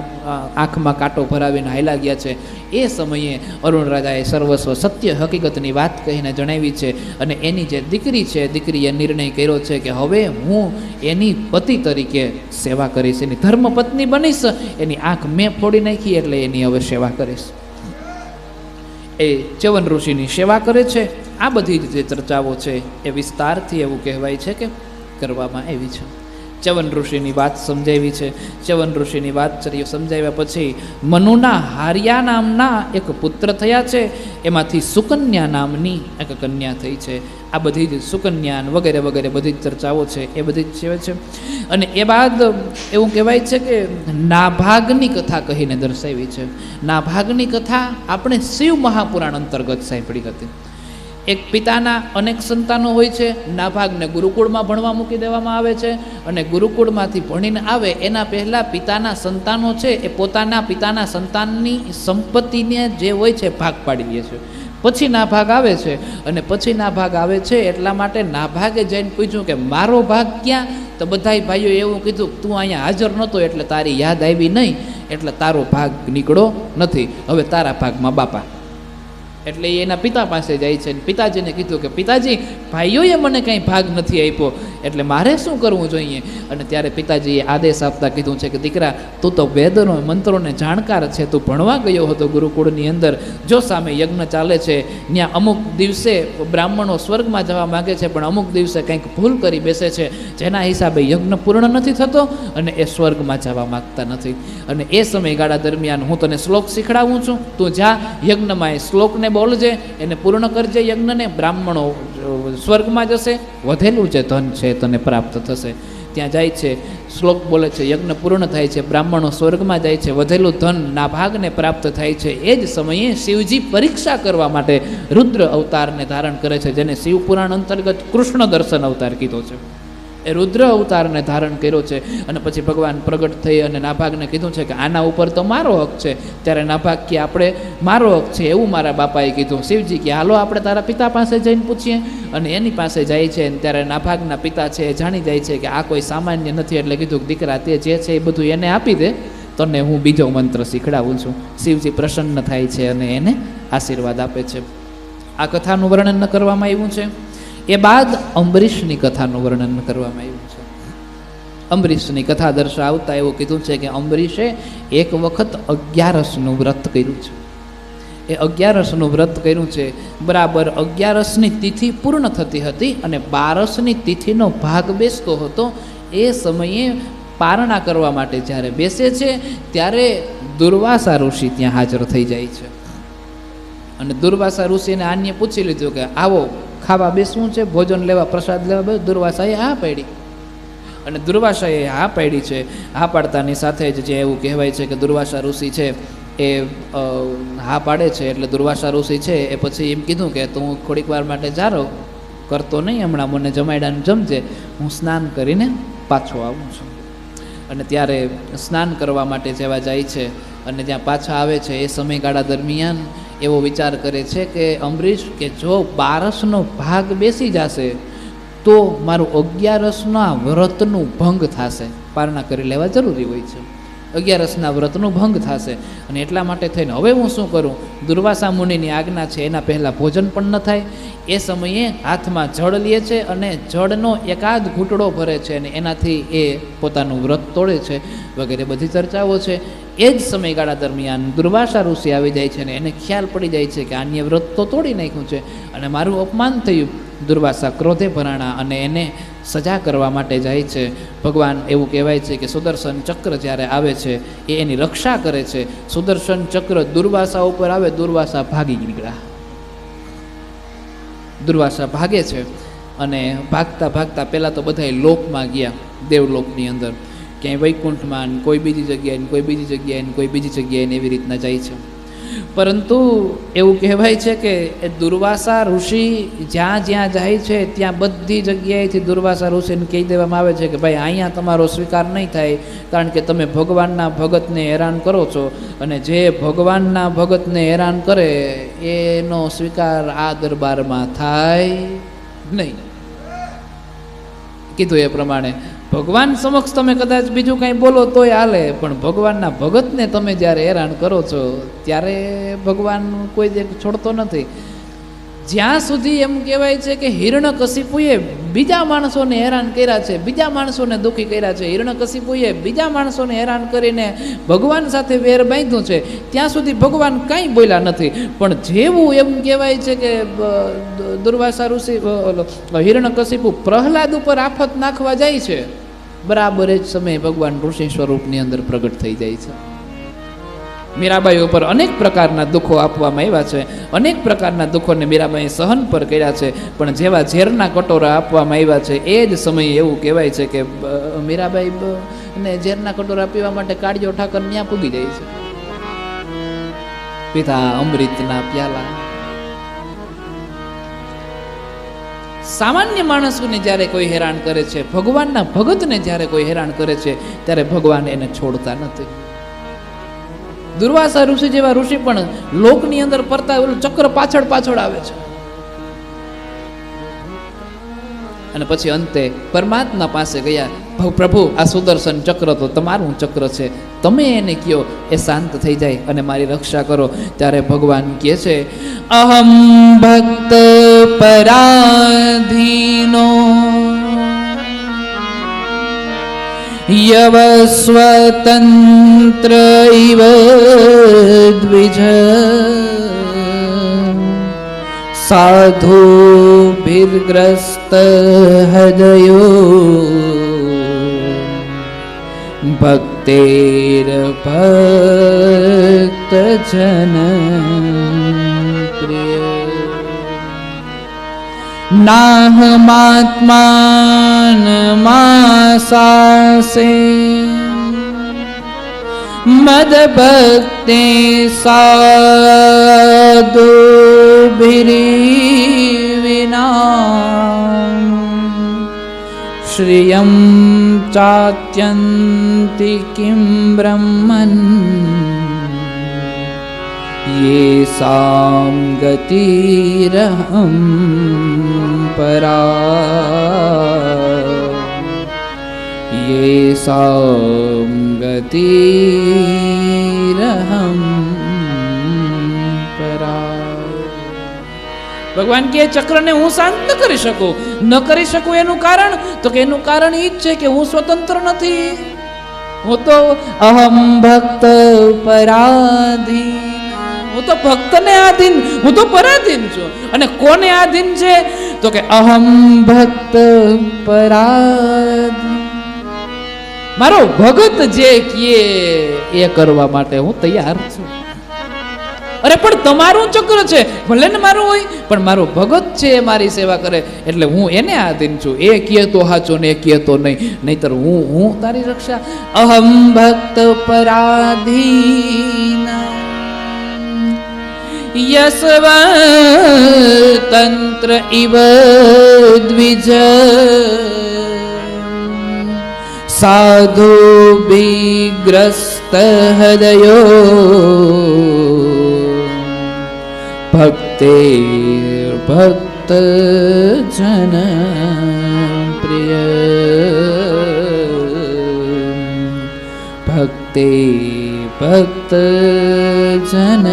આંખમાં કાંટો ભરાવીને હાલ્યા ગયા છે. એ સમયે અરુણ રાજાએ સર્વસ્વ સત્ય હકીકતની વાત કહીને જણાવી છે. અને એની જે દીકરી છે, દીકરીએ નિર્ણય કર્યો છે કે હવે હું એની પતિ તરીકે સેવા કરીશ, એની ધર્મપત્ની બનીશ. એની આંખ મેં ફોડી નાખી એટલે એની હવે સેવા કરીશ. એ ચ્યવન ઋષિની સેવા કરે છે. આ બધી જ જે ચર્ચાઓ છે એ વિસ્તારથી એવું કહેવાય છે કે કરવામાં આવી છે. ચ્યવન ઋષિની વાત સમજાવી છે. ચ્યવન ઋષિની વાતચર્ય સમજાવ્યા પછી મનુના હાર્યા નામના એક પુત્ર થયા છે, એમાંથી સુકન્યા નામની એક કન્યા થઈ છે. આ બધી જ સુકન્યા વગેરે વગેરે બધી જ ચર્ચાઓ છે એ બધી જ છે. અને એ બાદ એવું કહેવાય છે કે નાભાગની કથા કહીને દર્શાવી છે. નાભાગની કથા આપણે શિવ મહાપુરાણ અંતર્ગત સાંભળી હતી. એક પિતાના અનેક સંતાનો હોય છે, નાભાગને ગુરુકુળમાં ભણવા મૂકી દેવામાં આવે છે, અને ગુરુકુળમાંથી ભણીને આવે એના પહેલાં પિતાના સંતાનો છે એ પોતાના પિતાના સંતાનની સંપત્તિને જે હોય છે ભાગ પાડી દે છે. પછી નાભાગ આવે છે, અને પછી નાભાગ આવે છે એટલા માટે નાભાગે જઈને પૂછ્યું કે મારો ભાગ ક્યાં? તો બધાય ભાઈઓ એવું કીધું તું અહીંયા હાજર નહોતો એટલે તારી યાદ આવી નહીં, એટલે તારો ભાગ નીકળો નથી, હવે તારા ભાગમાં બાપા. એટલે એ એના પિતા પાસે જાય છે. પિતાજીને કીધું કે પિતાજી, ભાઈઓએ મને કંઈ ભાગ નથી આપ્યો, એટલે મારે શું કરવું જોઈએ? અને ત્યારે પિતાજીએ આદેશ આપતા કીધું છે કે દીકરા, તું તો વેદનો મંત્રોને જાણકાર છે, તું ભણવા ગયો હતો ગુરુકુળની અંદર. જો સામે યજ્ઞ ચાલે છે, ત્યાં અમુક દિવસે બ્રાહ્મણો સ્વર્ગમાં જવા માગે છે, પણ અમુક દિવસે કંઈક ભૂલ કરી બેસે છે, જેના હિસાબે યજ્ઞ પૂર્ણ નથી થતો અને એ સ્વર્ગમાં જવા માગતા નથી. અને એ સમયગાળા દરમિયાન હું તને શ્લોક શીખડાવું છું, તું જા યજ્ઞમાં એ શ્લોકને બોલજે, એને પૂર્ણ કરજે યજ્ઞને. બ્રાહ્મણો સ્વર્ગમાં જશે, વધેલું જે ધન છે તને પ્રાપ્ત થશે. ત્યાં જાય છે, શ્લોક બોલે છે, યજ્ઞ પૂર્ણ થાય છે, બ્રાહ્મણો સ્વર્ગમાં જાય છે, વધેલું ધન નાભાગને પ્રાપ્ત થાય છે. એ જ સમયે શિવજી પરીક્ષા કરવા માટે રુદ્ર અવતારને ધારણ કરે છે, જેને શિવપુરાણ અંતર્ગત કૃષ્ણ દર્શન અવતાર કીધો છે. એ રુદ્ર અવતારને ધારણ કર્યો છે. અને પછી ભગવાન પ્રગટ થઈ અને નાભાગને કીધું છે કે આના ઉપર તો મારો હક છે. ત્યારે નાભાગ કે આપણે મારો હક છે એવું મારા બાપાએ કીધું. શિવજી કે હાલો આપણે તારા પિતા પાસે જઈને પૂછીએ. અને એની પાસે જાય છે, અને ત્યારે નાભાગના પિતા છે એ જાણી જાય છે કે આ કોઈ સામાન્ય નથી, એટલે કીધું કે દીકરા તે જે છે એ બધું એને આપી દે, તને હું બીજો મંત્ર શીખડાવું છું. શિવજી પ્રસન્ન થાય છે અને એને આશીર્વાદ આપે છે. આ કથાનું વર્ણન કરવામાં આવ્યું છે. એ બાદ અંબરીશની કથાનું વર્ણન કરવામાં આવ્યું છે. અંબરીશની કથા દર્શાવતા એવું કીધું છે કે અંબરીશે એક વખત 11નું વ્રત કર્યું છે. એ 11નું વ્રત કર્યું છે. બરાબર 11ની તિથિ પૂર્ણ થતી હતી અને 12ની તિથિનો ભાગ બેસતો હતો. એ સમયે પારણા કરવા માટે જ્યારે બેસે છે ત્યારે દુર્વાસા ઋષિ ત્યાં હાજર થઈ જાય છે. અને દુર્વાસા ઋષિને આને પૂછી લીધું કે આવો ખાવા બેસવું છે, ભોજન લેવા, પ્રસાદ લેવા. દુર્વાસાએ હા પાડી. અને દુર્વાસાએ હા પાડી છે. હા પાડતાની સાથે જ જે એવું કહેવાય છે કે દુર્વાસા ઋષિ છે એ હા પાડે છે, એટલે દુર્વાસા ઋષિ છે એ પછી એમ કીધું કે તું થોડીક વાર માટે જારો કરતો નહીં, હમણાં મને જમાડાને જમજે, હું સ્નાન કરીને પાછો આવું છું. અને ત્યારે સ્નાન કરવા માટે જેવા જાય છે અને ત્યાં પાછા આવે છે, એ સમયગાળા દરમિયાન એવો વિચાર કરે છે કે અંબરીશ કે જો 12નો ભાગ બેસી જશે તો મારું 11ના વ્રતનું ભંગ થશે. પારણા કરી લેવા જરૂરી હોય છે. 11ના વ્રતનું ભંગ થશે. અને એટલા માટે થઈને હવે હું શું કરું? દુર્વાસા મુનિની આજ્ઞા છે, એના પહેલાં ભોજન પણ ન થાય. એ સમયે હાથમાં જળ લે છે અને જળનો એકાદ ઘૂંટડો ભરે છે અને એનાથી એ પોતાનું વ્રત તોડે છે. વગેરે બધી ચર્ચાઓ છે. એ જ સમયગાળા દરમિયાન દુર્વાસા ઋષિ આવી જાય છે અને એને ખ્યાલ પડી જાય છે કે આન્ય વ્રત તો તોડી નાખ્યું છે અને મારું અપમાન થયું. દુર્વાસા ક્રોધે ભરાણા અને એને સજા કરવા માટે જાય છે. ભગવાન એવું કહેવાય છે કે સુદર્શન ચક્ર જ્યારે આવે છે એ એની રક્ષા કરે છે. સુદર્શન ચક્ર દુર્વાસા ઉપર આવે, દુર્વાસા ભાગી નીકળ્યા. દુર્વાસા ભાગે છે અને ભાગતા ભાગતા પહેલાં તો બધા લોકમાં ગયા, દેવલોકની અંદર, ક્યાંય વૈકુંઠમાં, કોઈ બીજી જગ્યાએ, કોઈ બીજી જગ્યાએ, કોઈ બીજી જગ્યાએ એવી રીતના જાય છે. પરંતુ એવું કહેવાય છે કે એ દુર્વાસા ઋષિ જ્યાં જ્યાં જાય છે ત્યાં બધી જગ્યાએથી દુર્વાસા ઋષિને કહી દેવામાં આવે છે કે ભાઈ અહીંયા તમારો સ્વીકાર નહીં થાય, કારણ કે તમે ભગવાનના ભગતને હેરાન કરો છો અને જે ભગવાનના ભગતને હેરાન કરે એનો સ્વીકાર આ દરબારમાં થાય નહીં. કીધું એ પ્રમાણે ભગવાન સમક્ષ તમે કદાચ બીજું કાંઈ બોલો તોય હાલે, પણ ભગવાનના ભગતને તમે જ્યારે હેરાન કરો છો ત્યારે ભગવાન કોઈ દે છોડતો નથી. જ્યાં સુધી એમ કહેવાય છે કે હિરણ્યકશિપુએ બીજા માણસોને હેરાન કર્યા છે, બીજા માણસોને દુઃખી કર્યા છે, હિરણ્યકશિપુએ બીજા માણસોને હેરાન કરીને ભગવાન સાથે વેર બાંધ્યું છે, ત્યાં સુધી ભગવાન કાંઈ બોલ્યા નથી. પણ જેવું એમ કહેવાય છે કે દુર્વાસા ઋષિ હિરણ્યકશિપુ પ્રહલાદ ઉપર આફત નાખવા જાય છે, બરાબર એ જ સમયે ભગવાન ઋષિ સ્વરૂપની અંદર પ્રગટ થઈ જાય છે. મીરાબાઈ ઉપર અનેક પ્રકારના દુઃખો આપવામાં આવ્યા છે, અનેક પ્રકારના દુઃખોને મીરાબાઈ સહન પર કર્યા છે, પણ જેવા ઝેરના કટોરા આપવામાં આવ્યા છે એ જ સમયે એવું કહેવાય છે કે મીરાબાઈ ને ઝેરના કટોરા પીવા માટે કાળિયો ઠાકર ત્યાં પૂગી જાય છે. પિતા અમૃતના પ્યાલા. સામાન્ય માણસોને જ્યારે કોઈ હેરાન કરે છે, ભગવાનના ભગતને જ્યારે કોઈ હેરાન કરે છે, ત્યારે ભગવાન એને છોડતા નથી. દુર્વાસા ઋષિ જેવા ઋષિ પણ લોકની અંદર ફરતા ચક્ર પાછળ પાછળ આવે છે, અને પછી અંતે પરમાત્મા પાસે ગયા. પ્રભુ, આ સુદર્શન ચક્ર તો તમારું ચક્ર છે, તમે એને કયો એ શાંત થઈ જાય અને મારી રક્ષા કરો. ત્યારે ભગવાન કહે છે, અહમ ભક્ત પરાધીનો યવ સ્વતંત્ર ઇવ દ્વિજ સાધુભિર્ગ્રસ્ત હૃદયો ભક્તેર ભક્ત જન પ્રિય નાહમાત્માન માસાસે મદ ભક્તે સાધુ વિના શ્રિયમ ચાત્યંતિ કિમ બ્રહ્મન येषां गतिरहं परा येषां गतिरहं પરા. ભગવાન કે ચક્રને હું શાંત ન કરી શકું એનું કારણ તો કે એનું કારણ એ જ છે કે હું સ્વતંત્ર નથી. હું તો અહમ ભક્ત પરાધીન, હું તો ભક્તને આધીન, હું તો પરાધીન છું. અને કોને આધીન છે તો કે અહમ ભક્ત પરાધીન. મારો ભગત જે કહે એ કરવા માટે હું તૈયાર છું. અરે પણ તમારું ચક્ર છે, ભલે ને મારું હોય, પણ મારો ભગત છે એ મારી સેવા કરે એટલે હું એને આધીન છું. એ કહે તો સાચો ને એ કહે તો નહીં, નહીતર હું તારી રક્ષા. અહમ ભક્ત પરાધીન યસ્વતંત્ર ઇવ દ્વિજ સાધુ વિગ્રસ્ત હૃદયો ભક્તેર ભક્ત જન પ્રિય ભક્તે ભક્ત જન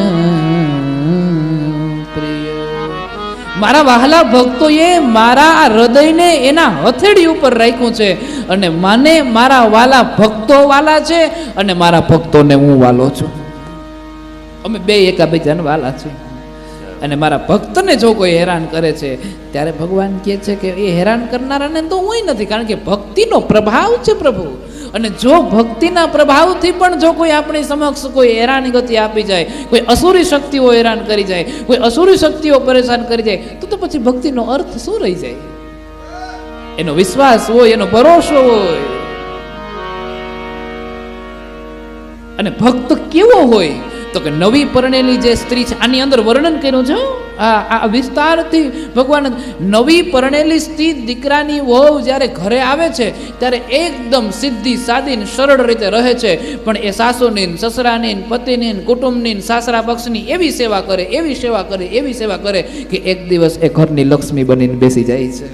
પ્રિય. મારા વહાલા ભક્તોએ મારા આ હૃદયને એના હથેળી ઉપર રાખ્યું છે અને મને મારા વાલા ભક્તો વાલા છે અને મારા ભક્તોને હું વાલો છું. અમે બે એકાબીજાને વાલા છીએ. અને મારા ભક્તને જો કોઈ હેરાન કરે છે ત્યારે ભગવાન કહે છે કે એ હેરાન કરનારાને તો હું નથી, કારણ કે ભક્તિનો પ્રભાવ છે પ્રભુ. અને જો ભક્તિના પ્રભાવથી પણ જો કોઈ આપણી સમક્ષ કોઈ હેરાની ગતિ આપી જાય, કોઈ અસુરી શક્તિઓ હેરાન કરી જાય, કોઈ અસુરી શક્તિઓ પરેશાન કરી જાય, તો પછી ભક્તિનો અર્થ શું રહી જાય? એનો વિશ્વાસ હોય, એનો ભરોસો હોય. અને ભક્ત કેવો હોય તો કે નવી પરણેલી જે સ્ત્રી છે, આની અંદર વર્ણન કર્યું છે આ વિસ્તારથી ભગવાન. નવી પરણેલી સ્ત્રી દીકરાની વહુ જ્યારે ઘરે આવે છે ત્યારે એકદમ સીધી સાદી સરળ રીતે રહે છે, પણ એ સાસુની, સસરાની, પતિની, કુટુંબની, સાસરા પક્ષની એવી સેવા કરે, એવી સેવા કરે, એવી સેવા કરે કે એક દિવસ એ ઘરની લક્ષ્મી બનીને બેસી જાય છે.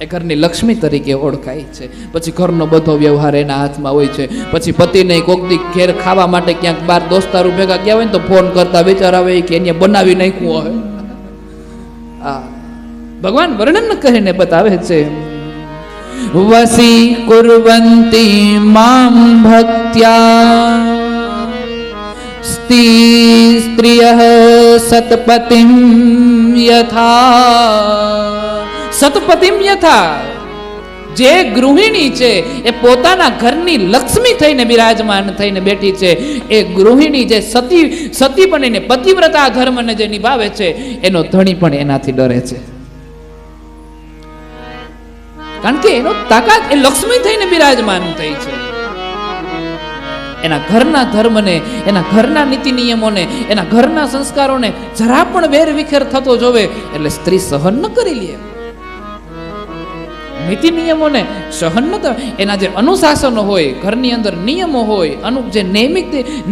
એ ઘરની લક્ષ્મી તરીકે ઓળખાય છે. પછી ઘરનો બધો વ્યવહાર એના હાથમાં હોય છે. પછી પતિને કોક દી ઘેર ખાવા માટે ક્યાંક બાર દોસ્તારો ભેગા ગયા હોય ને તો ફોન કરતા વિચાર આવે કે એને બનાવી નાખ્યું હોય. આ ભગવાન વર્ણન કરીને બતાવે છે. વસી કુર્વંતી મામ ભક્ત્યા સ્ત્રિયઃ સતપતિમ યથા જે ગૃહિણી છે એ પોતાના ઘરની લક્ષ્મી થઈને બિરાજમાન થઈને બેઠી છે, એ ગૃહિણી જે સતી બનીને પતિવ્રતા ધર્મને જે નિભાવે છે, એનો ધણી પણ એનાથી ડરે છે. કારણ કે એનો તાકાત એ લક્ષ્મી થઈને બિરાજમાન થઈ છે. એના ઘરના ધર્મને, એના ઘરના નીતિ નિયમોને, એના ઘરના સંસ્કારોને જરા પણ વેર વિખેર થતો જોવે એટલે સ્ત્રી સહન ન કરી લે. નીતિ નિયમોને સહન ન થાય. એના જે અનુશાસનો હોય, ઘરની અંદર નિયમો હોય, જે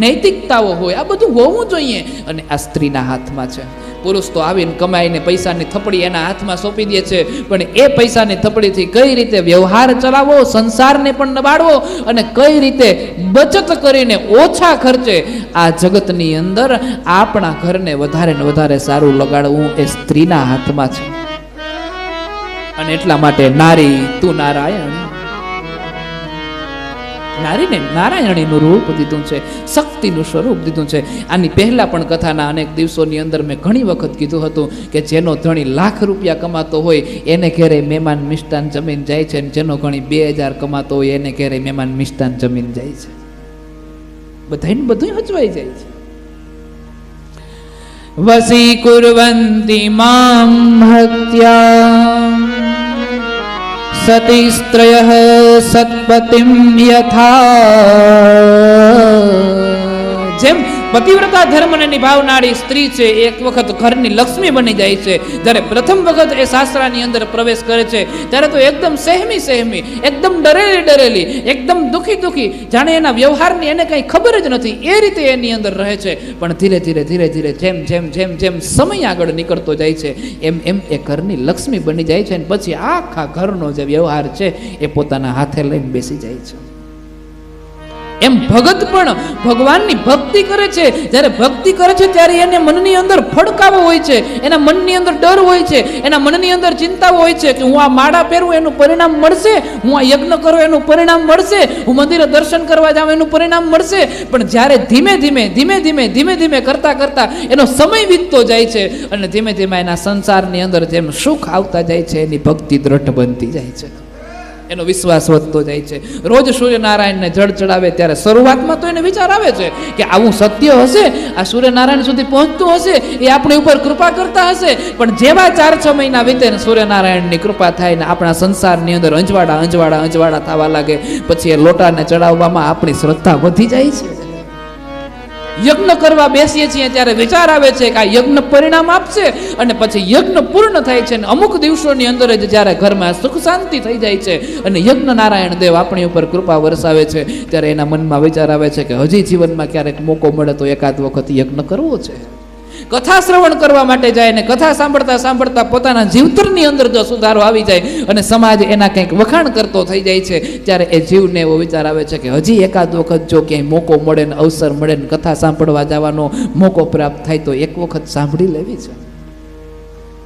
નૈતિકતાઓ હોય, આ બધું હોવું જોઈએ. અને આ સ્ત્રીના હાથમાં છે. પુરુષ તો આવીને કમાઈને પૈસાની થપડી એના હાથમાં સોંપી દે છે, પણ એ પૈસાની થપડીથી કઈ રીતે વ્યવહાર ચલાવવો, સંસારને પણ નબાડવો અને કઈ રીતે બચત કરીને ઓછા ખર્ચે આ જગતની અંદર આપણા ઘરને વધારે ને વધારે સારું લગાડવું એ સ્ત્રીના હાથમાં છે. અને એટલા માટે નારી તું નારાયણ, નારીને નારાયણીનું રૂપ દીધું છે, શક્તિનું સ્વરૂપ દીધું છે. આની પહેલા પણ કથાના અનેક દિવસોની અંદર મેં ઘણી વખત કીધું હતું કે જેનો ધણી લાખ રૂપિયા કમાતો હોય એને ઘેરે મહેમાન મિષ્ટાન જમીન જાય છે, અને જેનો ધણી 2000 કમાતો હોય એને ઘેરે મહેમાન મિષ્ટાન જમીન જાય છે. બધાને બધું હચવાઈ જાય છે. વસી કુર્વંતી મામ હત્યા સતીસ્ત્રયઃ સત્પતિમ યથા. જેમ પતિવ્રતા ધર્મને નિભાવનારી સ્ત્રી છે, એક વખત ઘરની લક્ષ્મી બની જાય છે. જ્યારે પ્રથમ વખત એ સાસરાની અંદર પ્રવેશ કરે છે ત્યારે તો એકદમ સહેમી, એકદમ ડરેલી, એકદમ દુખી, જાણે એના વ્યવહારની એને કંઈ ખબર જ નથી એ રીતે એની અંદર રહે છે. પણ ધીરે જેમ સમય આગળ નીકળતો જાય છે એમ એ ઘરની લક્ષ્મી બની જાય છે. અને પછી આખા ઘરનો જે વ્યવહાર છે એ પોતાના હાથે લઈને બેસી જાય છે. એમ ભગત પણ ભગવાનની ભક્તિ કરે છે. જ્યારે ભક્તિ કરે છે ત્યારે એને મનની અંદર ફડકાવો હોય છે, એના મનની અંદર ડર હોય છે, એના મનની અંદર ચિંતાઓ હોય છે કે હું આ માળા પહેરું એનું પરિણામ મળશે, હું આ યજ્ઞ કરું એનું પરિણામ મળશે, હું મંદિરે દર્શન કરવા જાઉં એનું પરિણામ મળશે. પણ જ્યારે ધીમે કરતા એનો સમય વીતતો જાય છે અને ધીમે એના સંસારની અંદર જેમ સુખ આવતા જાય છે એની ભક્તિ દ્રઢ બનતી જાય છે, એનો વિશ્વાસ વધતો જાય છે. રોજ સૂર્યનારાયણને જળ ચડાવે ત્યારે શરૂઆતમાં તો એને વિચાર આવે છે કે આવું સત્ય હશે, આ સૂર્યનારાયણ સુધી પહોંચતું હશે, એ આપણી ઉપર કૃપા કરતા હશે. પણ જેવા 4-6 મહિના વીતે ને સૂર્યનારાયણની કૃપા થાય ને આપણા સંસારની અંદર અંજવાડા થવા લાગે, પછી એ લોટાને ચડાવવામાં આપણી શ્રદ્ધા વધી જાય છે. યજ્ઞ કરવા બેસીએ છીએ ત્યારે વિચાર આવે છે કે આ યજ્ઞ પરિણામ આપશે, અને પછી યજ્ઞ પૂર્ણ થાય છે. અને અમુક દિવસોની અંદર જ જ્યારે ઘરમાં સુખ શાંતિ થઈ જાય છે અને યજ્ઞ નારાયણ દેવ આપણી ઉપર કૃપા વરસાવે છે, ત્યારે એના મનમાં વિચાર આવે છે કે હજી જીવનમાં ક્યારેક મોકો મળે તો એકાદ વખત યજ્ઞ કરવો છે. કથા શ્રવણ કરવા માટે જાય ને કથા સાંભળતા પોતાના જીવતરની અંદર જો સુધારો આવી જાય અને સમાજ એના કંઈક વખાણ કરતો થઈ જાય છે, ત્યારે એ જીવને એવો વિચાર આવે છે કે હજી એકાદ વખત જો ક્યાંય મોકો મળે ને અવસર મળે ને કથા સાંભળવા જવાનો મોકો પ્રાપ્ત થાય તો એક વખત સાંભળી લેવી છે.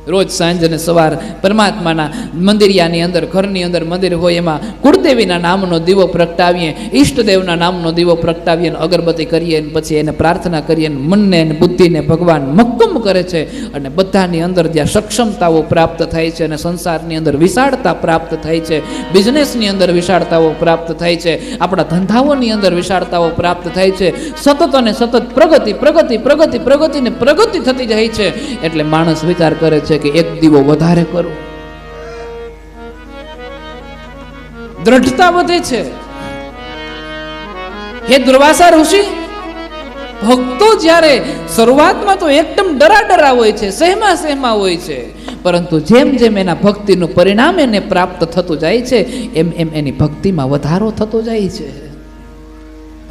રોજ સાંજ અને સવાર પરમાત્માના મંદિરિયાની અંદર, ઘરની અંદર મંદિર હોય એમાં કુળદેવીના નામનો દીવો પ્રગટાવીએ, ઈષ્ટદેવના નામનો દીવો પ્રગટાવીએ, અગરબત્તી કરીએ, પછી એને પ્રાર્થના કરીએ, મનને અને બુદ્ધિને ભગવાન મક્કમ કરે છે. અને બધાની અંદર જ્યાં સક્ષમતાઓ પ્રાપ્ત થાય છે અને સંસારની અંદર વિશાળતા પ્રાપ્ત થાય છે, બિઝનેસની અંદર વિશાળતાઓ પ્રાપ્ત થાય છે, આપણા ધંધાઓની અંદર વિશાળતાઓ પ્રાપ્ત થાય છે, સતત અને સતત પ્રગતિ થતી જાય છે. એટલે માણસ વિચાર કરે છે કે એક દીવો વધારે કરું, દ્રઢતા વધે છે. હે દુર્વાસા ઋષિ, ભક્તો જ્યારે શરૂઆતમાં તો એકદમ ડરા હોય છે, સહેમા હોય છે, પરંતુ જેમ એના ભક્તિનું પરિણામ એને પ્રાપ્ત થતું જાય છે એમ એની ભક્તિમાં વધારો થતો જાય છે.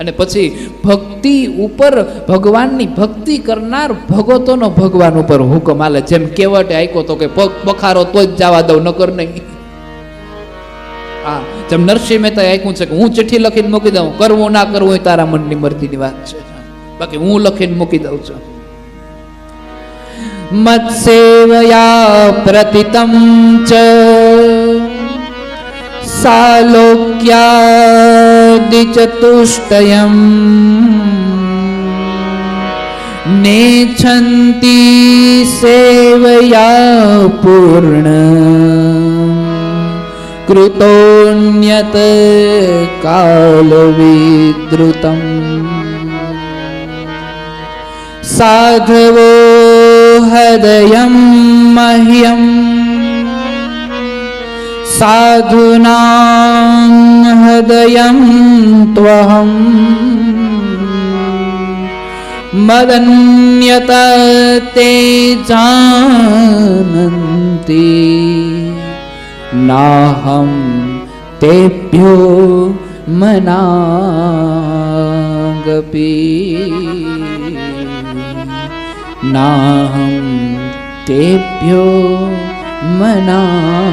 અને પછી ભક્તિ ઉપર, ભગવાનની ભક્તિ કરનાર ભગતોનો ભગવાન ઉપર હુકમ આલે. જેમ કેવટે આયકો તો કે પગ બખારો તો જ જવા દઉં, નકર નહીં. હા, જેમ નરસિંહ મહેતાએ આયકું છે કે હું ચિઠ્ઠી લખીને મૂકી દઉં, કરવું ના કરવું એ તારા મનની મરજીની વાત છે, બાકી હું લખીને મૂકી દઉં છું. મત્સેવયા પ્રતિતમ ચ સાલોક્યાદિચતુષ્ટયમ નેછન્તિ સેવયા પૂર્ણ કૃતોન્યત કાલવિદ્રુતમ સાધવો હૃદયં મહ્યમ સાધુનાં હૃદયં ત્વહં મદન્યત તે જાનન્તિ નાહં તેભ્યો મનાગપી નાહં તેભ્યો મના.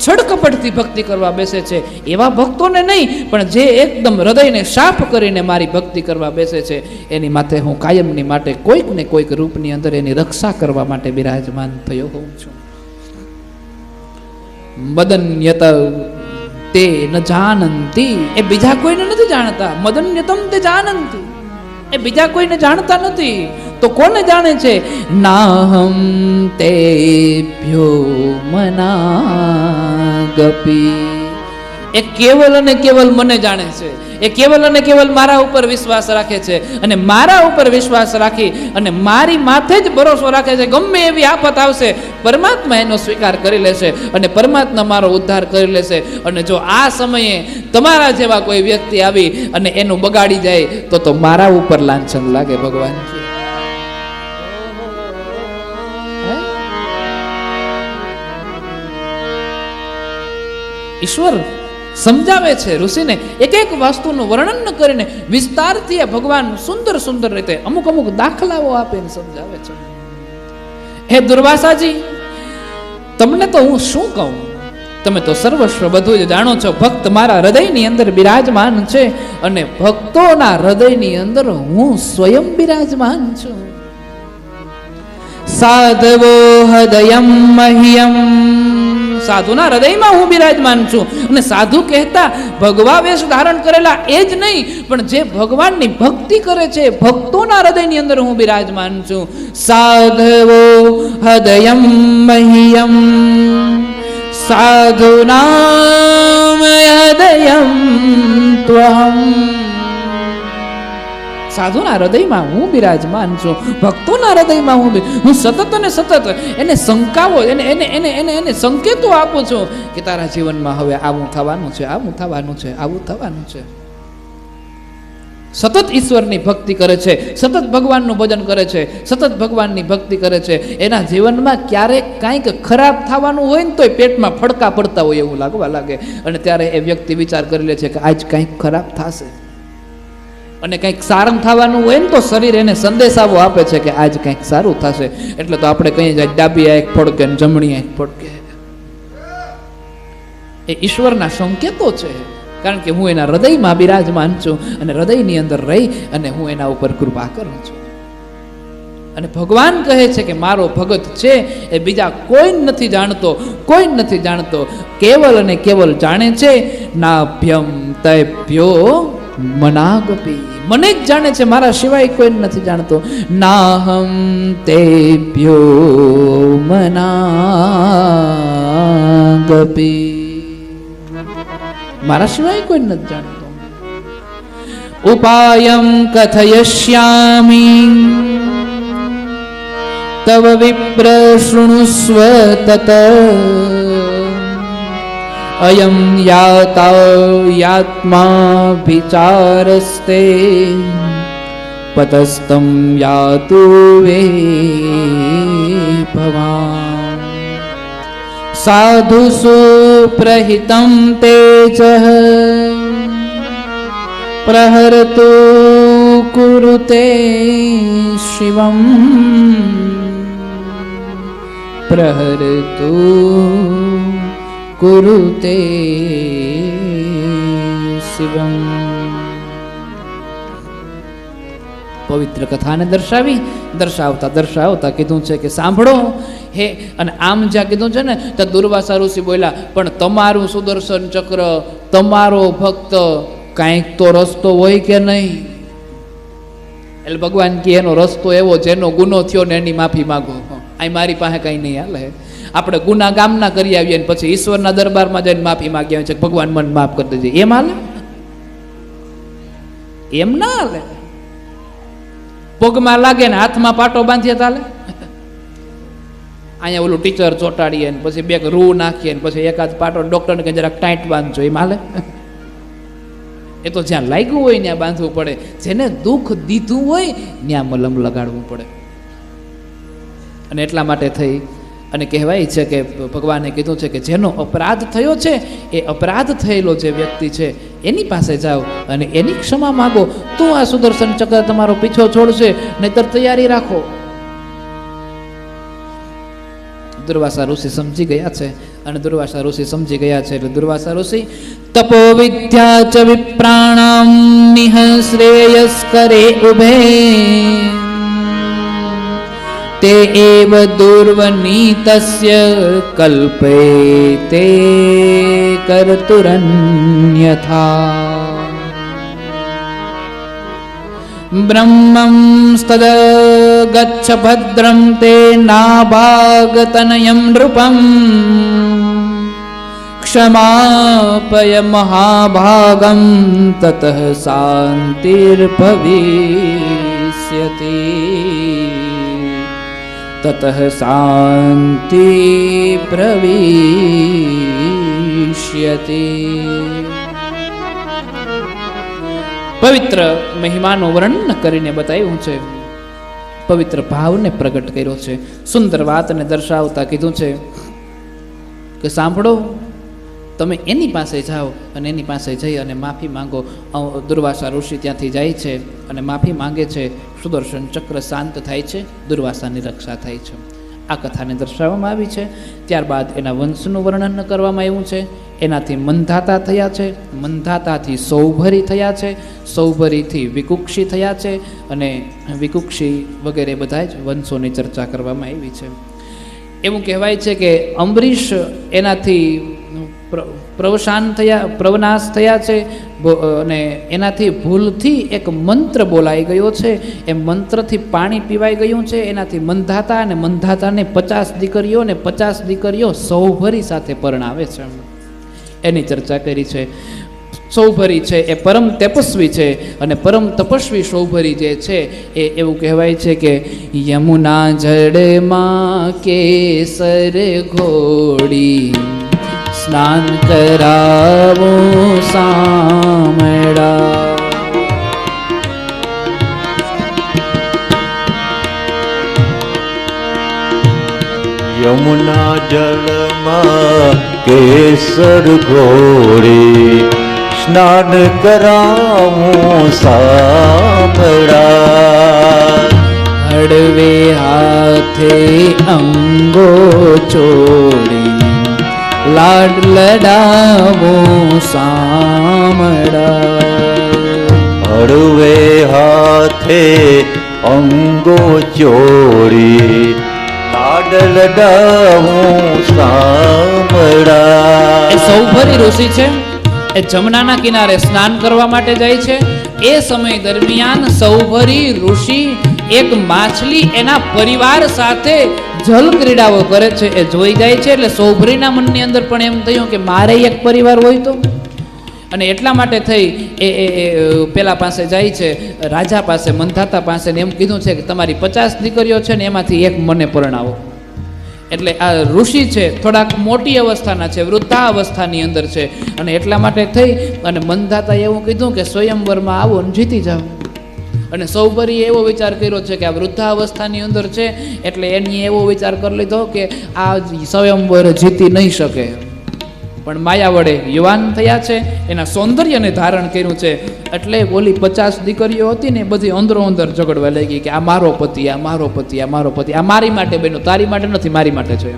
છડકપટથી ભક્તિ કરવા બેસે છે એવા ભક્તોને નહીં, પણ જે એકદમ હૃદયને સાફ કરીને મારી ભક્તિ કરવા બેસે છે એની માથે હું કાયમની માટે કોઈક ને કોઈક રૂપની અંદર એની રક્ષા કરવા માટે બિરાજમાન થયો હોઉં છું. મદન્યત તે ન જાનંતી, એ બીજા કોઈને નથી જાણતા. મદન્યતમ તે જાનંતી, એ બીજા કોઈને જાણતા નથી. તો કોને જાણે છે? નાહમ તેભ્યો મનાગપી, એ કેવલ અને કેવલ મને જાણે છે. એ કેવલ અને કેવલ મારા ઉપર વિશ્વાસ રાખે છે, અને મારા ઉપર વિશ્વાસ રાખી અને મારી માથે જ ભરોસો રાખે છે. ગમે એવી આફત આવશે પરમાત્મા એનો સ્વીકાર કરી લેશે અને પરમાત્મા મારો ઉદ્ધાર કરી લેશે. અને જો આ સમયે તમારા જેવા કોઈ વ્યક્તિ આવી અને એનું બગાડી જાય તો મારા ઉપર લાંછન લાગે. ભગવાન ઈશ્વર સમજાવે છે ઋષિને, એક એક વસ્તુનું વર્ણન કરીને વિસ્તારથી ભગવાન સુંદર સુંદર રીતે અમુક અમુક દાખલાઓ આપીને સમજાવે છે. હે દુર્વાસાજી, તમને તો હું શું કહું, તમે તો સર્વસ્વ બધું જ જાણો છો. ભક્ત મારા હૃદયની અંદર બિરાજમાન છે અને ભક્તોના હૃદયની અંદર હું સ્વયં બિરાજમાન છું. સાધવો હૃદયમ મહ્યમ, સાધુના હૃદયમાં હું બિરાજમાન છું. અને સાધુ કહેતા ભગવા વેશ ધારણ કરેલા એ જ નહીં, પણ જે ભગવાનની ભક્તિ કરે છે ભક્તોના હૃદયની અંદર હું બિરાજમાન છું. સાધવો હૃદયમ મહ્યમ સાધુનામ હૃદયમ ત્વહં, સાધુના હૃદયમાં હું બિરાજમાન છું, ભક્તોના હૃદયમાં હું સતત અને સતત એને શંકાઓ એને એને એને એને એને સંકેતો આપું છું કે તારા જીવનમાં હવે આવું થવાનું છે, આવું થવાનું છે, આવું થવાનું છે. સતત ઈશ્વરની ભક્તિ કરે છે, સતત ભગવાનનું ભજન કરે છે, સતત ભગવાનની ભક્તિ કરે છે. એના જીવનમાં ક્યારેક કાંઈક ખરાબ થવાનું હોય ને તોય પેટમાં ફડકા પડતા હોય એવું લાગવા લાગે. અને ત્યારે એ વ્યક્તિ વિચાર કરી લે છે કે આજ કંઈક ખરાબ થશે. અને કંઈક સારું થવાનું હોય ને તો શરીર એને સંદેશાવો આપે છે કે આજ કંઈક સારું થશે. એટલે તો આપણે કહીએ જાય ડાબી આંખ ફડકે ને જમણી આંખ ફડકે. એ ઈશ્વરના સંકેતો છે, કારણ કે હું એના હૃદયમાં બિરાજમાન છું અને હૃદયની અંદર રહી અને હું એના ઉપર કૃપા કરું છું. અને ભગવાન કહે છે કે મારો ભગત છે એ બીજા કોઈ નથી જાણતો, કોઈ નથી જાણતો, કેવલ અને કેવલ જાણે છે નાભ્યમ તૈભ્યો મનાગપી, મને જ જાણે છે, મારા સિવાય કોઈ નથી જાણતો. નાહમ તેભ્યો મનાગપી, મારા સિવાય કોઈ નથી જાણતો. ઉપાયમ કથયશ્યામિ તવ વિપ્ર શૃણુસ્વ તત અયમ યાત્મા વિચારસ્તે પતસ્તમ યાતુ વે ભવાન. સાધુ સુપ્રહિતમ તેજ પ્રહરતુ કુરુતે શિવમ પ્રહરતુ કુરુતે શિવમ. પવિત્ર કથાને દર્શાવતા કીધું છે કે સાંભળો હે. અને આમ જ્યાં કીધું છે ને ત્યાં દુર્વાસા ઋષિ બોલ્યા, પણ તમારું સુદર્શન ચક્ર, તમારો ભક્ત, કાંઈક તો રસ્તો હોય કે નહીં? એટલે ભગવાન કે એનો રસ્તો એવો જેનો ગુનો થયો ને એની માફી માગો. અહીં મારી પાસે કંઈ નહીં હાલે. આપણે ગુના ગામના કરી આવીએ ને પછી ઈશ્વરના દરબારમાં જઈને માફી માગી આવીએ છે, ભગવાન મને માફ કરી દેજે, એમ હાલે? એમ ના હાલે. પગમાં લાગે ને હાથમાં પાટો બાંધીએ ચાલે? અહીંયા ઓલું ટીચર ચોંટાડીએ ને પછી બે રૂ નાખીએ ને પછી એકાદ પાટો ડોક્ટરને કે જરાક ટાઈટ બાંધજો, એમ હાલે? એ તો જ્યાં લાગ્યું હોય ત્યાં બાંધવું પડે, જેને દુઃખ દીધું હોય ત્યાં મલમ લગાડવું પડે. અને એટલા માટે થઈ અને કહેવાય છે કે ભગવાને કીધું છે કે જેનો અપરાધ થયો છે એ અપરાધ થયેલો જે વ્યક્તિ છે એની પાસે જાઓ અને એની ક્ષમા માગો તો આ સુદર્શન ચક્ર તમારો પીછો છોડશે, નહીતર તૈયારી રાખો. દુર્વાસા ઋષિ સમજી ગયા છે અને દુર્વાસા ઋષિ સમજી ગયા છે એટલે દુર્વાસા ઋષિ તપો વિદ્યા ચ વિપ્રાણામ નિહ શ્રેયસ્કરે ઉભે તે એવ દુર્વનીતસ્ય કલ્પે તે કર્તુરન્યથા બ્રહ્મં સ્તદ ગચ્છ ભદ્રં તે નાભાગતનયં નૃપં ક્ષમાપય મહાભાગં તતઃ શાંતિર્ભવિષ્યતિ તતઃ શાંતિ પ્રવિષ્યતિ. પવિત્ર મહિમાનું વર્ણન કરીને બતાવ્યું છે, પવિત્ર ભાવને પ્રગટ કર્યો છે, સુંદર વાતને દર્શાવતા કીધું છે કે સાંભળો, તમે એની પાસે જાઓ અને એની પાસે જઈ અને માફી માંગો. દુર્વાસા ઋષિ ત્યાંથી જાય છે અને માફી માંગે છે, સુદર્શન ચક્ર શાંત થાય છે, દુર્વાસાની રક્ષા થાય છે. આ કથાને દર્શાવવામાં આવી છે. ત્યારબાદ એના વંશનું વર્ણન કરવામાં આવ્યું છે. એનાથી મંધાતા થયા છે, મંધાતાથી સૌભરી થયા છે, સૌભરીથી વિકુક્ષી થયા છે અને વિકુક્ષી વગેરે બધા જ વંશોની ચર્ચા કરવામાં આવી છે. એવું કહેવાય છે કે અંબરીશ એનાથી પ્રવનાશ થયા છે અને એનાથી ભૂલથી એક મંત્ર બોલાઈ ગયો છે, એ મંત્રથી પાણી પીવાઈ ગયું છે. એનાથી મંધાતા અને મંધાતાને 50 દીકરીઓ અને 50 દીકરીઓ સૌભરી સાથે પરણાવે છે, એની ચર્ચા કરી છે. સૌભરી છે એ પરમ તપસ્વી છે અને પરમ તપસ્વી સૌભરી જે છે એ એવું કહેવાય છે કે યમુના જળમાં કેસર ઘોડી સ્નાન કરાવો સામડા. યમુના જળમાં કેસર ઘોડી સ્નાન કરાવું સાંભળા. હળવે હાથે અંગો ચોડી લાડ લડાવો સામડા. હળવે હાથે અંગો ચોડી લાડ લડાવું સાંભળા. એ સૌભરી ઋષિ છે, એ જમનાના કિનારે સ્નાન કરવા માટે જાય છે. એ સમય દરમિયાન સૌભરી ઋષિ એક માછલી એના પરિવાર સાથે જલ ક્રીડાઓ કરે છે એ જોઈ જાય છે. એટલે સૌભરીના મનની અંદર પણ એમ થયું કે મારે એક પરિવાર હોય તો, અને એટલા માટે થઈ એ પેલા પાસે જાય છે, રાજા પાસે, મંધાતા પાસે, ને એમ કીધું છે કે તમારી 50 દીકરીઓ છે ને એમાંથી એક મને પરણાવો. એટલે આ ઋષિ છે થોડાક મોટી અવસ્થાના છે, વૃદ્ધા અવસ્થાની અંદર છે, અને એટલા માટે થઈ અને મંધાતાએ એવું કીધું કે સ્વયંવરમાં આવો અને જીતી જાઓ. અને સૌભરીએ એવો વિચાર કર્યો છે કે આ વૃદ્ધા અવસ્થાની અંદર છે એટલે એની એવો વિચાર કરી લીધો કે આ સ્વયંવર જીતી નહીં શકે. પણ માયા વડે યુવાન થયા છે, એના સૌંદર્યને ધારણ કર્યું છે, એટલે ઓલી 50 દીકરીઓ હતી ને બધી અંદરો અંદર ઝઘડવા લાગી કે આ મારો પતિ, આ મારો પતિ, આ મારો પતિ, આ મારી માટે બન્યો, તારી માટે નથી, મારી માટે છે.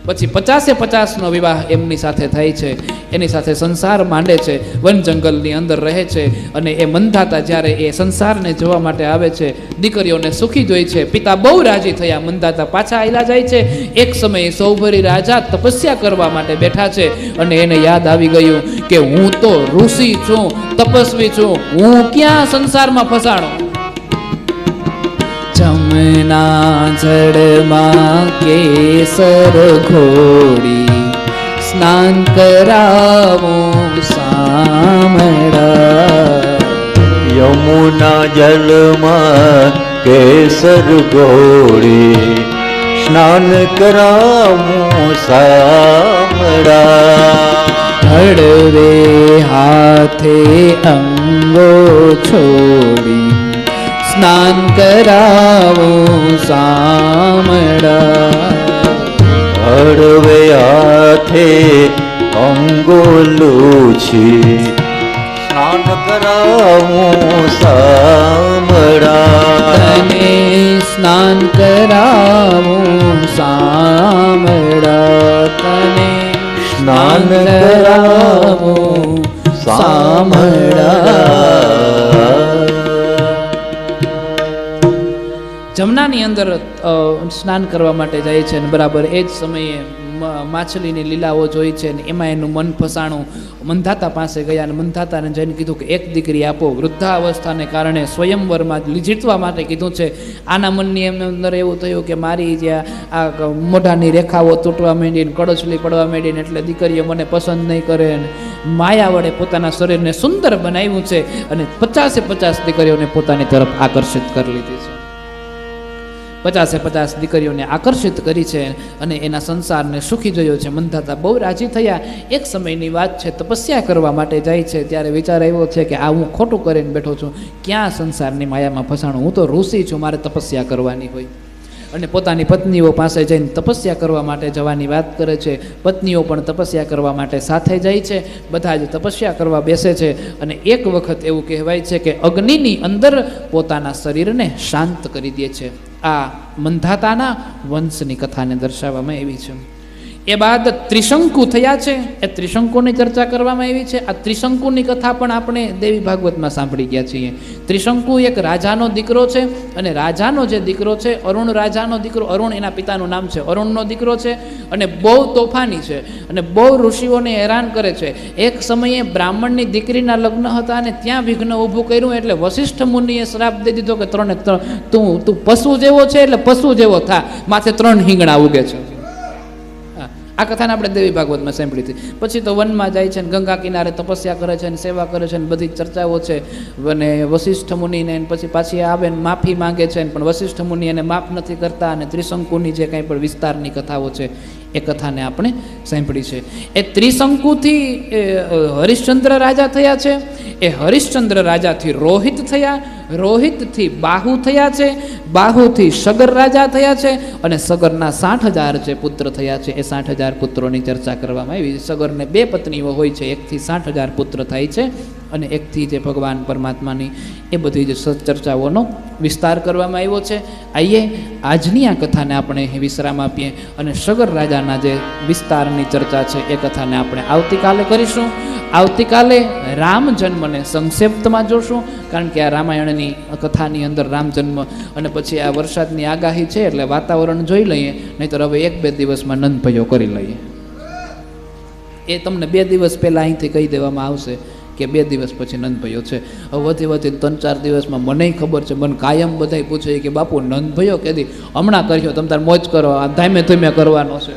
પછી 50-50નો વિવાહ એમની સાથે થાય છે, એની સાથે સંસાર માંડે છે, વન જંગલની અંદર રહે છે. અને એ મંધાતા જ્યારે એ સંસારને જોવા માટે આવે છે, દીકરીઓને સુખી જોઈ છે, પિતા બહુ રાજી થયા. મંધાતા પાછા આયલા જાય છે. એક સમયે સૌભરી રાજા તપસ્યા કરવા માટે બેઠા છે અને એને યાદ આવી ગયું કે હું તો ઋષિ છું, તપસ્વી છું, હું ક્યાં સંસારમાં ફસાણો. યમુના જળમાં કેસર ઘોડી સ્નાન કરાવું શામળા. યમુના જલમાં કેસર ઘોડી સ્નાન કરાવું શામળા. હળવે હાથે અંગો છોડી સ્નાન કરાવું શામળા. હળવે હાથે અંગોલું છે સ્નાન કરાવું શામળા. તને સ્નાન કરાવું શામળા. તને સ્નાન કરાવું શામળા. જમનાની અંદર સ્નાન કરવા માટે જાય છે અને બરાબર એ જ સમયે માછલીની લીલાઓ જોઈ છે અને એમાં એનું મન ફસાણું મંધાતા પાસે ગયા અને મંધાતાને જઈને કીધું કે એક દીકરી આપો. વૃદ્ધાવસ્થાને કારણે સ્વયંવરમાં જીતવા માટે કીધું છે. આના મનની એમને અંદર એવું થયું કે મારી જ્યાં આ મોઢાની રેખાઓ તૂટવા માંડીને કડછલી પડવા માંડીને એટલે દીકરીઓ મને પસંદ નહીં કરે અને માયા વડે પોતાના શરીરને સુંદર બનાવ્યું છે અને 50 દીકરીઓને પોતાની તરફ આકર્ષિત કરી લીધી છે. 50 દીકરીઓને આકર્ષિત કરી છે અને એના સંસારને સુખી જોયો છે. મંધાતા બહુ રાજી થયા. એક સમયની વાત છે, તપસ્યા કરવા માટે જાય છે ત્યારે વિચાર આવ્યો છે કે આ હું ખોટું કરીને બેઠો છું, ક્યાં સંસારની માયામાં ફસાણું, હું તો ઋષિ છું, મારે તપસ્યા કરવાની હોય. અને પોતાની પત્નીઓ પાસે જઈને તપસ્યા કરવા માટે જવાની વાત કરે છે. પત્નીઓ પણ તપસ્યા કરવા માટે સાથે જાય છે. બધા જ તપસ્યા કરવા બેસે છે અને એક વખત એવું કહેવાય છે કે અગ્નિની અંદર પોતાના શરીરને શાંત કરી દે છે. આ મંધાતાના વંશની કથાને દર્શાવવામાં આવી છે. એ બાદ ત્રિશંકુ થયા છે. એ ત્રિશંકુની ચર્ચા કરવામાં આવી છે. આ ત્રિશંકુની કથા પણ આપણે દેવી ભાગવતમાં સાંભળી ગયા છીએ. ત્રિશંકુ એક રાજાનો દીકરો છે અને રાજાનો જે દીકરો છે, અરુણ રાજાનો દીકરો, અરુણ એના પિતાનું નામ છે, અરુણનો દીકરો છે અને બહુ તોફાની છે અને બહુ ઋષિઓને હેરાન કરે છે. એક સમયે બ્રાહ્મણની દીકરીના લગ્ન હતા અને ત્યાં વિઘ્ન ઊભું કર્યું એટલે વશિષ્ઠ મુનિએ શ્રાપ દઈ દીધો કે તું પશુ જેવો છે એટલે પશુ જેવો થા, માથે 3 હિંગણા ઉગે છે. આ કથાને આપણે દેવી ભાગવતમાં સાંભળી હતી. પછી તો વનમાં જાય છે ને ગંગા કિનારે તપસ્યા કરે છે અને સેવા કરે છે ને બધી ચર્ચાઓ છે. અને વશિષ્ઠ મુનિને પછી પાછી આવે ને માફી માંગે છે પણ વશિષ્ઠ મુનિ એને માફ નથી કરતા અને ત્રિશંકુની જે કંઈ પણ વિસ્તારની કથાઓ છે એ કથાને આપણે સાંભળી છે. એ ત્રિશંકુથી હરિશ્ચંદ્ર રાજા થયા છે. એ હરિશ્ચંદ્ર રાજાથી રોહિત થયા, રોહિતથી બાહુ થયા છે, બાહુથી સગર રાજા થયા છે અને સગરના 60,000 જે પુત્ર થયા છે એ 60,000 પુત્રોની ચર્ચા કરવામાં આવી. સગરને 2 પત્નીઓ હોય છે, એકથી 60,000 પુત્ર થાય છે અને એકથી જે ભગવાન પરમાત્માની એ બધી જ ચર્ચાઓનો વિસ્તાર કરવામાં આવ્યો છે. આઈએ આજની આ કથાને આપણે વિશ્રામ આપીએ અને સગર રાજાના જે વિસ્તારની ચર્ચા છે એ કથાને આપણે આવતીકાલે કરીશું. આવતીકાલે રામ જન્મને સંક્ષિપ્તમાં જોશું, કારણ કે આ રામાયણની કથાની અંદર રામ જન્મ અને પછી આ વરસાદની આગાહી છે એટલે વાતાવરણ જોઈ લઈએ, નહીંતર હવે 1-2 દિવસમાં નંદભયો કરી લઈએ. એ તમને 2 દિવસ પહેલાં અહીંથી કહી દેવામાં આવશે કે 2 દિવસ પછી નંદભયો છે. હવે વધી 3-4 દિવસમાં મને ખબર છે, મને કાયમ બધાય પૂછે કે બાપુ નંદભયો કેદી? હમણાં કર્યો, તમે તાર મોજ કરો, આ ધીમે ધીમે કરવાનો છે.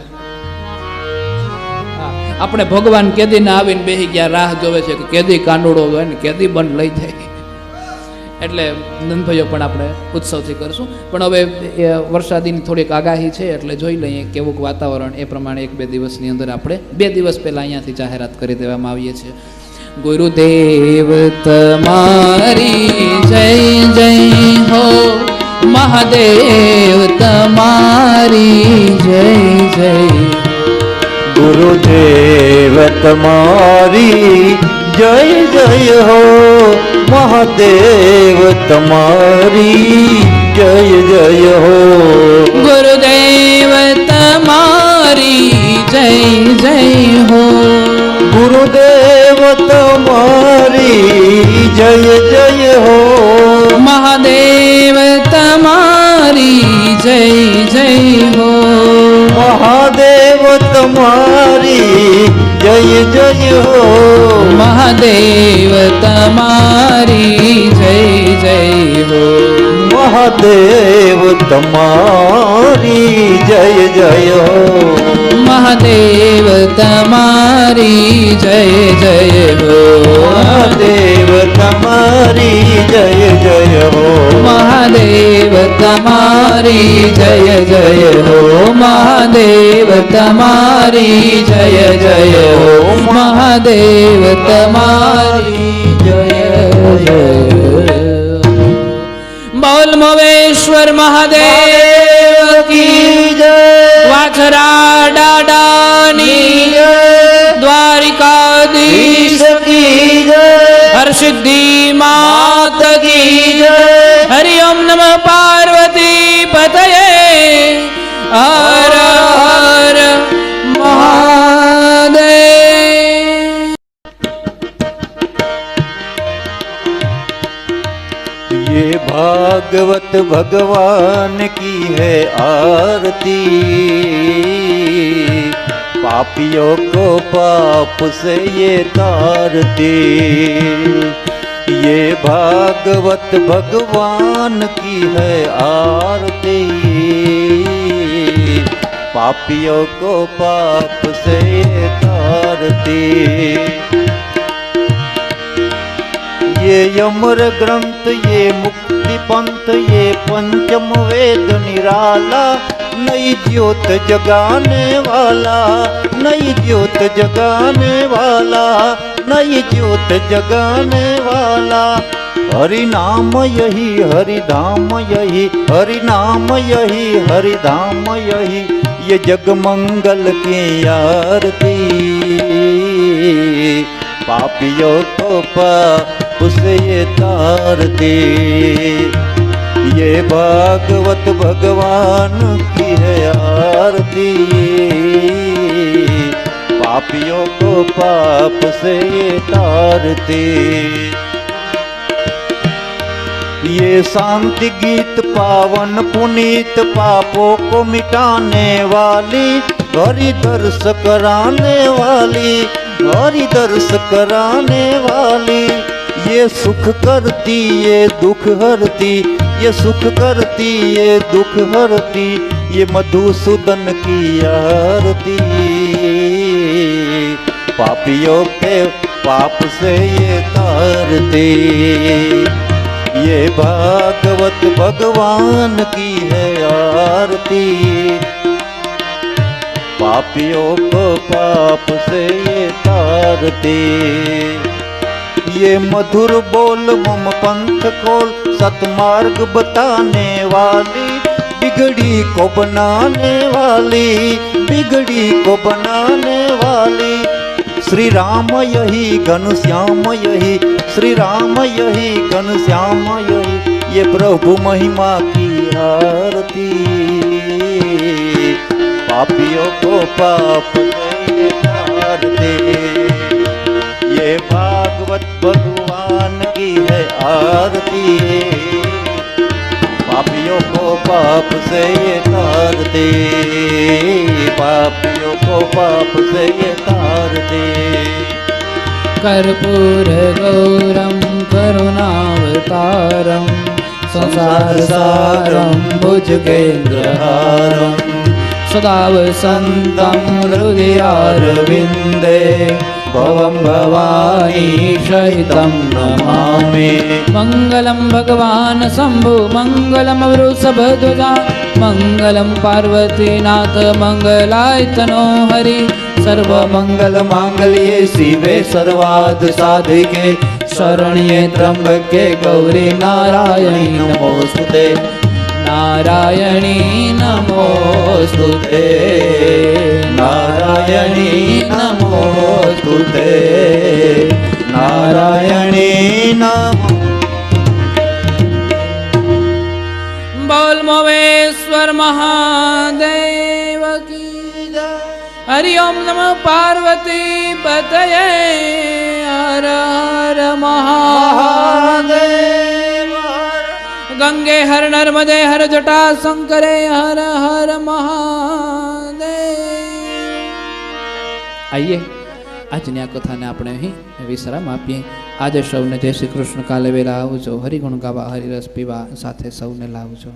આપણે ભગવાન કેદી ના આવીને બેસી ગયા રાહ જોવે છે કે કેદી કાંડોળો હોય ને કેદી બંધ લઈ જાય. એટલે નંદભયો પણ આપણે ઉત્સવથી કરશું. પણ હવે વરસાદીની થોડીક આગાહી છે એટલે જોઈ લઈએ કેવું વાતાવરણ, એ પ્રમાણે 1-2 દિવસની અંદર આપણે 2 દિવસ પહેલાં અહીંયાથી જાહેરાત કરી દેવામાં આવીએ છીએ. ગુરુદેવ તમારી જય જય હો, મહાદેવ તમારી જય જય. ગુરુદેવ તમારી જય જય હો, મહાદેવ તમારી જય જય હો. ગુરુદેવ તમારી જય જય હો, ગુરુદેવ તમારી જય જય હો. મહાદેવ તમારી જય જય હો, મહાદેવ તમારી જય જય હો. મહાદેવ તમારી જય જય હો. મહાદેવ તમારી જય જય હો મહાદેવ તમારી જય જય હો મહાદેવ તમારી જય જય હો મહાદેવ તમારી જય જય હો મહાદેવ તમારી જય જય હો મહાદેવ તમારી જય જય બોલ મોવેશ્વર મહાદેવ કી જય વાછરા દાદાની દ્વારિકાધીશ કી જય હરસિદ્ધિ માત કી હરિ ઓમ નમઃ પાર્વતી પતયે હર હર મહાદેવ ये भागवत भगवान की है आरती पापियों को पाप से ये तारती ये भागवत भगवान की है आरती पापियों को पाप से ये तारती ये अमर ग्रंथ ये मुक्ति पंथ ये पंचम वेद निराला नई ज्योत जगाने वाला नई ज्योत जगाने वाला नई ज्योत जगाने वाला हरि नाम यही हरि धाम यही हरि नाम यही हरि धाम यही ये जग मंगल की आरती पापियों को पाप से ये तारती ये भागवत भगवान की है आरती पापियों को पाप से ये तारती ये शांति गीत पावन पुनीत पापों को मिटाने वाली हरि दर्श कराने वाली हरि दर्श कराने वाली ये सुख करती ये दुख हरती ये सुख करती ये दुख हरती ये मधुसूदन की आरती पापियों के पाप से ये तारती ये भागवत भगवान की है आरती पापियों को पाप से ये तारती ये मधुर बोल मम पंथ खोल सतमार्ग बताने वाली बिगड़ी को बनाने वाली बिगड़ी को बनाने वाली श्री राम यही घनश्याम यही श्री राम यही घनश्याम यही ये प्रभु महिमा की आरती पापियों को पाप से तारते ये भागवत भगवान की है आरती पापियों को पाप से ये तारते पापियों को पाप से ये तारते कर्पूर गौरम करुणावतारम संसार सारम भुजगेन्द्रहारम सदा वसन्तं हृदयारविन्दे भवं भवानी सहितं नमामि मङ्गलं भगवान् शम्भु मङ्गलं वृषभध्वजा मङ्गलं पार्वतीनाथ मङ्गलाय तनो हरि सर्वमङ्गलमाङ्गल्ये शिवे सर्वार्थसाधिके शरण्ये त्र्यम्बके गौरी नारायणी नमोस्तुते नारायणी नमोस्तुते नारायणी नमोस्तुते नारायणी नमो बोल मोवेश्वर महादेव की जय हरि ओम नमः पार्वती पतये हर हर महादेव गंगे हर नर्मदे हर जटा शंकरे हर हर महादेव आइए આજની આ કથાને આપણે અહીં વિશ્રામ આપીએ। આજે સૌને જય શ્રી કૃષ્ણ. કાલે વેલા આવજો. હરિગુણ ગાવા, હરિરસ પીવા, સાથે સૌને લાવજો.